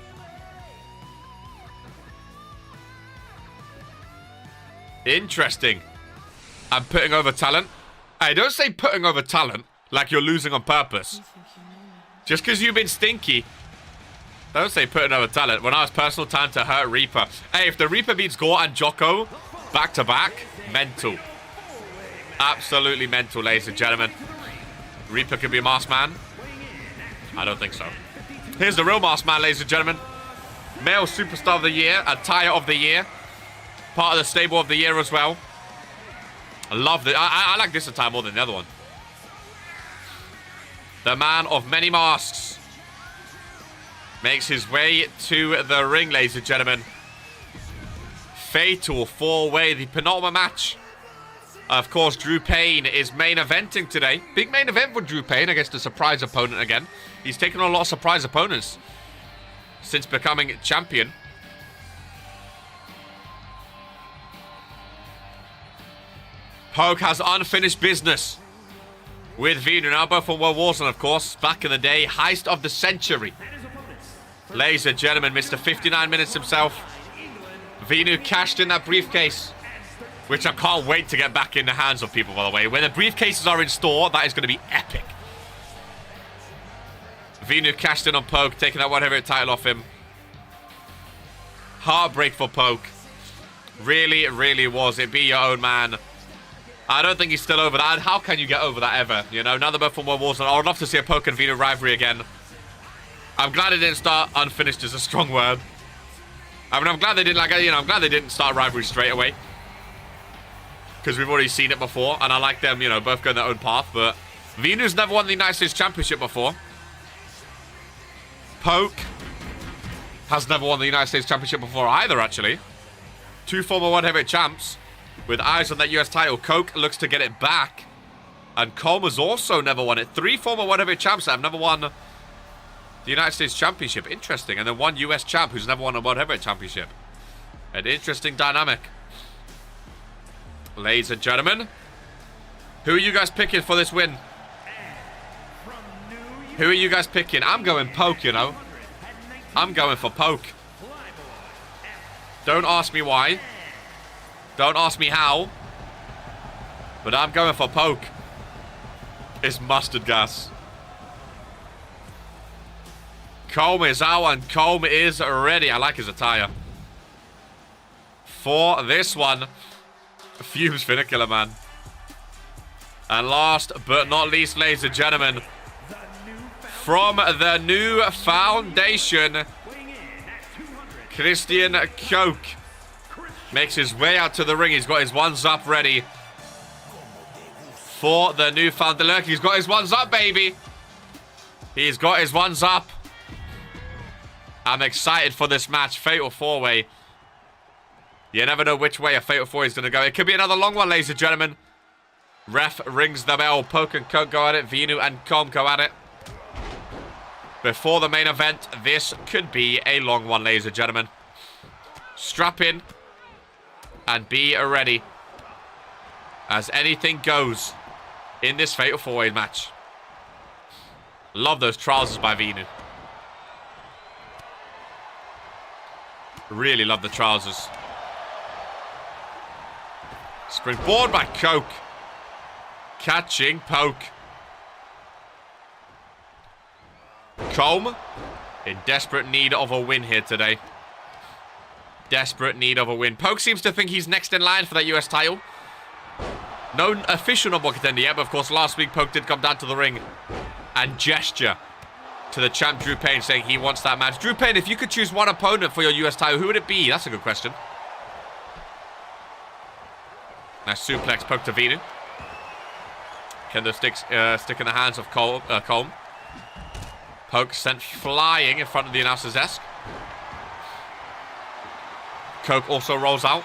Interesting. I'm putting over talent. Hey, don't say putting over talent like you're losing on purpose. Just because you've been stinky. Don't say putting over talent when I was personal time to hurt Reaper. Hey, if the Reaper beats Gore and Jocko back to back, mental. Absolutely mental, ladies and gentlemen. Reaper could be a masked man. I don't think so. Here's the real masked man, ladies and gentlemen. Male superstar of the year, attire of the year, part of the stable of the year as well. I love this. I like this attire more than the other one. The man of many masks makes his way to the ring, ladies and gentlemen. Fatal 4-way, the penultimate match. Of course, Drew Payne is main eventing today. Big main event for Drew Payne against a surprise opponent again. He's taken on a lot of surprise opponents since becoming champion. Poke has unfinished business with Venu, now both from WARZONE, of course. Back in the day, heist of the century. Ladies and gentlemen, Mr. 59 minutes himself. Venu cashed in that briefcase, which I can't wait to get back in the hands of people, by the way. When the briefcases are in store, that is going to be epic. Venu cashed in on Poke, taking that 1 heavyweight title off him. Heartbreak for Poke. Really, really was. It be your own man. I don't think he's still over that. How can you get over that ever? You know, now they're both from WARZONE. I would love to see a Poke and Venu rivalry again. I'm glad it didn't start unfinished is a strong word. I mean, I'm glad they didn't, I'm glad they didn't start rivalry straight away. Because we've already seen it before, and I like them, both going their own path. But Venu's never won the United States Championship before. Poke has never won the United States Championship before either, actually. 2 former 1 heavyweight champs with eyes on that US title. Coke looks to get it back. And Coleman's also never won it. 3 former 1 heavyweight champs that have never won the United States Championship. Interesting. And then 1 US champ who's never won a 1 heavyweight championship. An interesting dynamic. Ladies and gentlemen, who are you guys picking for this win? Who are you guys picking? I'm going Poke, I'm going for Poke. Don't ask me why. Don't ask me how. But I'm going for Poke. It's mustard gas. Comb is out and Comb is ready. I like his attire. For this one, Fumes Funicular, man. And last but not least, ladies and gentlemen, from the new foundation, Christian Coke makes his way out to the ring. He's got his ones up ready for the new foundation. Look, he's got his ones up, baby. He's got his ones up. I'm excited for this match. Fatal 4-way. You never know which way a Fatal 4 is going to go. It could be another long one, ladies and gentlemen. Ref rings the bell. Poke and Coke go at it. Venu and Com go at it. Before the main event, this could be a long one, ladies and gentlemen. Strap in and be ready, as anything goes in this Fatal 4-way match. Love those trousers by Venu. Really love the trousers. Springboard by Coke. Catching Poke. Comb in desperate need of a win here today. Desperate need of a win. Poke seems to think he's next in line for that US title. No official number one contender yet, but of course last week Poke did come down to the ring and gesture to the champ Drew Payne saying he wants that match. Drew Payne, if you could choose one opponent for your US title, who would it be? That's a good question. Nice suplex Poke to Venu. Kendo sticks stick in the hands of Colm. Poke sent flying in front of the announcer's desk. Coke also rolls out.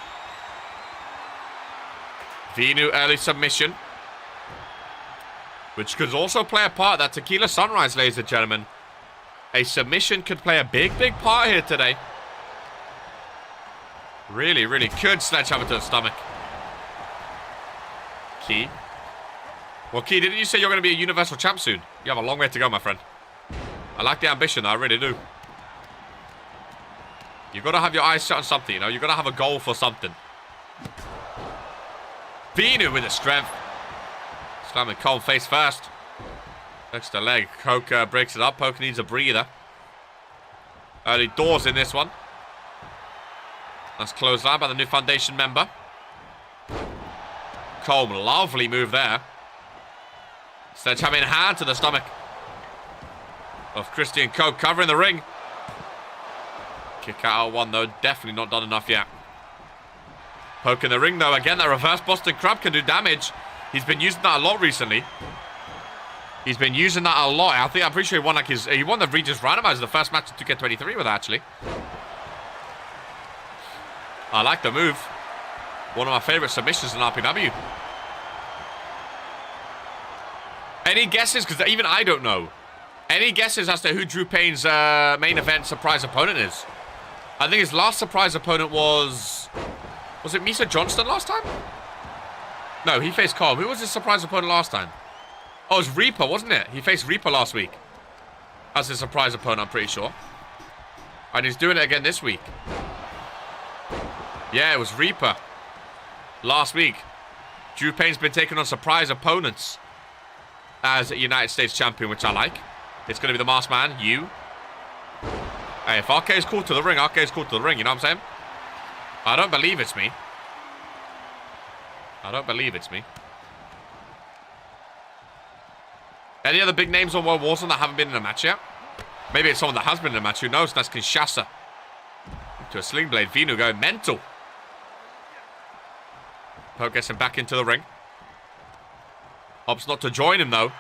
Venu early submission, which could also play a part. That Tequila Sunrise, ladies and gentlemen. A submission could play a big, big part here today. Really, really could sledgehammer to the stomach. Key. Well, Key, didn't you say you're going to be a Universal Champ soon? You have a long way to go, my friend. I like the ambition, though. I really do. You've got to have your eyes set on something, you know? You've got to have a goal for something. Venu with the strength. Slamming Colm face first. Extra leg. Coke breaks it up. Poke needs a breather. Early doors in this one. That's closed out by the new Foundation member. Colm, lovely move there. Sledgehammer in hand to the stomach of Christian Coke, covering the ring. Kick out one, though. Definitely not done enough yet. Poke in the ring, though. Again, that reverse Boston Crab can do damage. He's been using that a lot recently. He's been using that a lot. I'm pretty sure he won like he won the Regis Randomizer, the first match in 2K23 with that, actually. I like the move. One of my favorite submissions in RPW. Any guesses? Because even I don't know. Any guesses as to who Drew Payne's main event surprise opponent is? I think his last surprise opponent was it Misa Johnston last time? No, he faced Colm. Who was his surprise opponent last time? Oh, it was Reaper, wasn't it? He faced Reaper last week as his surprise opponent, I'm pretty sure. And he's doing it again this week. Yeah, it was Reaper last week. Drew Payne's been taking on surprise opponents as a United States champion, which I like. It's going to be the masked man, you. Hey, if RK is called to the ring, RK is called to the ring, you know what I'm saying? I don't believe it's me. I don't believe it's me. Any other big names on World Warzone that haven't been in a match yet? Maybe it's someone that has been in a match, who knows? That's Kinshasa. To a sling blade, Venu going mental. Poke gets him back into the ring. Opts not to join him, though.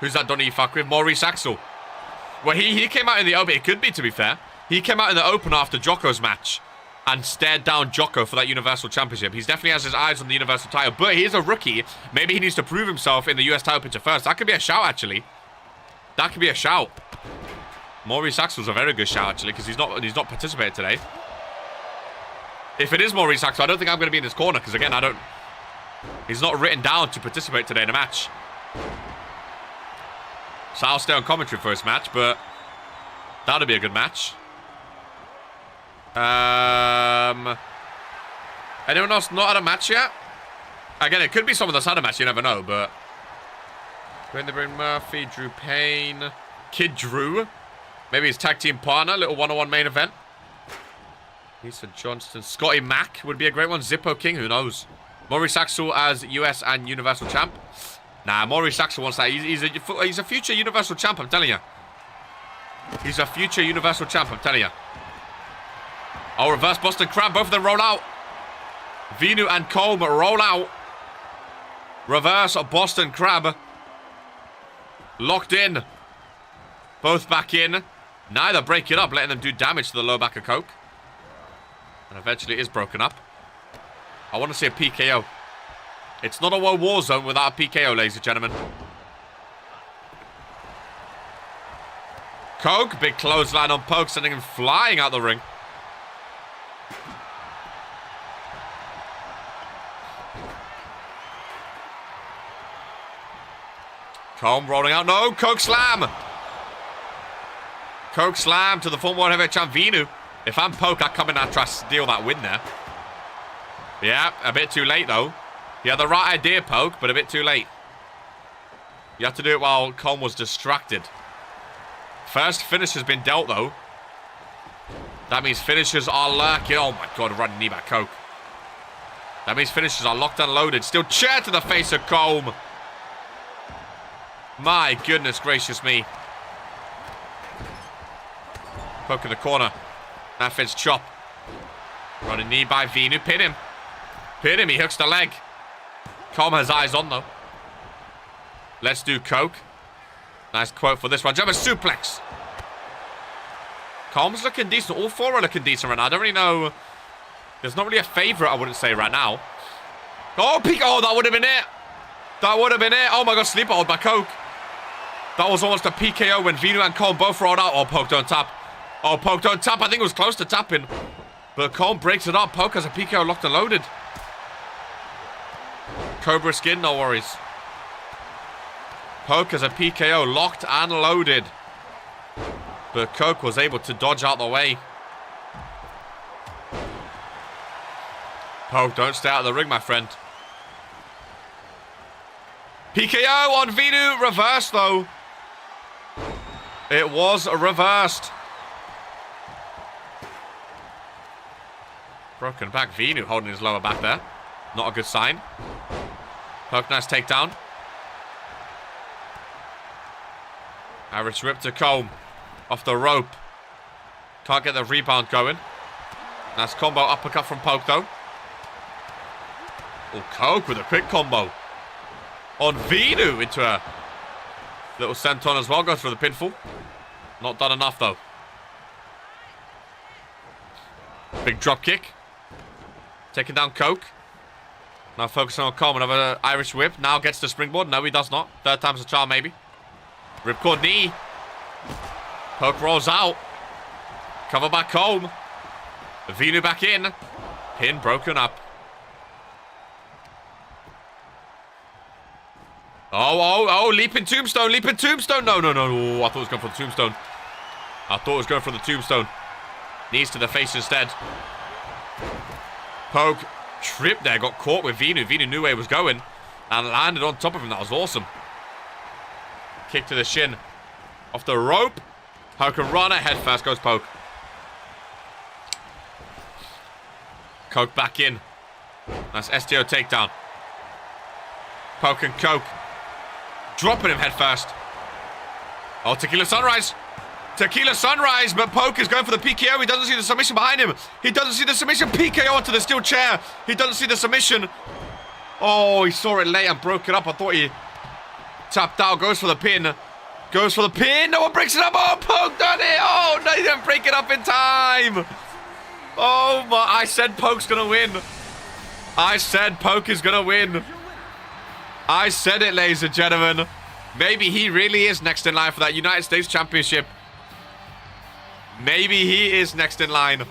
Who's that Donny fuck with? Maurice Axel. Well, he came out in the open. It could be, to be fair. He came out in the open after Jocko's match and stared down Jocko for that Universal Championship. He definitely has his eyes on the Universal title, but he is a rookie. Maybe he needs to prove himself in the US title picture first. That could be a shout, actually. That could be a shout. Maurice Axel's a very good shout, actually, because he's not participated today. If it is Maurice Axel, I don't think I'm going to be in this corner, because, again, he's not written down to participate today in a match. So I'll stay on commentary for his match, but that'll be a good match. Anyone else not had a match yet? Again, it could be someone that's had a match, you never know, but Bring Murphy, Drew Payne, Kid Drew. Maybe his tag team partner, little one-on-one main event. Lisa Johnston, Scotty Mack would be a great one. Zippo King, who knows? Maurice Axel as US and Universal Champ. Nah, Maurice Axel wants that. He's a future Universal Champ, I'm telling you. He's a future Universal Champ, I'm telling you. Oh, reverse Boston Crab. Both of them roll out. Venu and Colm roll out. Reverse Boston Crab. Locked in. Both back in. Neither break it up, letting them do damage to the low back of Coke. And eventually it is broken up. I want to see a PKO. It's not a World Warzone without a PKO, ladies and gentlemen. Coke, big clothesline on Poke, sending him flying out the ring. Colm rolling out. No, Coke slam. Coke slam to the former world heavyweight champ Venu. If I'm Poke, I come in and try to steal that win there. Yeah, a bit too late though. You had the right idea, Poke, but a bit too late. You have to do it while Colm was distracted. First finish has been dealt though. That means finishers are lurking. Oh my god, running knee back Coke. That means finishers are locked and loaded. Still chair to the face of Comb. My goodness gracious me. Poke in the corner. That fits chop. Running knee by Vinu. Pin him. Pin him. He hooks the leg. Comb has eyes on though. Let's do Coke. Nice quote for this one. German suplex. Comb's looking decent. All four are looking decent right now. I don't really know. There's not really a favorite, I wouldn't say, right now. Oh, peek. Oh, that would have been it. That would have been it. Oh, my God. Sleeper hold by Coke. That was almost a PKO when Vinu and Comb both rolled out. Oh, Poke, don't tap. Oh, Poke, don't tap. I think it was close to tapping. But Comb breaks it up. Poke has a PKO locked and loaded. Cobra skin, no worries. Poke has a PKO locked and loaded. But Coke was able to dodge out the way. Poke, don't stay out of the ring, my friend. PKO on Vinu. Reversed, though. It was reversed. Broken back. Vinu holding his lower back there. Not a good sign. Poke, nice takedown. Aorus rip to Comb. Off the rope. Can't get the rebound going. Nice combo uppercut from Poke, though. Oh, Coke with a quick combo. On Vinu into a little senton as well. Goes for the pinfall. Not done enough, though. Big drop kick. Taking down Coke. Now focusing on Comb. Another Irish whip. Now gets the springboard. No, he does not. Third time's a charm, maybe. Ripcord knee. Poke rolls out. Cover by Comb. Vinu back in. Pin broken up. Oh, leaping tombstone, leaping tombstone. No. Oh, I thought it was going for the tombstone. I thought it was going for the tombstone. Knees to the face instead. Poke tripped there, got caught with Vinu. Vinu knew where he was going and landed on top of him. That was awesome. Kick to the shin. Off the rope. Poke and run. Head first goes Poke. Coke back in. Nice STO takedown. Poke and Coke. Dropping him head first. Oh, Tequila Sunrise. Tequila Sunrise, but Poke is going for the PKO. He doesn't see the submission behind him. He doesn't see the submission. PKO onto the steel chair. He doesn't see the submission. Oh, he saw it late and broke it up. I thought he tapped out. Goes for the pin. Goes for the pin. No one breaks it up. Oh, Poke done it. Oh, no, he didn't break it up in time. Oh, my. I said Poke's going to win. I said Poke is going to win. I said it, ladies and gentlemen. Maybe he really is next in line for that United States Championship. Maybe he is next in line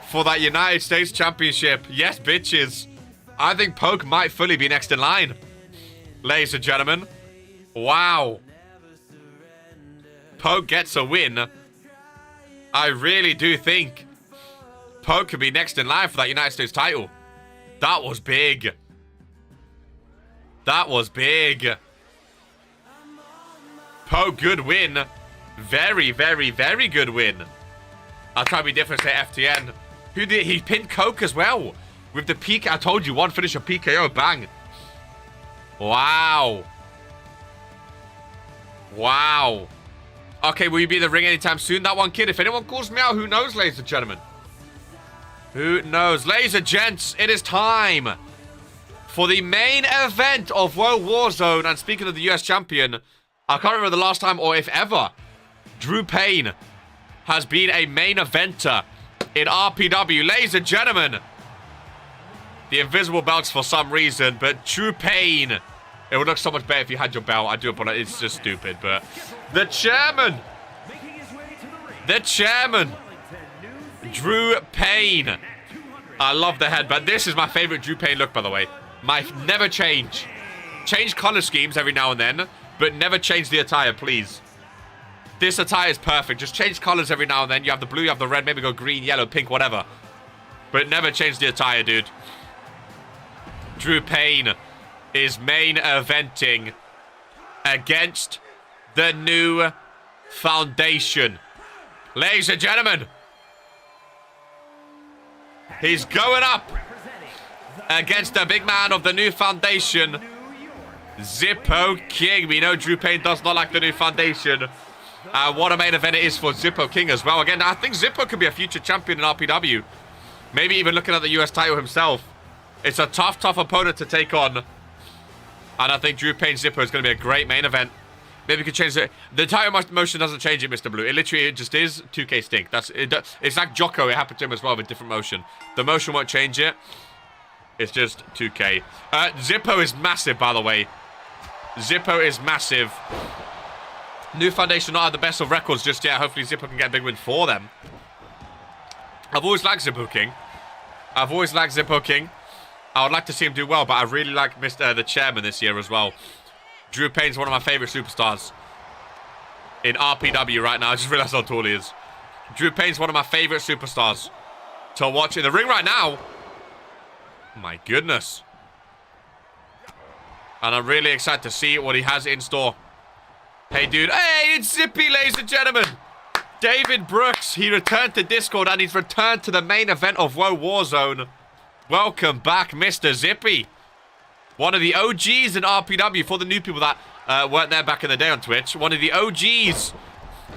for that United States Championship. Yes, bitches. I think Poke might fully be next in line. Ladies and gentlemen. Wow. Poke gets a win. I really do think Poke could be next in line for that United States title. That was big. That was big. Poke, good win. Very, very, very good win. I'll try to be different, say FTN. Who did he pinned Coke as well? With the PK, I told you, one finisher PKO, bang. Wow. Wow. Okay, will you be in the ring anytime soon? That one kid, if anyone calls me out, who knows, ladies and gentlemen? Who knows? Ladies and gents, it is time for the main event of World Warzone. And speaking of the US champion, I can't remember the last time, or if ever, Drew Payne has been a main eventer in RPW. Ladies and gentlemen, the invisible belts for some reason, but Drew Payne, it would look so much better if you had your belt. I do apologize, it's just stupid, but the chairman, Drew Payne. I love the headband. This is my favorite Drew Payne look, by the way. Never change. Change color schemes every now and then, but never change the attire, please. This attire is perfect. Just change colors every now and then. You have the blue, you have the red, maybe go green, yellow, pink, whatever. But never change the attire, dude. Drew Payne is main eventing against the new Foundation. Ladies and gentlemen, he's going up against the big man of the new foundation, Zippo King. We know Drew Payne does not like the new foundation. What a main event it is for Zippo King as well. Again, I think Zippo could be a future champion in RPW. Maybe even looking at the US title himself. It's a tough opponent to take on. And I think Drew Payne Zippo is going to be a great main event. Maybe we could change it. The title motion doesn't change it, Mr. Blue. It literally just is 2K Stink. It's like Jocko. It happened to him as well with different motion. The motion won't change it. It's just 2K. Zippo is massive, by the way. Zippo is massive. New Foundation not had the best of records just yet. Hopefully Zippo can get a big win for them. I've always liked Zippo King. I've always liked Zippo King. I would like to see him do well, but I really like the chairman this year as well. Drew Payne's one of my favorite superstars in RPW right now. I just realized how tall he is. Drew Payne's one of my favorite superstars to watch in the ring right now. My goodness. And I'm really excited to see what he has in store. Hey, dude. Hey, it's Zippy, ladies and gentlemen. David Brooks. He returned to Discord and he's returned to the main event of WOAH Warzone. Welcome back, Mr. Zippy. One of the OGs in RPW, for the new people that weren't there back in the day on Twitch. One of the OGs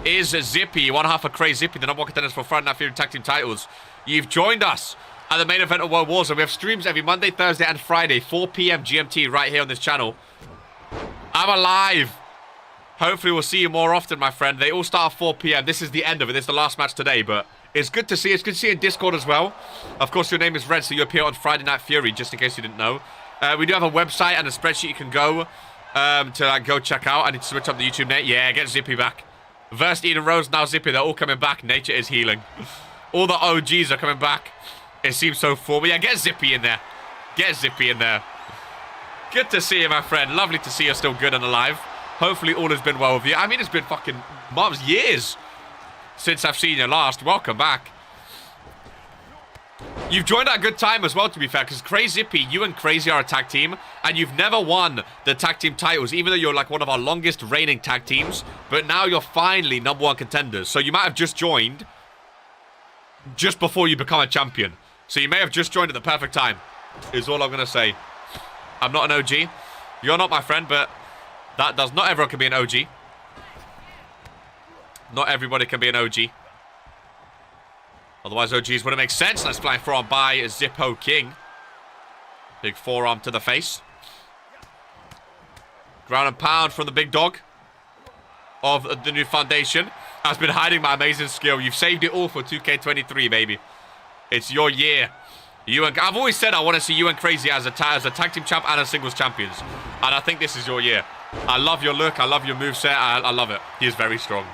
is Zippy, one half of Crazy Zippy, the number one contenders for Friday Night Fury Tag Team titles. You've joined us at the main event of WOAH Warzone. We have streams every Monday, Thursday, and Friday, 4 p.m. GMT, right here on this channel. I'm alive. Hopefully we'll see you more often, my friend. They all start at 4 p.m. This is the end of it. This is the last match today, but it's good to see. It's good to see you in Discord as well. Of course, your name is Red, so you appear on Friday Night Fury, just in case you didn't know. We do have a website and a spreadsheet you can go to go check out. I need to switch up the YouTube name. Yeah, get Zippy back. Verse Eden Rose, now Zippy. They're all coming back. Nature is healing. All the OGs are coming back. It seems so full. But yeah, get Zippy in there. Get Zippy in there. Good to see you, my friend. Lovely to see you're still good and alive. Hopefully all has been well with you. I mean, it's been fucking months, years since I've seen you last. Welcome back. You've joined at a good time as well, to be fair, because Crazy Zippy, you and Crazy are a tag team, and you've never won the tag team titles, even though you're like one of our longest reigning tag teams, but now you're finally number one contenders. So you might have just joined just before you become a champion. So you may have just joined at the perfect time, is all I'm going to say. I'm not an OG. You're not my friend, but that does not everyone can be an OG. Not everybody can be an OG. Otherwise, OGs wouldn't make sense. Nice flying forearm by Zippo King. Big forearm to the face. Ground and pound from the big dog of the new foundation. Has been hiding my amazing skill. You've saved it all for 2K23, baby. It's your year. I've always said I want to see you and Crazy as a tag team champ and as singles champions. And I think this is your year. I love your look. I love your moveset. I love it. He is very strong.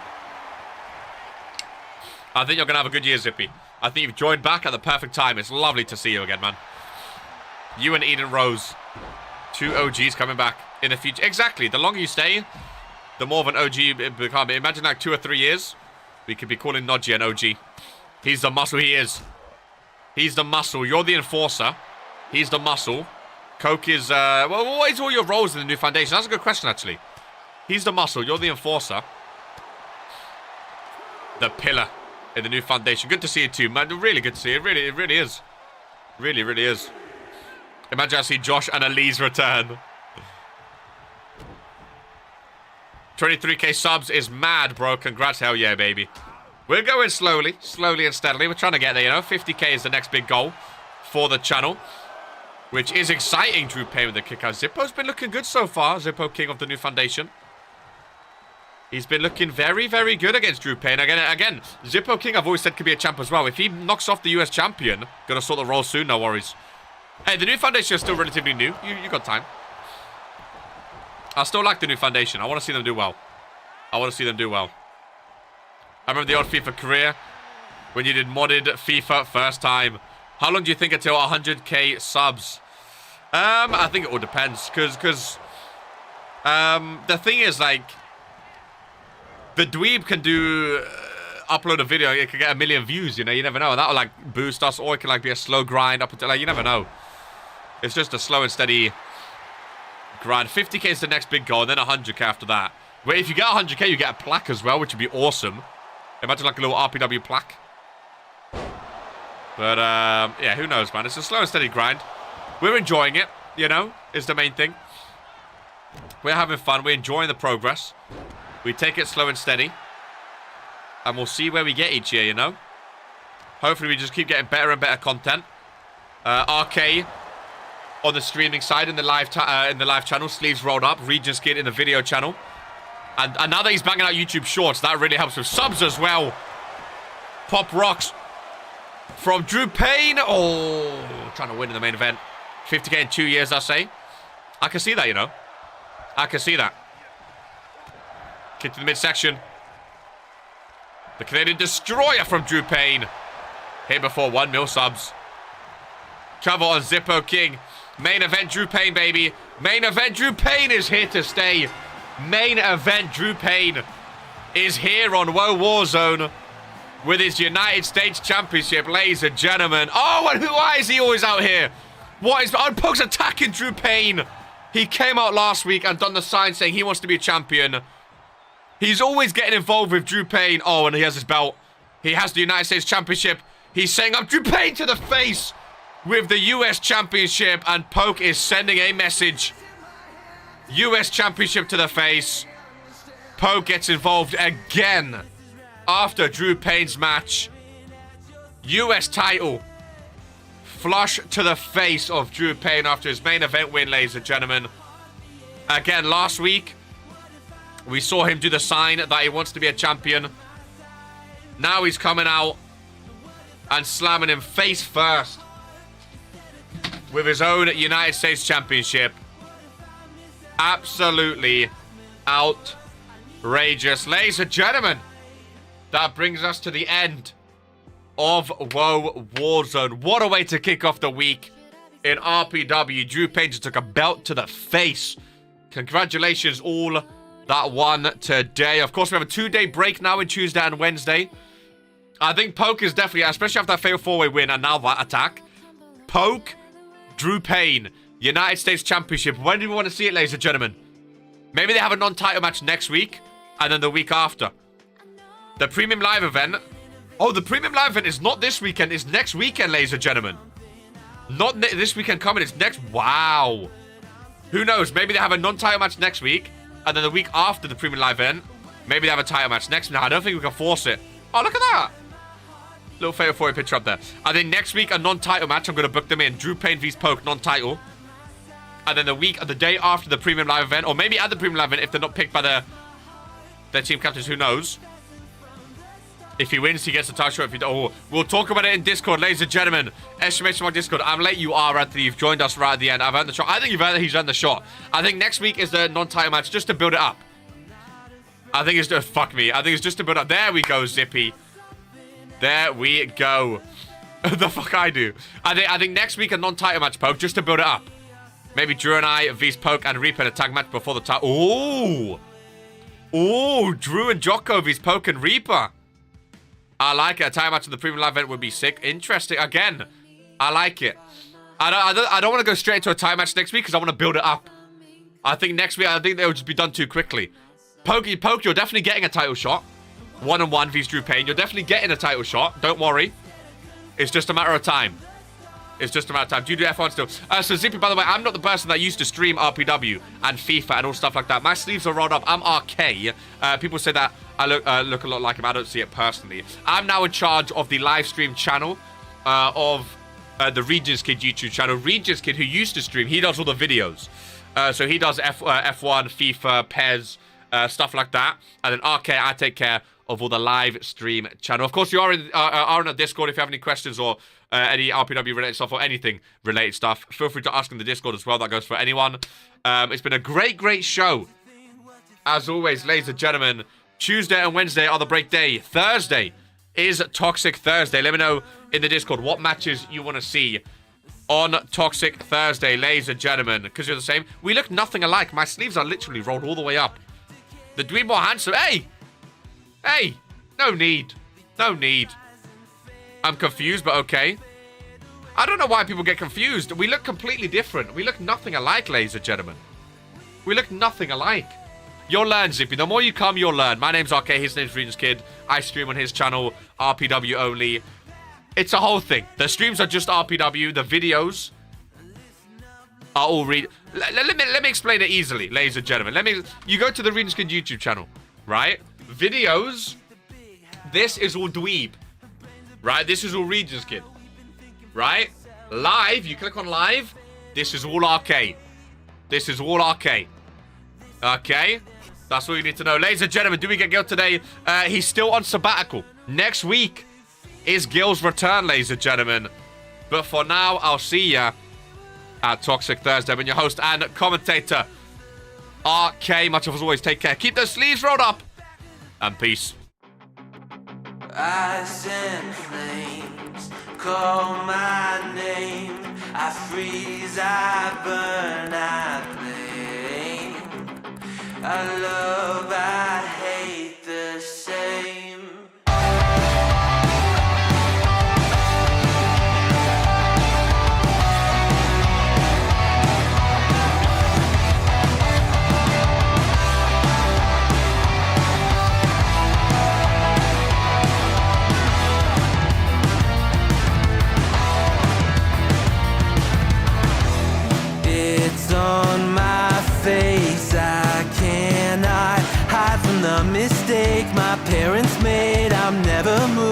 I think you're going to have a good year, Zippy. I think you've joined back at the perfect time. It's lovely to see you again, man. You and Eden Rose. Two OGs coming back in the future. Exactly. The longer you stay, the more of an OG you become. Imagine like 2 or 3 years. We could be calling Nodji an OG. He's the muscle. He is. He's the muscle. You're the enforcer. He's the muscle. Coke is... well, what is all your roles in the new foundation? That's a good question, actually. He's the muscle. You're the enforcer. The pillar in the new foundation. Good to see you too, man. Really good to see you. It really is. Really, really is. Imagine I see Josh and Elise return. 23k subs is mad, bro. Congrats. Hell yeah, baby. We're going slowly. Slowly and steadily. We're trying to get there, you know. 50k is the next big goal for the channel. Which is exciting, Drew Payne with the kick out. Zippo's been looking good so far. Zippo King of the new foundation. He's been looking very, very good against Drew Payne. Again, Zippo King, I've always said, could be a champ as well. If he knocks off the US champion, gonna sort the role soon, no worries. Hey, the new foundation is still relatively new. You got time. I still like the new foundation. I want to see them do well. I want to see them do well. I remember the old FIFA career when you did modded FIFA first time. How long do you think until 100k subs? I think it all depends. Because the thing is, like, the dweeb can do upload a video, it can get 1 million views, you know, you never know. And that'll like boost us, or it can like be a slow grind up until, like, you never know. It's just a slow and steady grind. 50k is the next big goal, and then 100k after that. Where if you get 100k, you get a plaque as well, which would be awesome. Imagine like a little RPW plaque. But, yeah, who knows, man. It's a slow and steady grind. We're enjoying it, you know, is the main thing. We're having fun. We're enjoying the progress. We take it slow and steady. And we'll see where we get each year, you know. Hopefully we just keep getting better and better content. RK on the streaming side in the live channel. Sleeves rolled up. Regis Kid in the video channel. And now that he's banging out YouTube Shorts, that really helps with subs as well. Pop rocks from Drew Payne. Oh, trying to win in the main event. 50k in 2 years, I say. I can see that, you know. I can see that. Kick to the midsection. The Canadian Destroyer from Drew Payne. Here before 1 mil subs. Cover on Zippo King. Main event Drew Payne, baby. Main event Drew Payne is here to stay. Main event Drew Payne is here on WOAH Warzone with his United States Championship, ladies and gentlemen. Oh, and why is he always out here? What is... Oh, Poke's attacking Drew Payne. He came out last week and done the sign saying he wants to be a champion. He's always getting involved with Drew Payne. Oh, and he has his belt. He has the United States Championship. He's saying, I'm Drew Payne to the face with the US Championship. And Poke is sending a message. US Championship to the face. Poke gets involved again after Drew Payne's match. US title. Flush to the face of Drew Payne after his main event win, ladies and gentlemen. Again, last week, we saw him do the sign that he wants to be a champion. Now he's coming out and slamming him face first with his own United States Championship. Absolutely outrageous. Ladies and gentlemen, that brings us to the end of WOAH Warzone. What a way to kick off the week in RPW. Drew Payne just took a belt to the face. Congratulations all that won today. Of course, we have a 2-day break now in Tuesday and Wednesday. I think Poke is definitely, especially after that fatal 4-way win and now that attack. Poke, Drew Payne, United States Championship. When do we want to see it, ladies and gentlemen? Maybe they have a non-title match next week and then the week after. The Premium Live event. Oh, the Premium Live event is not this weekend. It's next weekend, ladies and gentlemen. Not this weekend coming. It's next. Wow. Who knows? Maybe they have a non-title match next week. And then the week after the Premium Live event, maybe they have a title match next. No, I don't think we can force it. Oh, look at that. Little fatal 4-way picture up there. I think next week, a non-title match. I'm going to book them in. Drew Payne vs Poke, non-title. And then the day after the Premium Live event, or maybe at the Premium Live event if they're not picked by their team captains, who knows? If he wins, he gets the title shot. If he don't, we'll talk about it in Discord, ladies and gentlemen. Exclamation mark Discord. I'm late. You are, Anthony. You've joined us right at the end. I've earned the shot. I think he's earned the shot. I think next week is the non-title match just to build it up. I think it's just... Fuck me. I think it's just to build up. There we go, Zippy. There we go. The fuck I do. I think next week a non-title match, Poke, just to build it up. Maybe Drew and I vs Poke and Reaper in a tag match before the title. Ooh. Ooh, Drew and Jocko vs Poke and Reaper. I like it. A time match in the Premium Live event would be sick. Interesting. Again, I like it. I don't want to go straight into a time match next week because I want to build it up. I think next week, I think they'll just be done too quickly. Poke, you're definitely getting a title shot. 1-on-1 vs Drew Payne. You're definitely getting a title shot. Don't worry. It's just a matter of time. It's just a matter of time. Do you do F1 still? So Zippy, by the way, I'm not the person that used to stream RPW and FIFA and all stuff like that. My sleeves are rolled up. I'm RK. People say that I look a lot like him. I don't see it personally. I'm now in charge of the live stream channel of the Regis Kid YouTube channel. Regis Kid, who used to stream, he does all the videos. So he does F1, FIFA, PES, stuff like that. And then RK, I take care of all the live stream channel. Of course, you are in the Discord if you have any questions or any RPW related stuff or anything related stuff. Feel free to ask in the Discord as well. That goes for anyone. It's been a great show. As always, ladies and gentlemen, Tuesday and Wednesday are the break day. Thursday is Toxic Thursday. Let me know in the Discord what matches you want to see on Toxic Thursday, ladies and gentlemen. Because you're the same. We look nothing alike. My sleeves are literally rolled all the way up. The Dweeb more handsome. Hey! No need. No need. I'm confused, but okay. I don't know why people get confused. We look completely different. We look nothing alike, ladies and gentlemen. We look nothing alike. You'll learn, Zippy. The more you come, you'll learn. My name's RK. His name's Regions Kid. I stream on his channel, RPW only. It's a whole thing. The streams are just RPW. The videos are all let me explain it easily, ladies and gentlemen. You go to the Regions Kid YouTube channel, right? Videos. This is all dweeb, right? This is all Regions Kid, right? Live. You click on live. This is all RK. This is all RK. Okay? That's all you need to know. Ladies and gentlemen, do we get Gil today? He's still on sabbatical. Next week is Gil's return, ladies and gentlemen. But for now, I'll see ya at Toxic Thursday. I'm your host and commentator, RK. Much as always, take care. Keep those sleeves rolled up. And peace. Ice and flames call my name. I freeze, I burn, I blame. I love, I hate the same. It's on my face, I cannot hide from the mistake my parents made. I'm never moving.